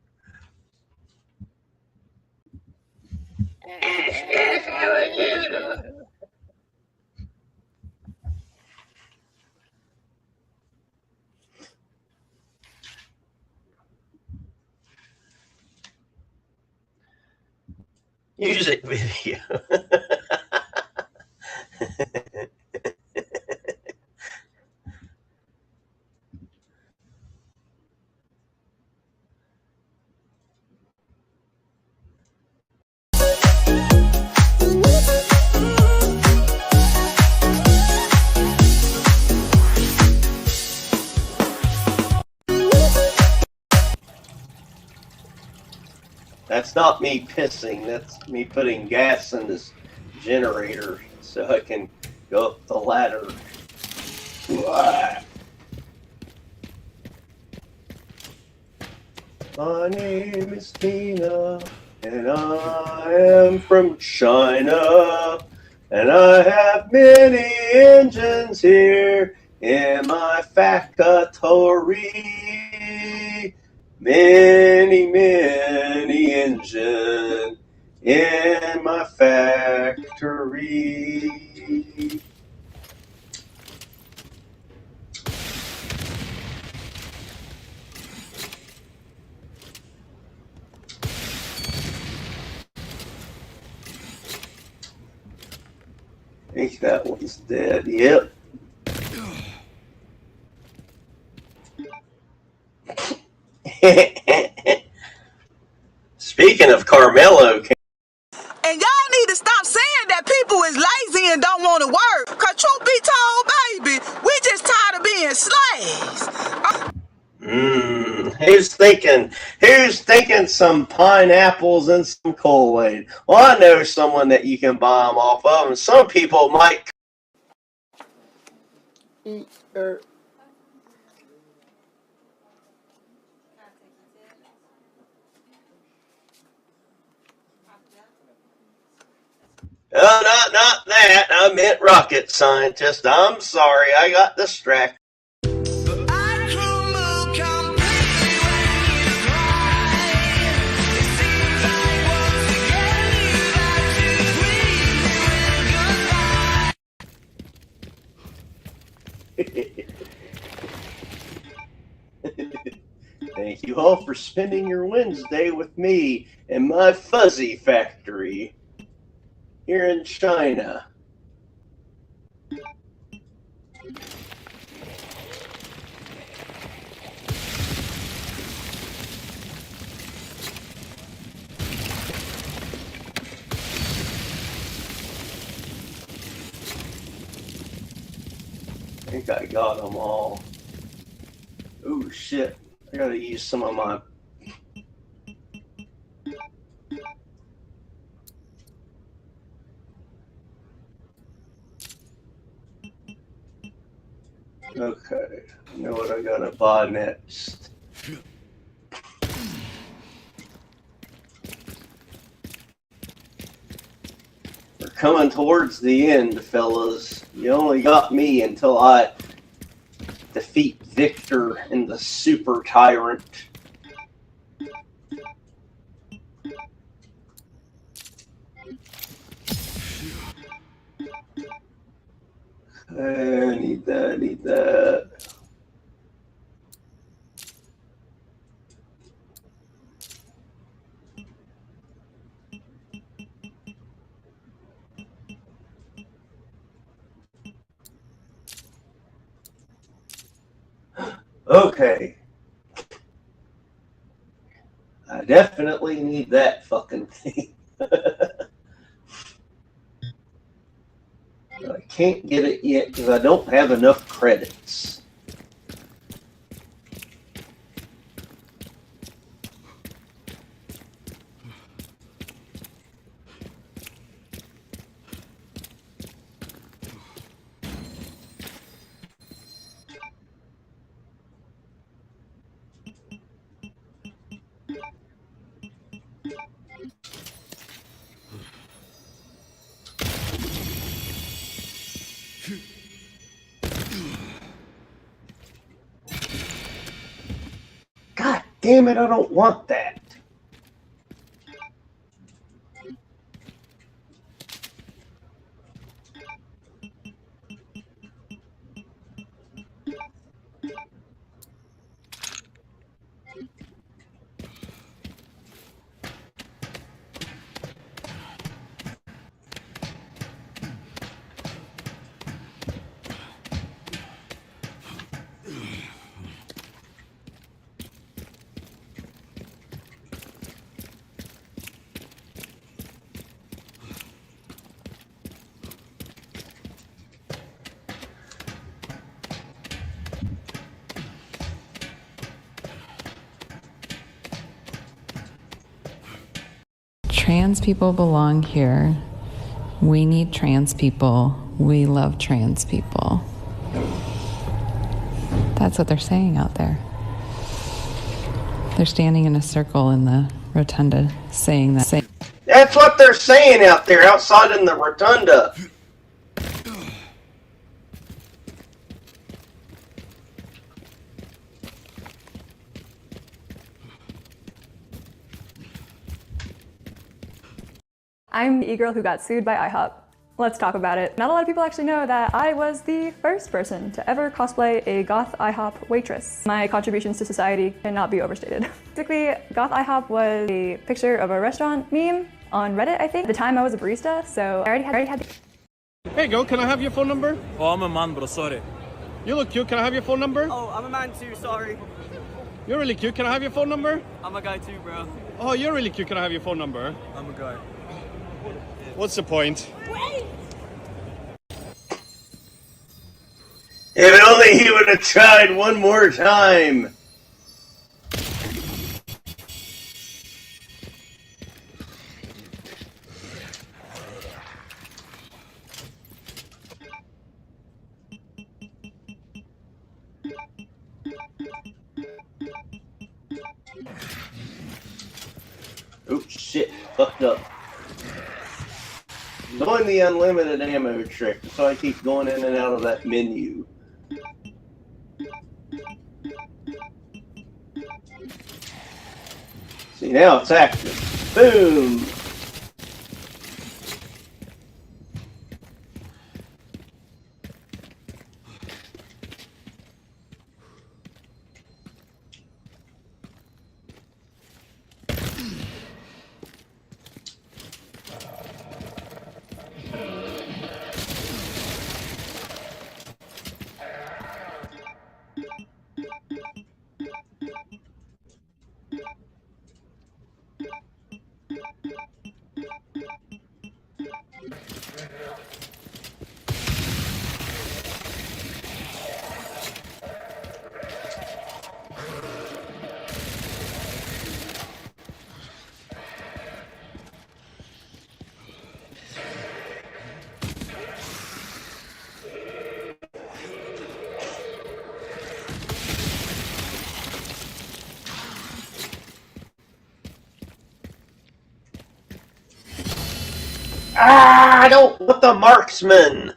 Music video. That's not me pissing, that's me putting gas in this generator so I can go up the ladder. My name is Tina, and I am from China, and I have many engines here in my factory. Many, many engines in my factory. I think that one's dead. Yep. Speaking of Carmelo, And y'all need to stop saying that people is lazy and don't want to work. Cause truth be told, baby, we just tired of being slaves. who's thinking some pineapples and some koolaid? Well, I know someone that you can buy them off of, and some people might. Oh, not that. I meant rocket scientist. I'm sorry, I got distracted. Thank you all for spending your Wednesday with me in my fuzzy factory here in China. I think I got them all. Oh shit, I gotta use some of my... Okay, I know what I gotta buy next. We're coming towards the end, fellas. You only got me until I defeat Victor and the Super Tyrant. I need that. Okay. I definitely need that fucking thing. I can't get it yet because I don't have enough credits. God damn it, I don't want that. Trans people belong here. We need trans people. We love trans people. That's what they're saying out there. They're standing in a circle in the rotunda saying that. That's what they're saying out there outside in the rotunda. I'm the e-girl who got sued by IHOP. Let's talk about it. Not a lot of people actually know that I was the first person to ever cosplay a goth IHOP waitress. My contributions to society cannot be overstated. Basically, goth IHOP was a picture of a restaurant meme on Reddit, I think. At the time I was a barista, so I already had Hey girl, can I have your phone number? Oh, I'm a man, bro, sorry. You look cute, can I have your phone number? Oh, I'm a man too, sorry. You're really cute, can I have your phone number? I'm a guy too, bro. Oh, you're really cute, can I have your phone number? I'm a guy. What's the point? If only he would have tried one more time. Oh shit, fucked up. Doing the unlimited ammo trick, so I keep going in and out of that menu. See, now it's active. Boom! Ah, I don't want the marksman.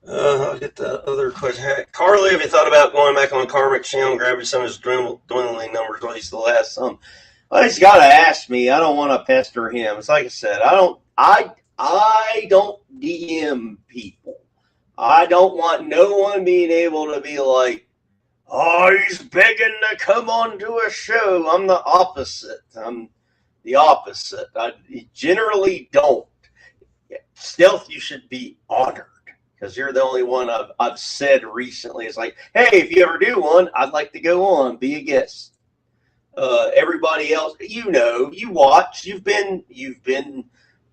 I'll get the other question. Carly, have you thought about going back on Carmack's channel and grabbing some of his dwindling numbers, at least the last some? Well, he's got to ask me. I don't want to pester him. It's like I said, I don't DM people. I don't want no one being able to be like, oh, he's begging to come on to a show. I'm the opposite. I'm the opposite. I generally don't. Stealth, you should be honored because you're the only one I've said recently. It's like, hey, if you ever do one, I'd like to go on, be a guest. Everybody else, you know, you watch, you've been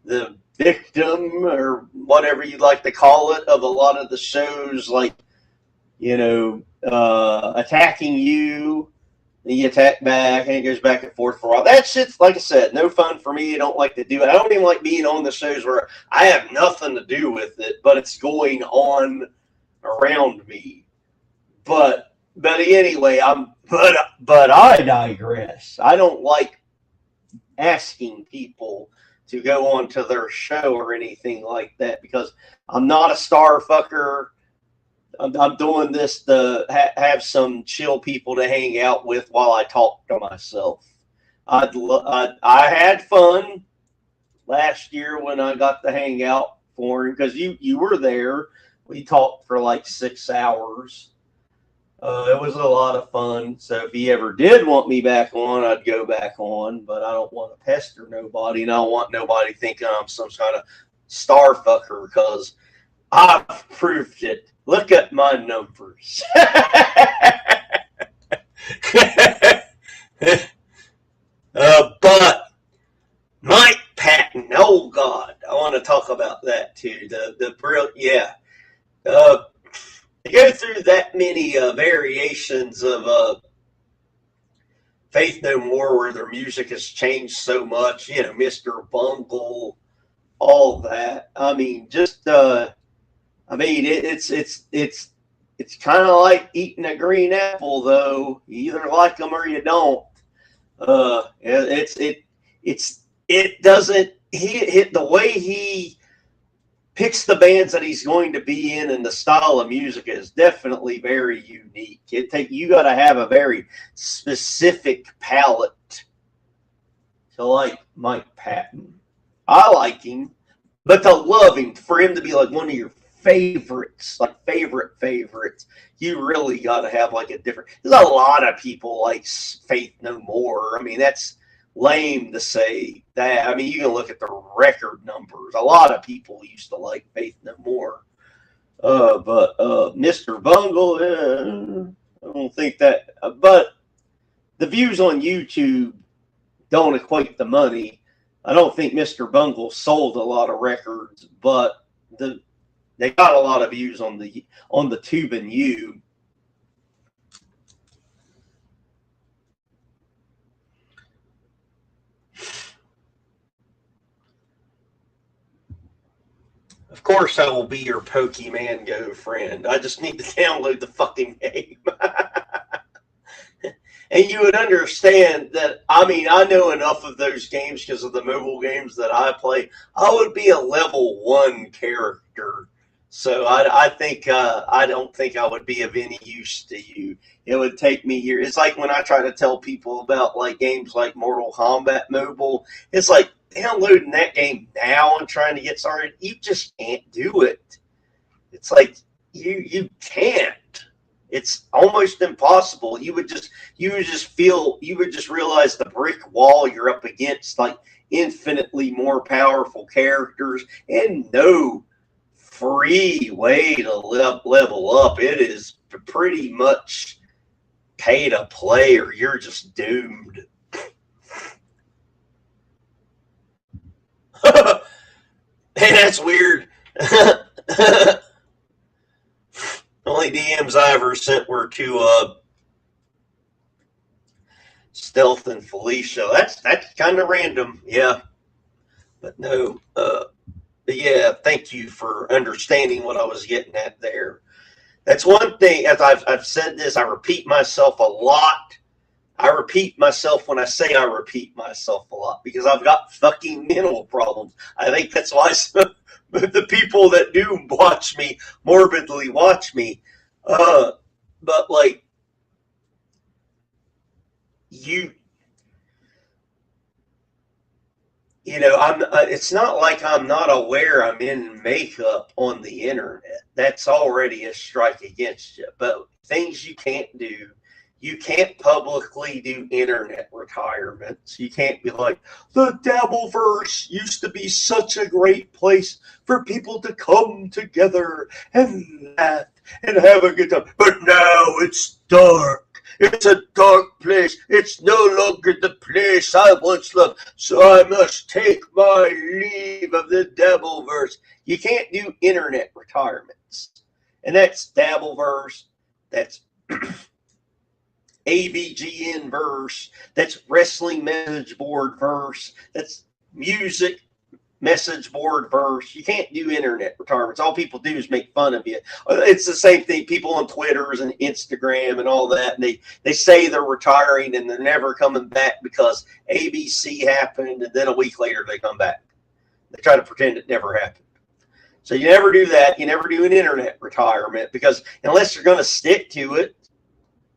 the victim or whatever you'd like to call it of a lot of the shows, like, you know, attacking you, and you attack back, and it goes back and forth for a while. That shit's, like I said, no fun for me. I don't like to do it. I don't even like being on the shows where I have nothing to do with it, but it's going on around me. But anyway, but I digress. I don't like asking people to go on to their show or anything like that because I'm not a star fucker. I'm doing this to have some chill people to hang out with while I talk to myself. I had fun last year when I got to hang out for him because you were there. We talked for like 6 hours. It was a lot of fun. So if he ever did want me back on, I'd go back on. But I don't want to pester nobody, and I don't want nobody thinking I'm some kind of star fucker because I've proved it. Look at my numbers. But Mike Patton, oh God, I want to talk about that too. Yeah. To go through that many variations of Faith No More, where their music has changed so much, you know, Mr. Bungle, all that. I mean, just it's kind of like eating a green apple, though. You either like them or you don't. It doesn't hit the way he picks the bands that he's going to be in, and the style of music is definitely very unique. You got to have a very specific palette to like Mike Patton. I like him, but to love him, for him to be like one of your favorites, like favorites, you really got to have like a different. There's a lot of people like Faith No More. I mean, that's lame to say that. I mean, you can look at the record numbers. A lot of people used to like Faith No More. But Mr. Bungle, I don't think that. But the views on YouTube don't equate the money. I don't think Mr. Bungle sold a lot of records, but they got a lot of views on the Tube and You. Of course, I will be your Pokemon Go friend. I just need to download the fucking game. And you would understand that, I mean, I know enough of those games because of the mobile games that I play. I would be a level 1 character. So I don't think I would be of any use to you. It would take me years. It's like when I try to tell people about like games like Mortal Kombat Mobile. It's like downloading that game now and trying to get started. You just can't do it. It's like you can't. It's almost impossible. You would just realize the brick wall you're up against, like infinitely more powerful characters and no free way to level up. It is pretty much pay to play or you're just doomed. Hey, that's weird. Only DMs I ever sent were to Stealth and Felicia. That's kind of random, yeah. But no, yeah. Thank you for understanding what I was getting at there. That's one thing. As I've said this, I repeat myself a lot. I repeat myself when I say I repeat myself a lot because I've got fucking mental problems. I think that's why the people that do watch me morbidly watch me. But like you know, it's not like I'm not aware I'm in makeup on the internet. That's already a strike against you. But things you can't do. You can't publicly do internet retirements. You can't be like, the Dabbleverse used to be such a great place for people to come together and laugh and have a good time. But now it's dark. It's a dark place. It's no longer the place I once loved. So I must take my leave of the Dabbleverse. You can't do internet retirements. And that's Dabbleverse. That's AVGN verse, that's wrestling message board verse, that's music message board verse. You can't do internet retirements. All people do is make fun of you. It's the same thing. People on Twitters and Instagram and all that, and they say they're retiring and they're never coming back because ABC happened, and then a week later they come back. They try to pretend it never happened. So you never do that. You never do an internet retirement because unless you're going to stick to it,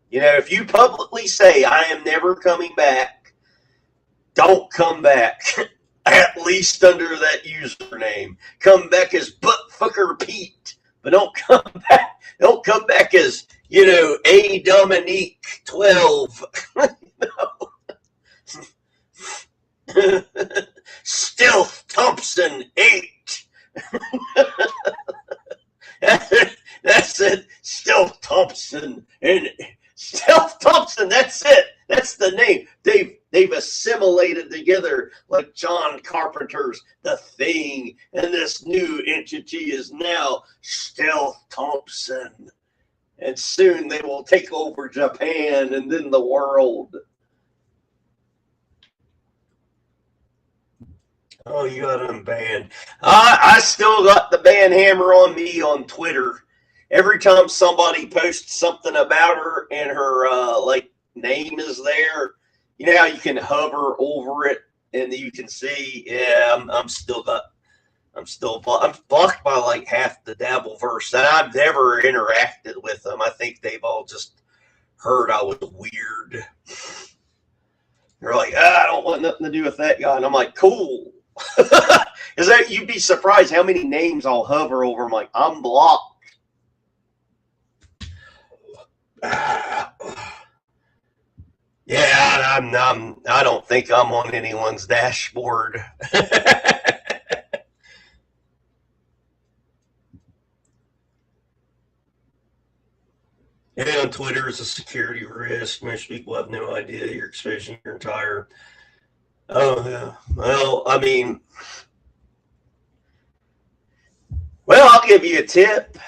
you know, if you publicly say, I am never coming back, don't come back. At least under that username. Come back as Buttfucker Pete. But don't come back. Don't come back as, you know, A Dominique 12. No. Stealth Thompson 8. That's it. Stealth Thompson and Stealth Thompson, that's it. That's the name. They've assimilated together like John Carpenter's The Thing, and this new entity is now Stealth Thompson. And soon they will take over Japan and then the world. Oh, you got unbanned. I still got the ban hammer on me on Twitter. Every time somebody posts something about her and her like name is there, you know how you can hover over it and you can see, yeah, I'm still got I'm blocked by like half the Dabbleverse, and I've never interacted with them. I think they've all just heard I was weird. They're like, I don't want nothing to do with that guy. And I'm like, cool. Is that, you'd be surprised how many names I'll hover over. I'm like, I'm blocked. Yeah, I don't think I'm on anyone's dashboard. Yeah, on Twitter is a security risk. Most people have no idea you're exposing your entire. Oh, yeah. Well, I mean, well, I'll give you a tip.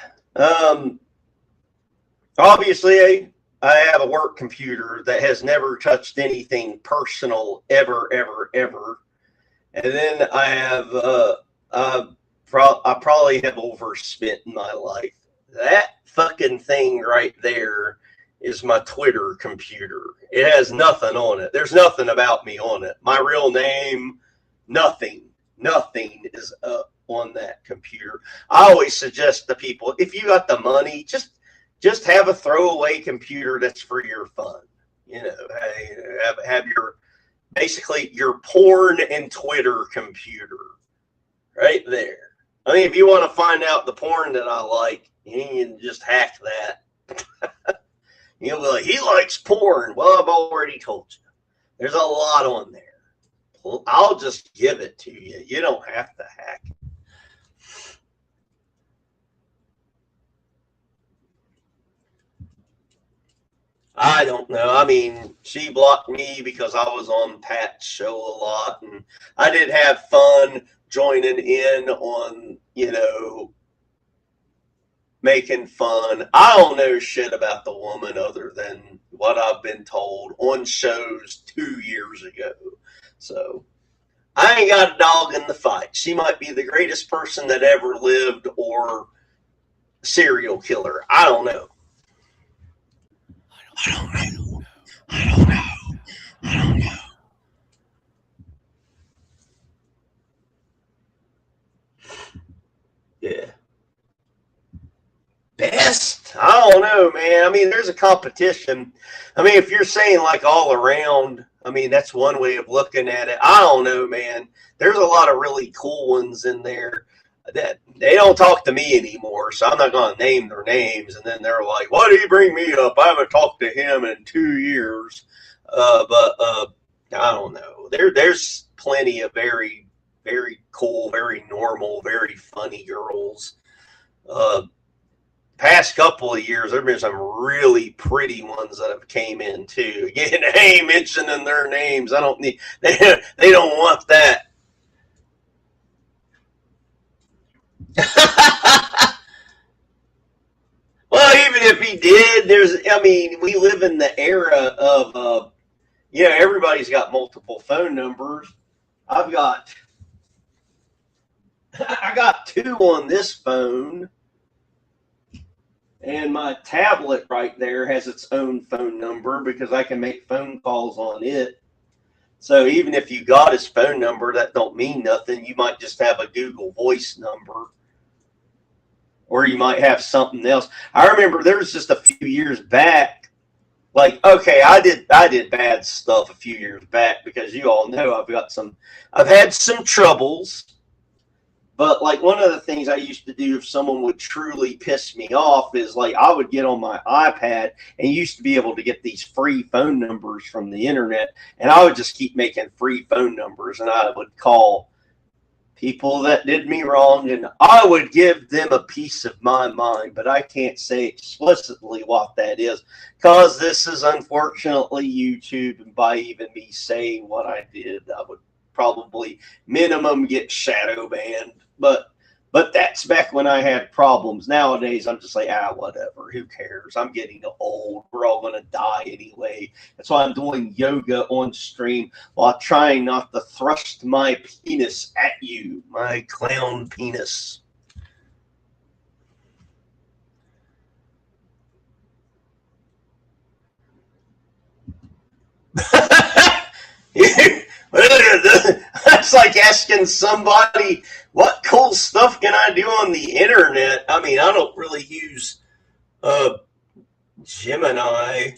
Obviously, I have a work computer that has never touched anything personal ever, ever, ever. And then I have, I probably have overspent in my life. That fucking thing right there is my Twitter computer. It has nothing on it. There's nothing about me on it. My real name, nothing is up on that computer. I always suggest to people, if you got the money, just have a throwaway computer that's for your fun. You know, have your, basically your porn and Twitter computer right there. I mean, if you want to find out the porn that I like, you can just hack that. You'll be like, he likes porn. Well, I've already told you. There's a lot on there. I'll just give it to you. You don't have to hack it. I don't know. I mean, she blocked me because I was on Pat's show a lot, and I did have fun joining in on, you know, making fun. I don't know shit about the woman other than what I've been told on shows 2 years ago. So I ain't got a dog in the fight. She might be the greatest person that ever lived or serial killer. I don't know. I don't know. Yeah. Best? I don't know, man. I mean, there's a competition. I mean, if you're saying like all around, I mean, that's one way of looking at it. I don't know, man. There's a lot of really cool ones in there that they don't talk to me anymore, so I'm not going to name their names. And then they're like, why do you bring me up? I haven't talked to him in 2 years. But I don't know. There's plenty of very, very cool, very normal, very funny girls. Past couple of years, there have been some really pretty ones that have came in too. Again, I ain't mentioning their names. I don't need. They don't want that. Well, even if he did, I mean, we live in the era of, everybody's got multiple phone numbers. I got 2 on this phone, and my tablet right there has its own phone number because I can make phone calls on it. So even if you got his phone number, that don't mean nothing. You might just have a Google Voice number. Or you might have something else. I remember there was just a few years back, like, okay, I did bad stuff a few years back because you all know I've had some troubles. But like one of the things I used to do if someone would truly piss me off is like I would get on my iPad and used to be able to get these free phone numbers from the internet, and I would just keep making free phone numbers, and I would call people that did me wrong, and I would give them a piece of my mind, but I can't say explicitly what that is because this is unfortunately YouTube, and by even me saying what I did, I would probably minimum get shadow banned. But that's back when I had problems. Nowadays, I'm just like, whatever. Who cares? I'm getting old. We're all going to die anyway. That's why I'm doing yoga on stream while trying not to thrust my penis at you, my clown penis. That's like asking somebody, what cool stuff can I do on the internet? I mean, I don't really use Gemini.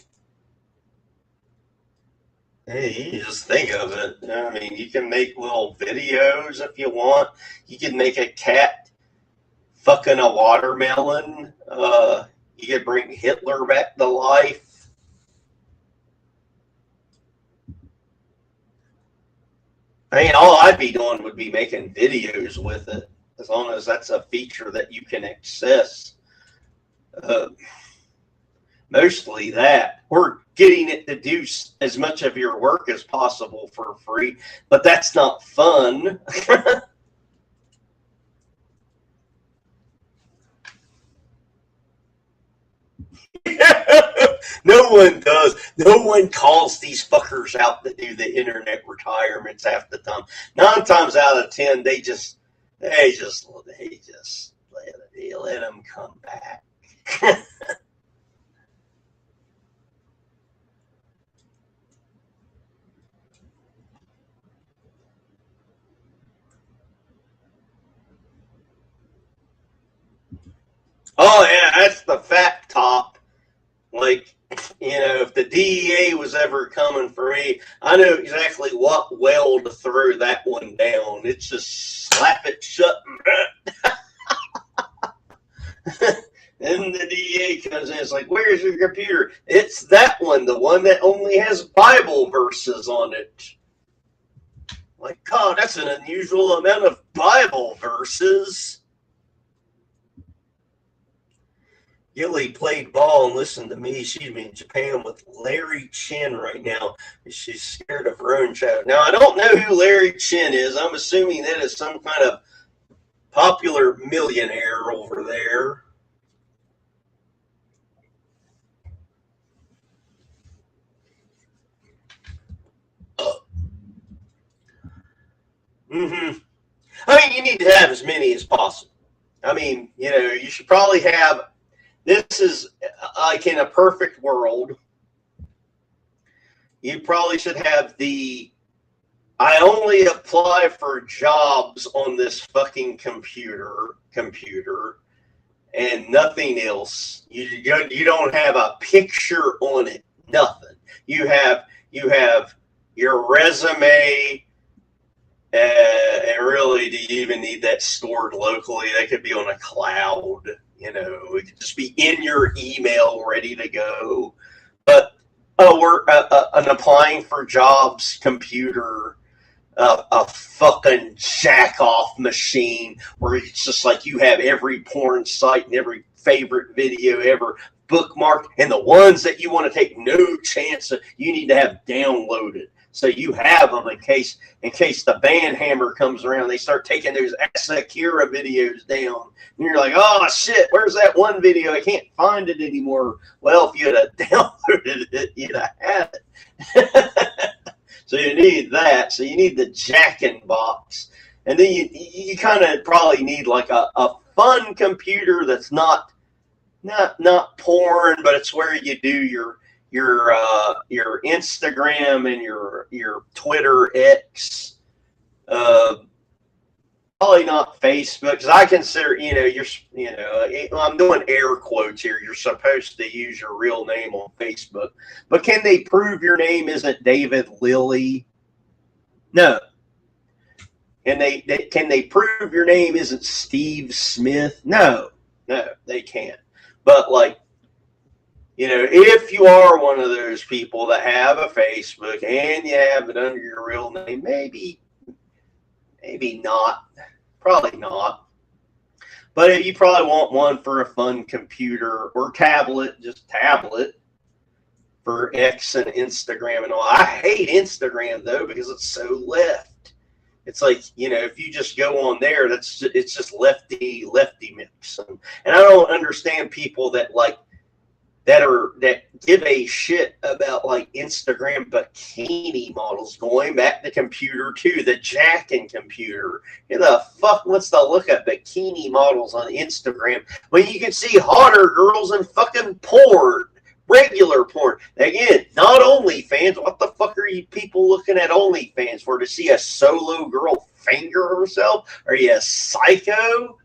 Hey, you just think of it. I mean, you can make little videos if you want. You can make a cat fucking a watermelon. You could bring Hitler back to life. I mean, all I'd be doing would be making videos with it, as long as that's a feature that you can access. Mostly that. We're getting it to do as much of your work as possible for free, but that's not fun. No one does. No one calls these fuckers out to do the internet retirements half the time. 9 times out of 10, they just let them come back. Oh yeah, that's the fat top. Like, you know, if the DEA was ever coming for me, I know exactly what well to throw that one down. It's just slap it shut. Then the DEA comes in, it's like, where's your computer? It's that one, the one that only has Bible verses on it. Like, God, that's an unusual amount of Bible verses. Gilly played ball and listened to me. She's in Japan with Larry Chin right now. She's scared of her own child. Now, I don't know who Larry Chin is. I'm assuming that is some kind of popular millionaire over there. I mean, you need to have as many as possible. I mean, you know, you should probably have. This is like in a perfect world. You probably should have I only apply for jobs on this fucking computer, and nothing else. You don't have a picture on it. Nothing. You have your resume. And really, do you even need that stored locally? That could be on a cloud. You know, it could just be in your email, ready to go. But we're an applying for jobs computer, a fucking jack-off machine where it's just like you have every porn site and every favorite video ever bookmarked, and the ones that you want to take no chance of, you need to have downloaded. So you have them in case the band hammer comes around, they start taking those Akira videos down. And you're like, oh shit, where's that one video? I can't find it anymore. Well, if you'd have downloaded it, you'd have had it. So you need that. So you need the jack-in box. And then you kind of probably need like a fun computer that's not porn, but it's where you do your Instagram and your Twitter X, probably not Facebook, because I consider, I'm doing air quotes here. You're supposed to use your real name on Facebook, but can they prove your name isn't David Lilly? No. And can they prove your name isn't Steve Smith? No, they can't. But like, you know, if you are one of those people that have a Facebook and you have it under your real name, maybe not. Probably not. But you probably want one for a fun computer or tablet, just tablet for X and Instagram and all. I hate Instagram, though, because it's so left. It's like, you know, if you just go on there, it's just lefty mix. And I don't understand people that that give a shit about like Instagram bikini models, going back to computer too, the jacking computer. Who the fuck wants to look at bikini models on Instagram when you can see hotter girls in fucking porn? regular porn. Again, not OnlyFans. What the fuck are you people looking at OnlyFans for? To see a solo girl finger herself? Are you a psycho?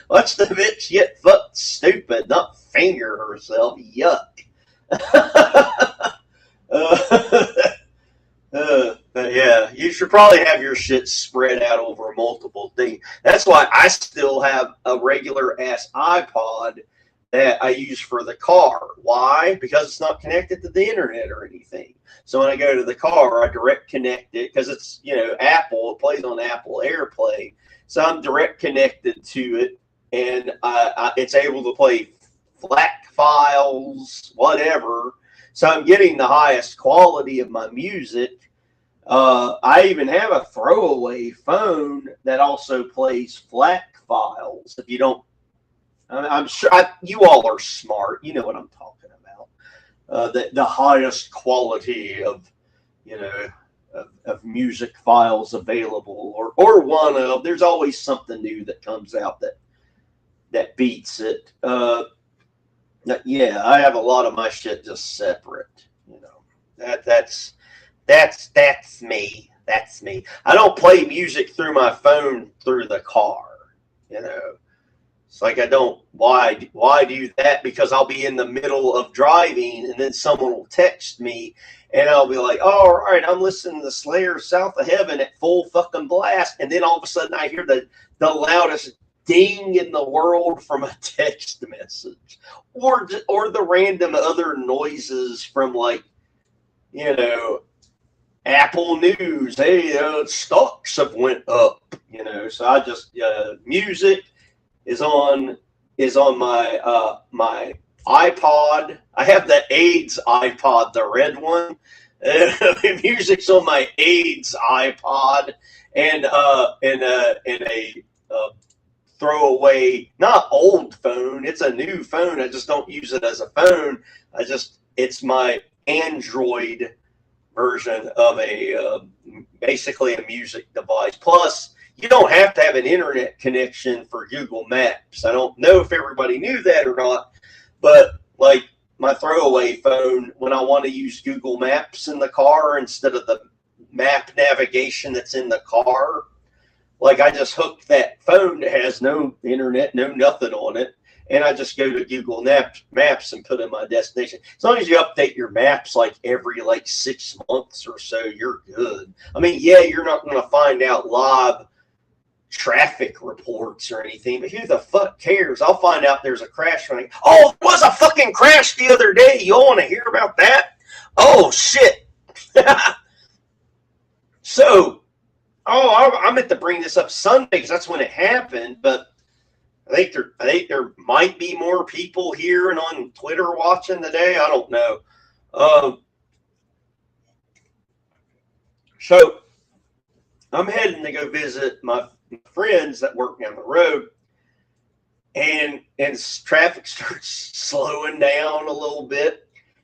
Watch the bitch get fucked stupid, not finger herself. Yuck. But yeah, you should probably have your shit spread out over multiple things. That's why I still have a regular ass iPod that I use for the car. Why? Because it's not connected to the internet or anything. So when I go to the car, I direct connect it because it's, Apple. It plays on Apple AirPlay. So I'm direct connected to it, and it's able to play FLAC files, whatever. So I'm getting the highest quality of my music. I even have a throwaway phone that also plays FLAC files. If you don't, I'm sure you all are smart. You know what I'm talking about. The highest quality of, of music files available, or one of. There's always something new that comes out that beats it. Yeah, I have a lot of my shit just separate. That's me. That's me. I don't play music through my phone through the car. It's like I don't. Why do that? Because I'll be in the middle of driving, and then someone will text me, and I'll be like, "Oh, all right, I'm listening to Slayer South of Heaven at full fucking blast," and then all of a sudden I hear the loudest ding in the world from a text message, or the random other noises from Apple News. Hey, stocks have went up. So I just music is on my my iPod. I have the AIDS iPod, the red one. Music's on my AIDS iPod, and a throwaway, not old phone. It's a new phone. I just don't use it as a phone. It's my Android version of basically a music device. Plus, you don't have to have an internet connection for Google Maps. I don't know if everybody knew that or not, but my throwaway phone, when I want to use Google Maps in the car instead of the map navigation that's in the car, I just hooked that phone that has no internet, no nothing on it, and I just go to Google Maps and put in my destination. As long as you update your maps every 6 months or so, you're good. I mean, yeah, you're not going to find out live traffic reports or anything, but who the fuck cares? I'll find out there's a crash running. Oh, there was a fucking crash the other day. You all want to hear about that? Oh, shit. So, I meant to bring this up Sunday because that's when it happened, but I think there might be more people here and on Twitter watching today. I don't know. So I'm heading to go visit my friends that work down the road, and traffic starts slowing down a little bit.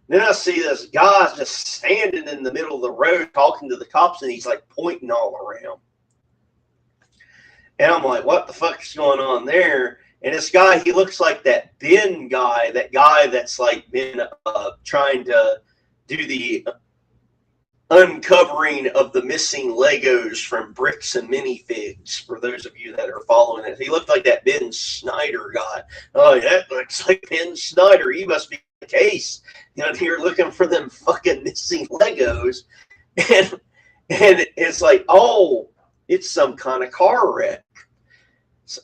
Then I see this guy just standing in the middle of the road talking to the cops, and he's pointing all around. And I'm like, what the fuck is going on there? And this guy, he looks like that Ben guy, that guy that's been trying to do the uncovering of the missing Legos from Bricks and Minifigs, for those of you that are following it. He looked like that Ben Snyder guy. Oh, that looks like Ben Snyder. He must be the case. You're looking for them fucking missing Legos. And it's oh, it's some kind of car wreck.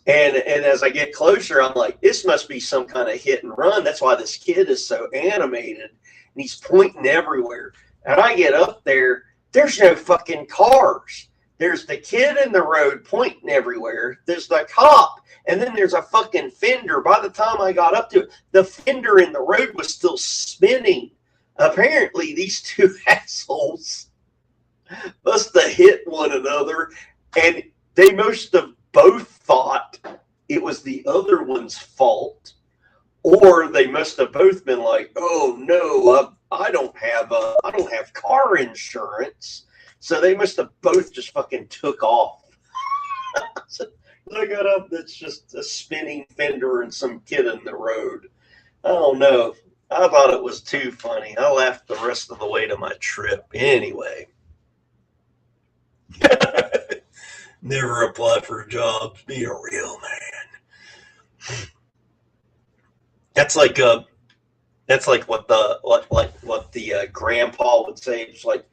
And as I get closer, I'm like, this must be some kind of hit and run. That's why this kid is so animated. And he's pointing everywhere. And I get up there, there's no fucking cars. There's the kid in the road pointing everywhere. There's the cop. And then there's a fucking fender. By the time I got up to it, the fender in the road was still spinning. Apparently, these two assholes must have hit one another. And they must have both thought it was the other one's fault. Or they must have both been like, oh, no, I don't have car insurance. So they must have both just fucking took off. So I got up, that's just a spinning fender and some kid in the road. I don't know. I thought it was too funny. I laughed the rest of the way to my trip. Anyway. Never apply for jobs. Be a real man. That's like what the grandpa would say. It's like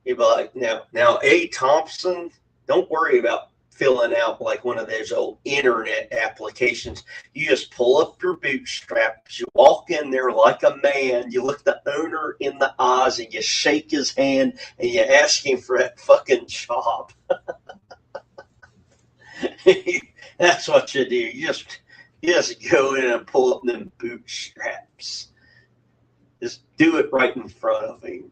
he'd be like, now A. Thompson, don't worry about filling out like one of those old internet applications. You just pull up your bootstraps, you walk in there like a man, you look the owner in the eyes and you shake his hand and you ask him for that fucking job. That's what you do. You just go in and pull up them bootstraps. Just do it right in front of him.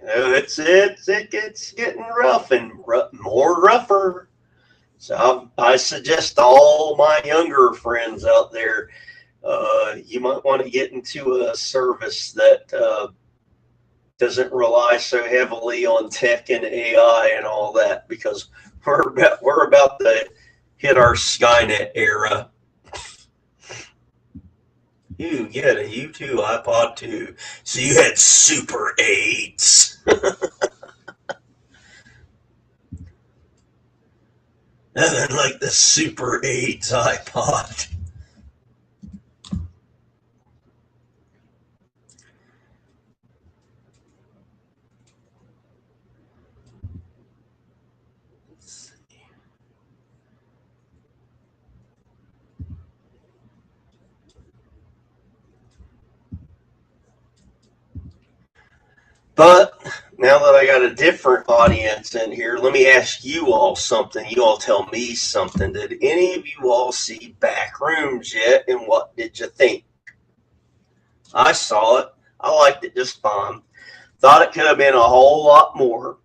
It's getting rough and more rougher. So I suggest all my younger friends out there, you might want to get into a service that doesn't rely so heavily on tech and AI and all that, because we're about to hit our Skynet era. You get a U2 iPod 2, so you had Super 8s. Nothing like the Super 8s iPod. But now that I got a different audience in here, let me ask you all something. You all tell me something. Did any of you all see Backrooms yet, and what did you think? I saw it. I liked it just fine. Thought it could have been a whole lot more.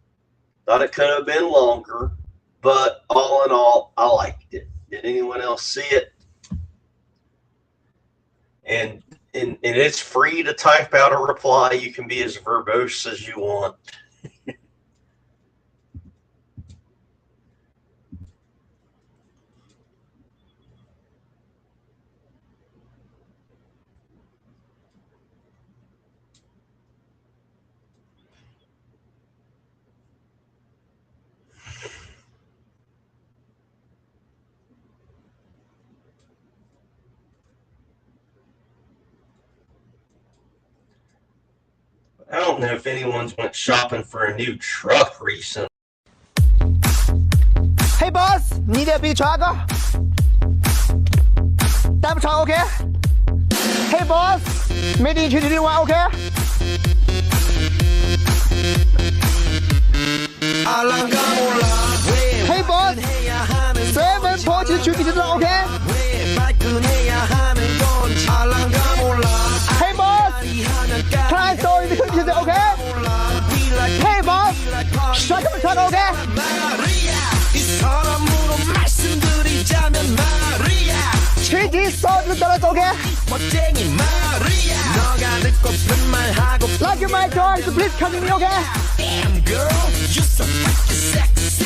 Thought it could have been longer. But all in all, I liked it. Did anyone else see it? And it's free to type out a reply. You can be as verbose as you want. I don't know if anyone's went shopping for a new truck recently. Hey boss, need a big truck? Dump truck, okay? Hey boss, made in 2021, okay? Hey boss, 7 portion chicken, okay? Hey boss, client story the cookies, okay? Hey boss, shut up, shut up, okay? Cheesy sauce, okay? Like my choice, please come to me, okay? Damn girl, you're so fucking sexy.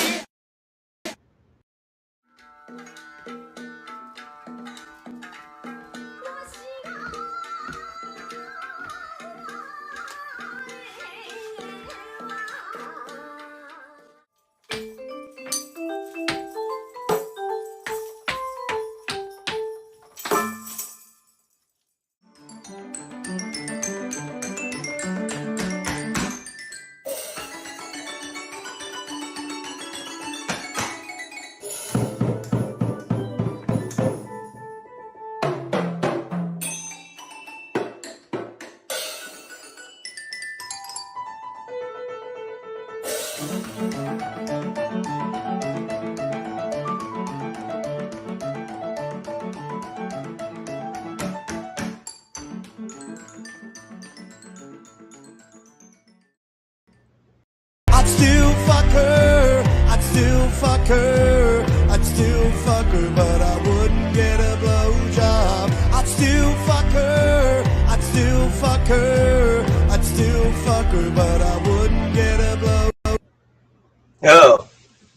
I'd still fuck her, but I wouldn't get a blowjob. I'd still fuck her, I'd still fuck her, I'd still fuck her, but I wouldn't get a blow. Oh,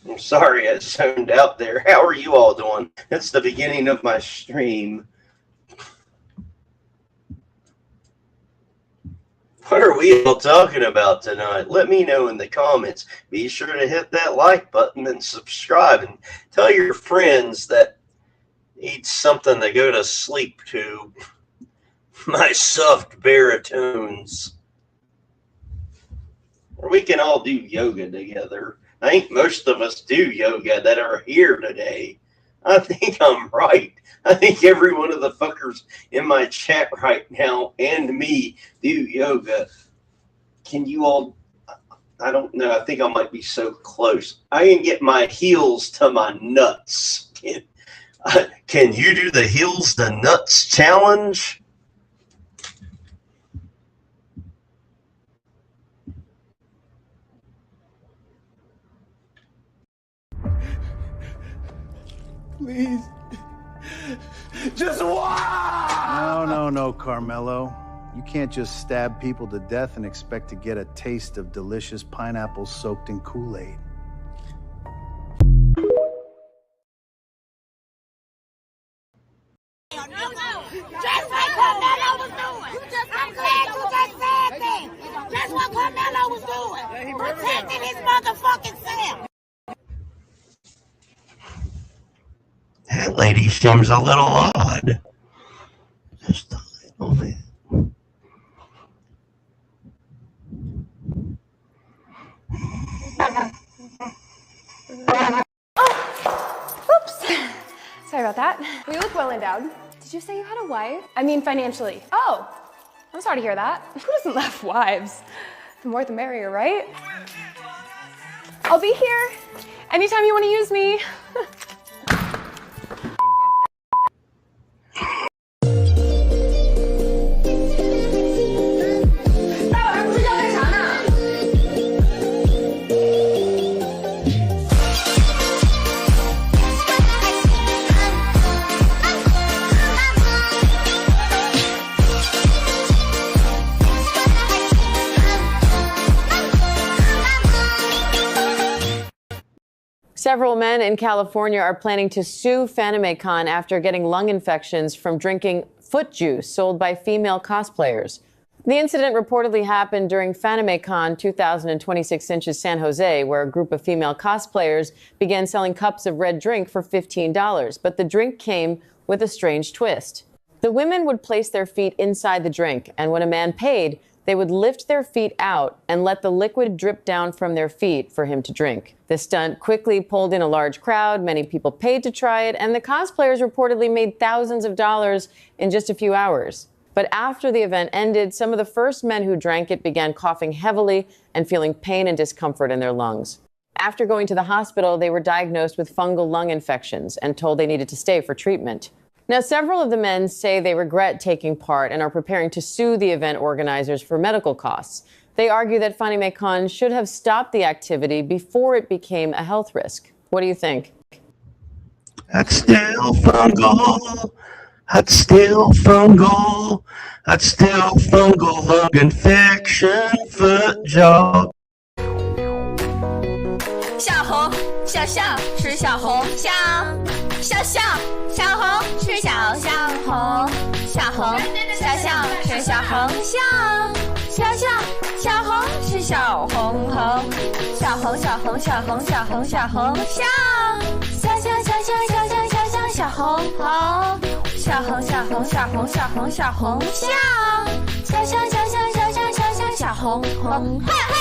I'm sorry I zoned out there. How are you all doing? It's the beginning of my stream. What are we all talking about tonight? Let me know in the comments. Be sure to hit that like button and subscribe, and tell your friends that need something to go to sleep to. My soft baritones. Or we can all do yoga together. I think most of us do yoga that are here today. I think I'm right. I think every one of the fuckers in my chat right now and me do yoga. Can you all? I don't know. I think I might be so close. I can get my heels to my nuts. Can you do the heels to nuts challenge? Please. Just walk! No, Carmelo. You can't just stab people to death and expect to get a taste of delicious pineapple soaked in Kool-Aid. Just like Carmelo was doing. I'm glad you just said that. That's what Carmelo was doing. Protecting his motherfucking self. That lady seems a little odd. Just a little bit. Oops. Sorry about that. We look well endowed. Did you say you had a wife? I mean financially. Oh, I'm sorry to hear that. Who doesn't love wives? The more the merrier, right? I'll be here anytime you want to use me. Several men in California are planning to sue FanimeCon after getting lung infections from drinking foot juice sold by female cosplayers. The incident reportedly happened during FanimeCon 2026 in San Jose, where a group of female cosplayers began selling cups of red drink for $15, but the drink came with a strange twist. The women would place their feet inside the drink, and when a man paid, they would lift their feet out and let the liquid drip down from their feet for him to drink. The stunt quickly pulled in a large crowd. Many people paid to try it, and the cosplayers reportedly made thousands of dollars in just a few hours. But after the event ended, some of the first men who drank it began coughing heavily and feeling pain and discomfort in their lungs. After going to the hospital, they were diagnosed with fungal lung infections and told they needed to stay for treatment. Now, several of the men say they regret taking part and are preparing to sue the event organizers for medical costs. They argue that FanimeCon should have stopped the activity before it became a health risk. What do you think? That's still fungal. That's still fungal. That's still fungal lung infection foot job. 小红，小象是小红象，小象，小红是小象红，小红，小象是小红象，小象，小红是小红红，小红，小红，小红，小红，小红象，小象，小象，小象，小象，小红红，小红，小红，小红，小红，小红象，小象，小象，小象，小象，小红红，嗨嗨。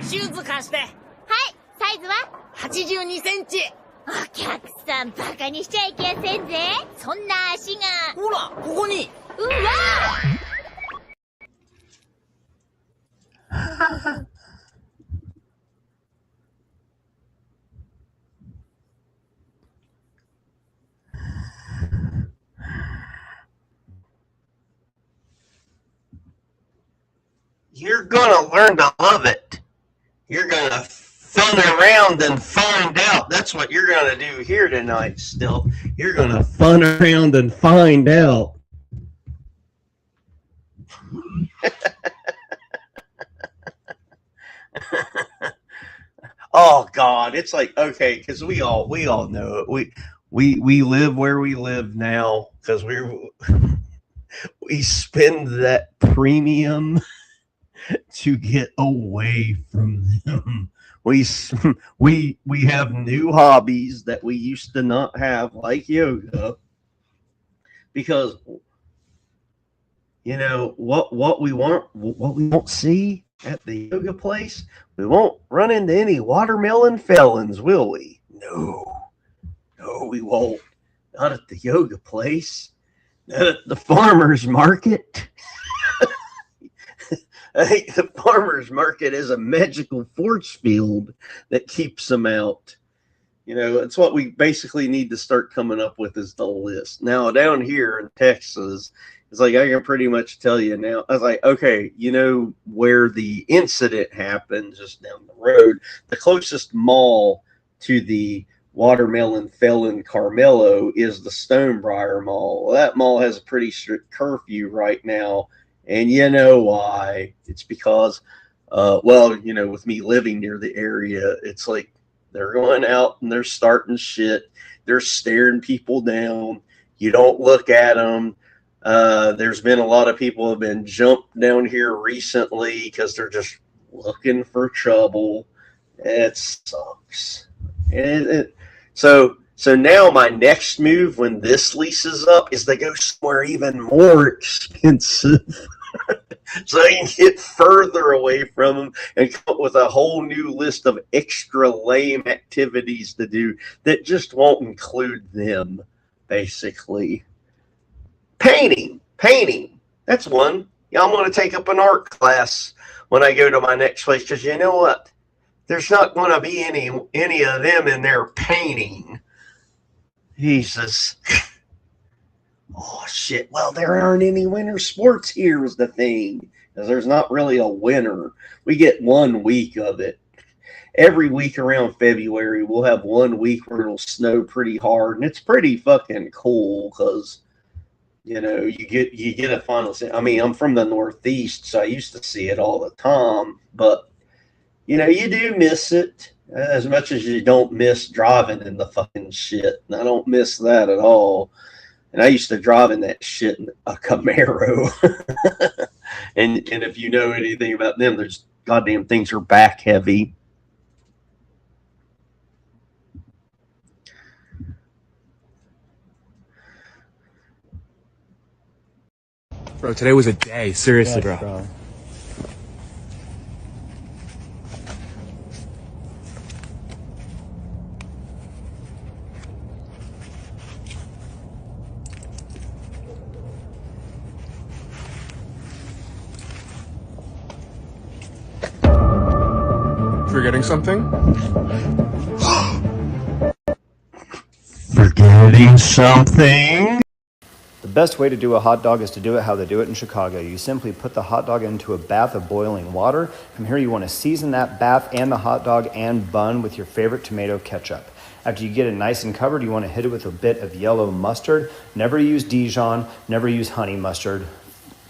シューズ貸して。はい、サイズは82センチ。お客さんバカにしちゃいけませんぜ。そんな足が。ほら、ここに。うわYou're gonna learn to love it. You're gonna fun around and find out. That's what you're gonna do here tonight still. You're gonna fun around and find out. Oh God, it's like, okay, because we all know it. We live where we live now because we spend that premium to get away from them. We have new hobbies that we used to not have, like yoga, because you know what we won't see at the yoga place. We won't run into any watermelon felons, will we? No, we won't. Not at the yoga place. Not at the farmer's market. I think the farmer's market is a magical force field that keeps them out. You know, it's what we basically need to start coming up with is the list. Now, down here in Texas, it's like I can pretty much tell you now. I was like, okay, you know where the incident happened, just down the road. The closest mall to the Watermelon Fell in Carmelo is the Stonebriar Mall. Well, that mall has a pretty strict curfew right now, and you know why? It's because, well, you know, with me living near the area, it's like they're going out and they're starting shit. They're staring people down. You don't look at them. There's been a lot of people have been jumped down here recently because they're just looking for trouble. It sucks. So now my next move when this leases up is to go somewhere even more expensive so I can get further away from them and come up with a whole new list of extra lame activities to do that just won't include them, basically. Painting. That's one. Yeah, I'm going to take up an art class when I go to my next place because you know what? There's not going to be any of them in there painting. Jesus. Oh, shit. Well, there aren't any winter sports here was the thing. Because there's not really a winter. We get 1 week of it. Every week around February, we'll have 1 week where it'll snow pretty hard. And it's pretty fucking cool because, you know, you get a final. I mean, I'm from the Northeast, so I used to see it all the time. But, you know, you do miss it as much as you don't miss driving in the fucking shit. And I don't miss that at all. And I used to drive in that shit in a Camaro. and if you know anything about them, there's goddamn things are back heavy. Bro, today was a day. Seriously, Yes, bro. Forgetting something? Forgetting something? The best way to do a hot dog is to do it how they do it in Chicago. You simply put the hot dog into a bath of boiling water. From here, you want to season that bath and the hot dog and bun with your favorite tomato ketchup. After you get it nice and covered, you want to hit it with a bit of yellow mustard. Never use Dijon, never use honey mustard.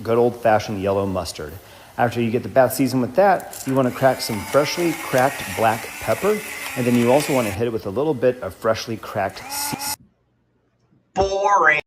Good old-fashioned yellow mustard. After you get the bath seasoned with that, you want to crack some freshly cracked black pepper. And then you also want to hit it with a little bit of freshly cracked boring.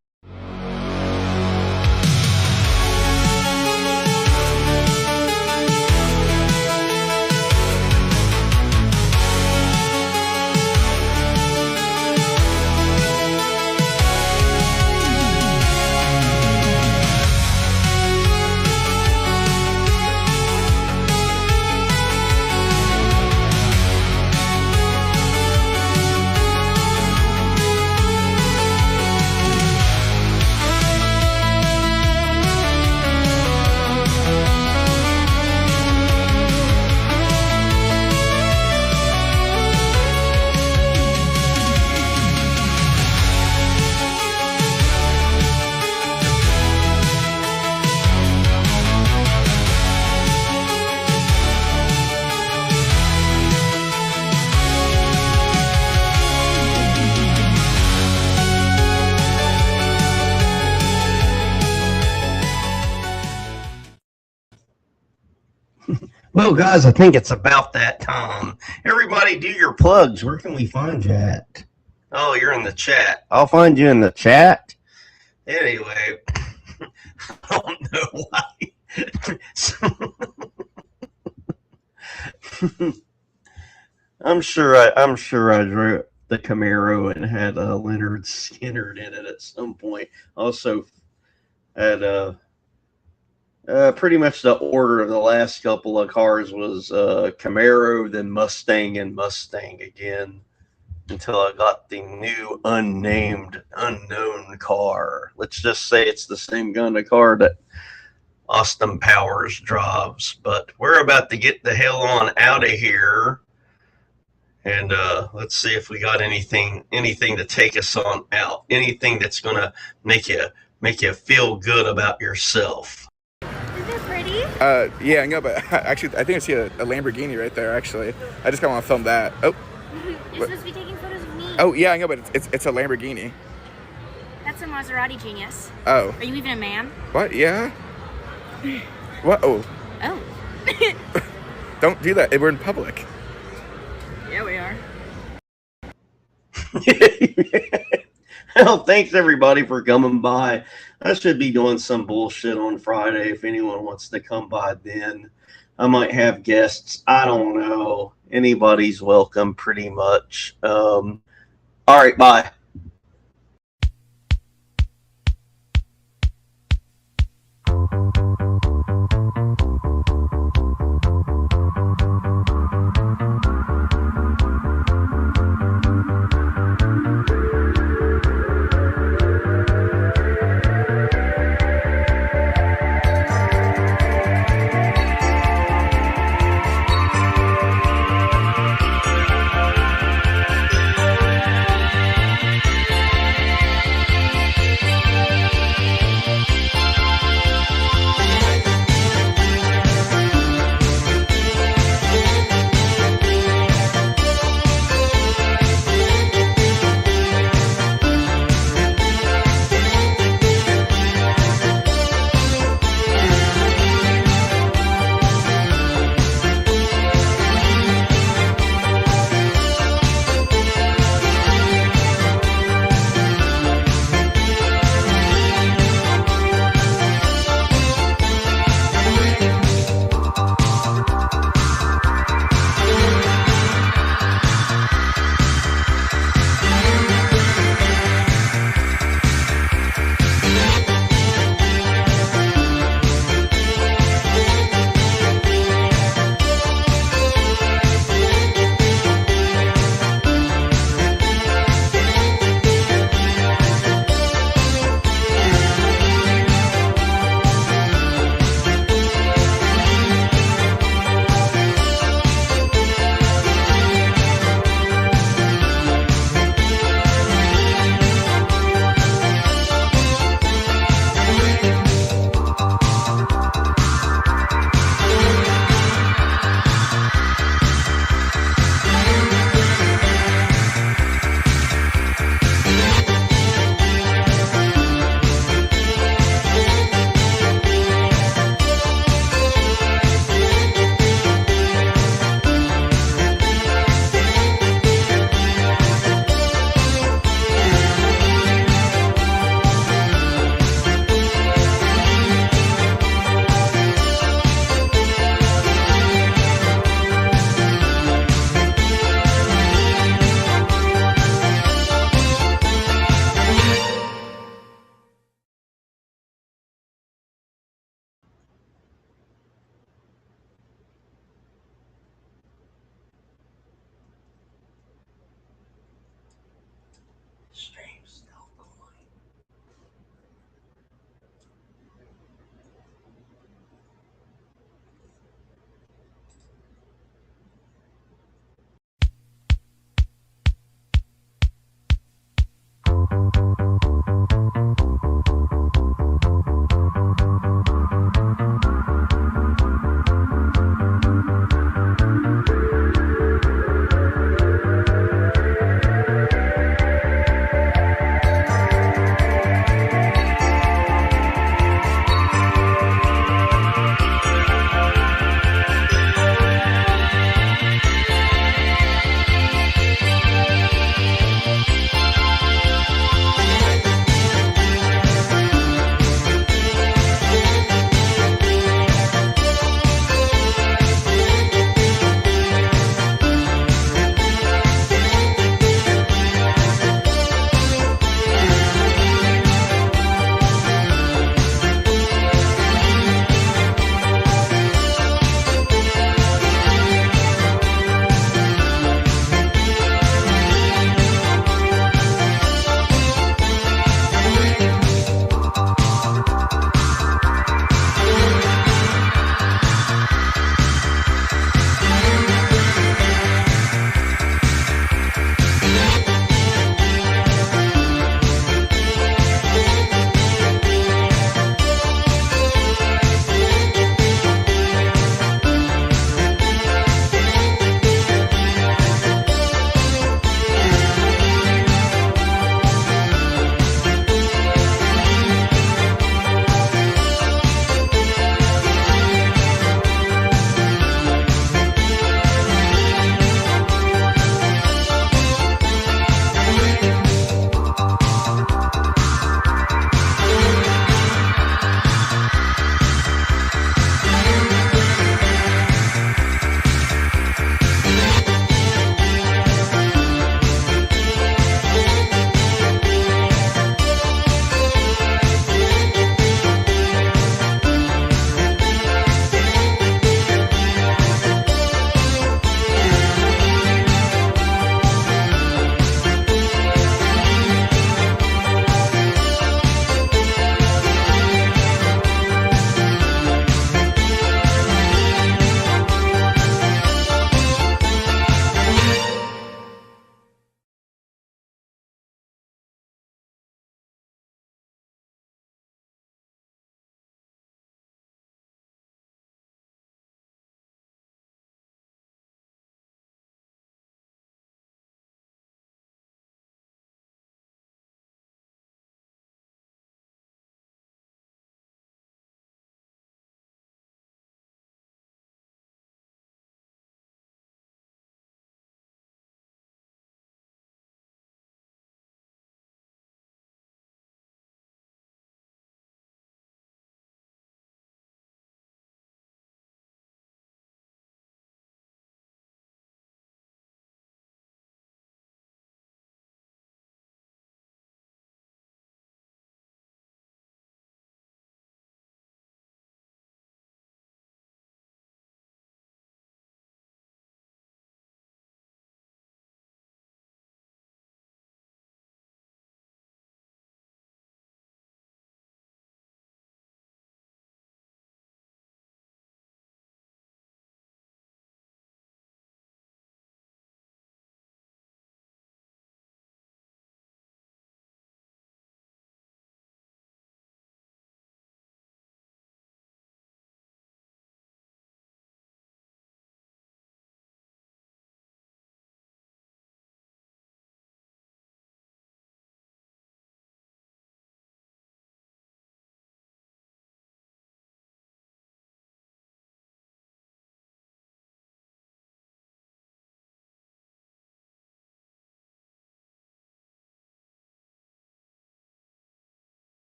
Well, guys, I think it's about that time. Everybody do your plugs. Where can we find you at? Oh, you're in the chat. I'll find you in the chat. Anyway, I don't know why. I'm sure I drove the Camaro and had Leonard Skinner in it at some point. Also had pretty much the order of the last couple of cars was Camaro, then Mustang, and Mustang again, until I got the new unnamed, unknown car. Let's just say it's the same kind of car that Austin Powers drives. But we're about to get the hell on out of here. And let's see if we got anything to take us on out. Anything that's gonna make you feel good about yourself. Is it pretty? Yeah, I know, but actually, I think I see a Lamborghini right there, actually. I just kind of want to film that. Oh. You're supposed to be taking photos of me. Oh, yeah, I know, but it's a Lamborghini. That's a Maserati, genius. Oh. Are you even a man? What? Yeah? What? Oh. Oh. Don't do that. We're in public. Yeah, we are. Well, thanks everybody for coming by. I should be doing some bullshit on Friday if anyone wants to come by then. I might have guests. I don't know. Anybody's welcome pretty much. All right, bye.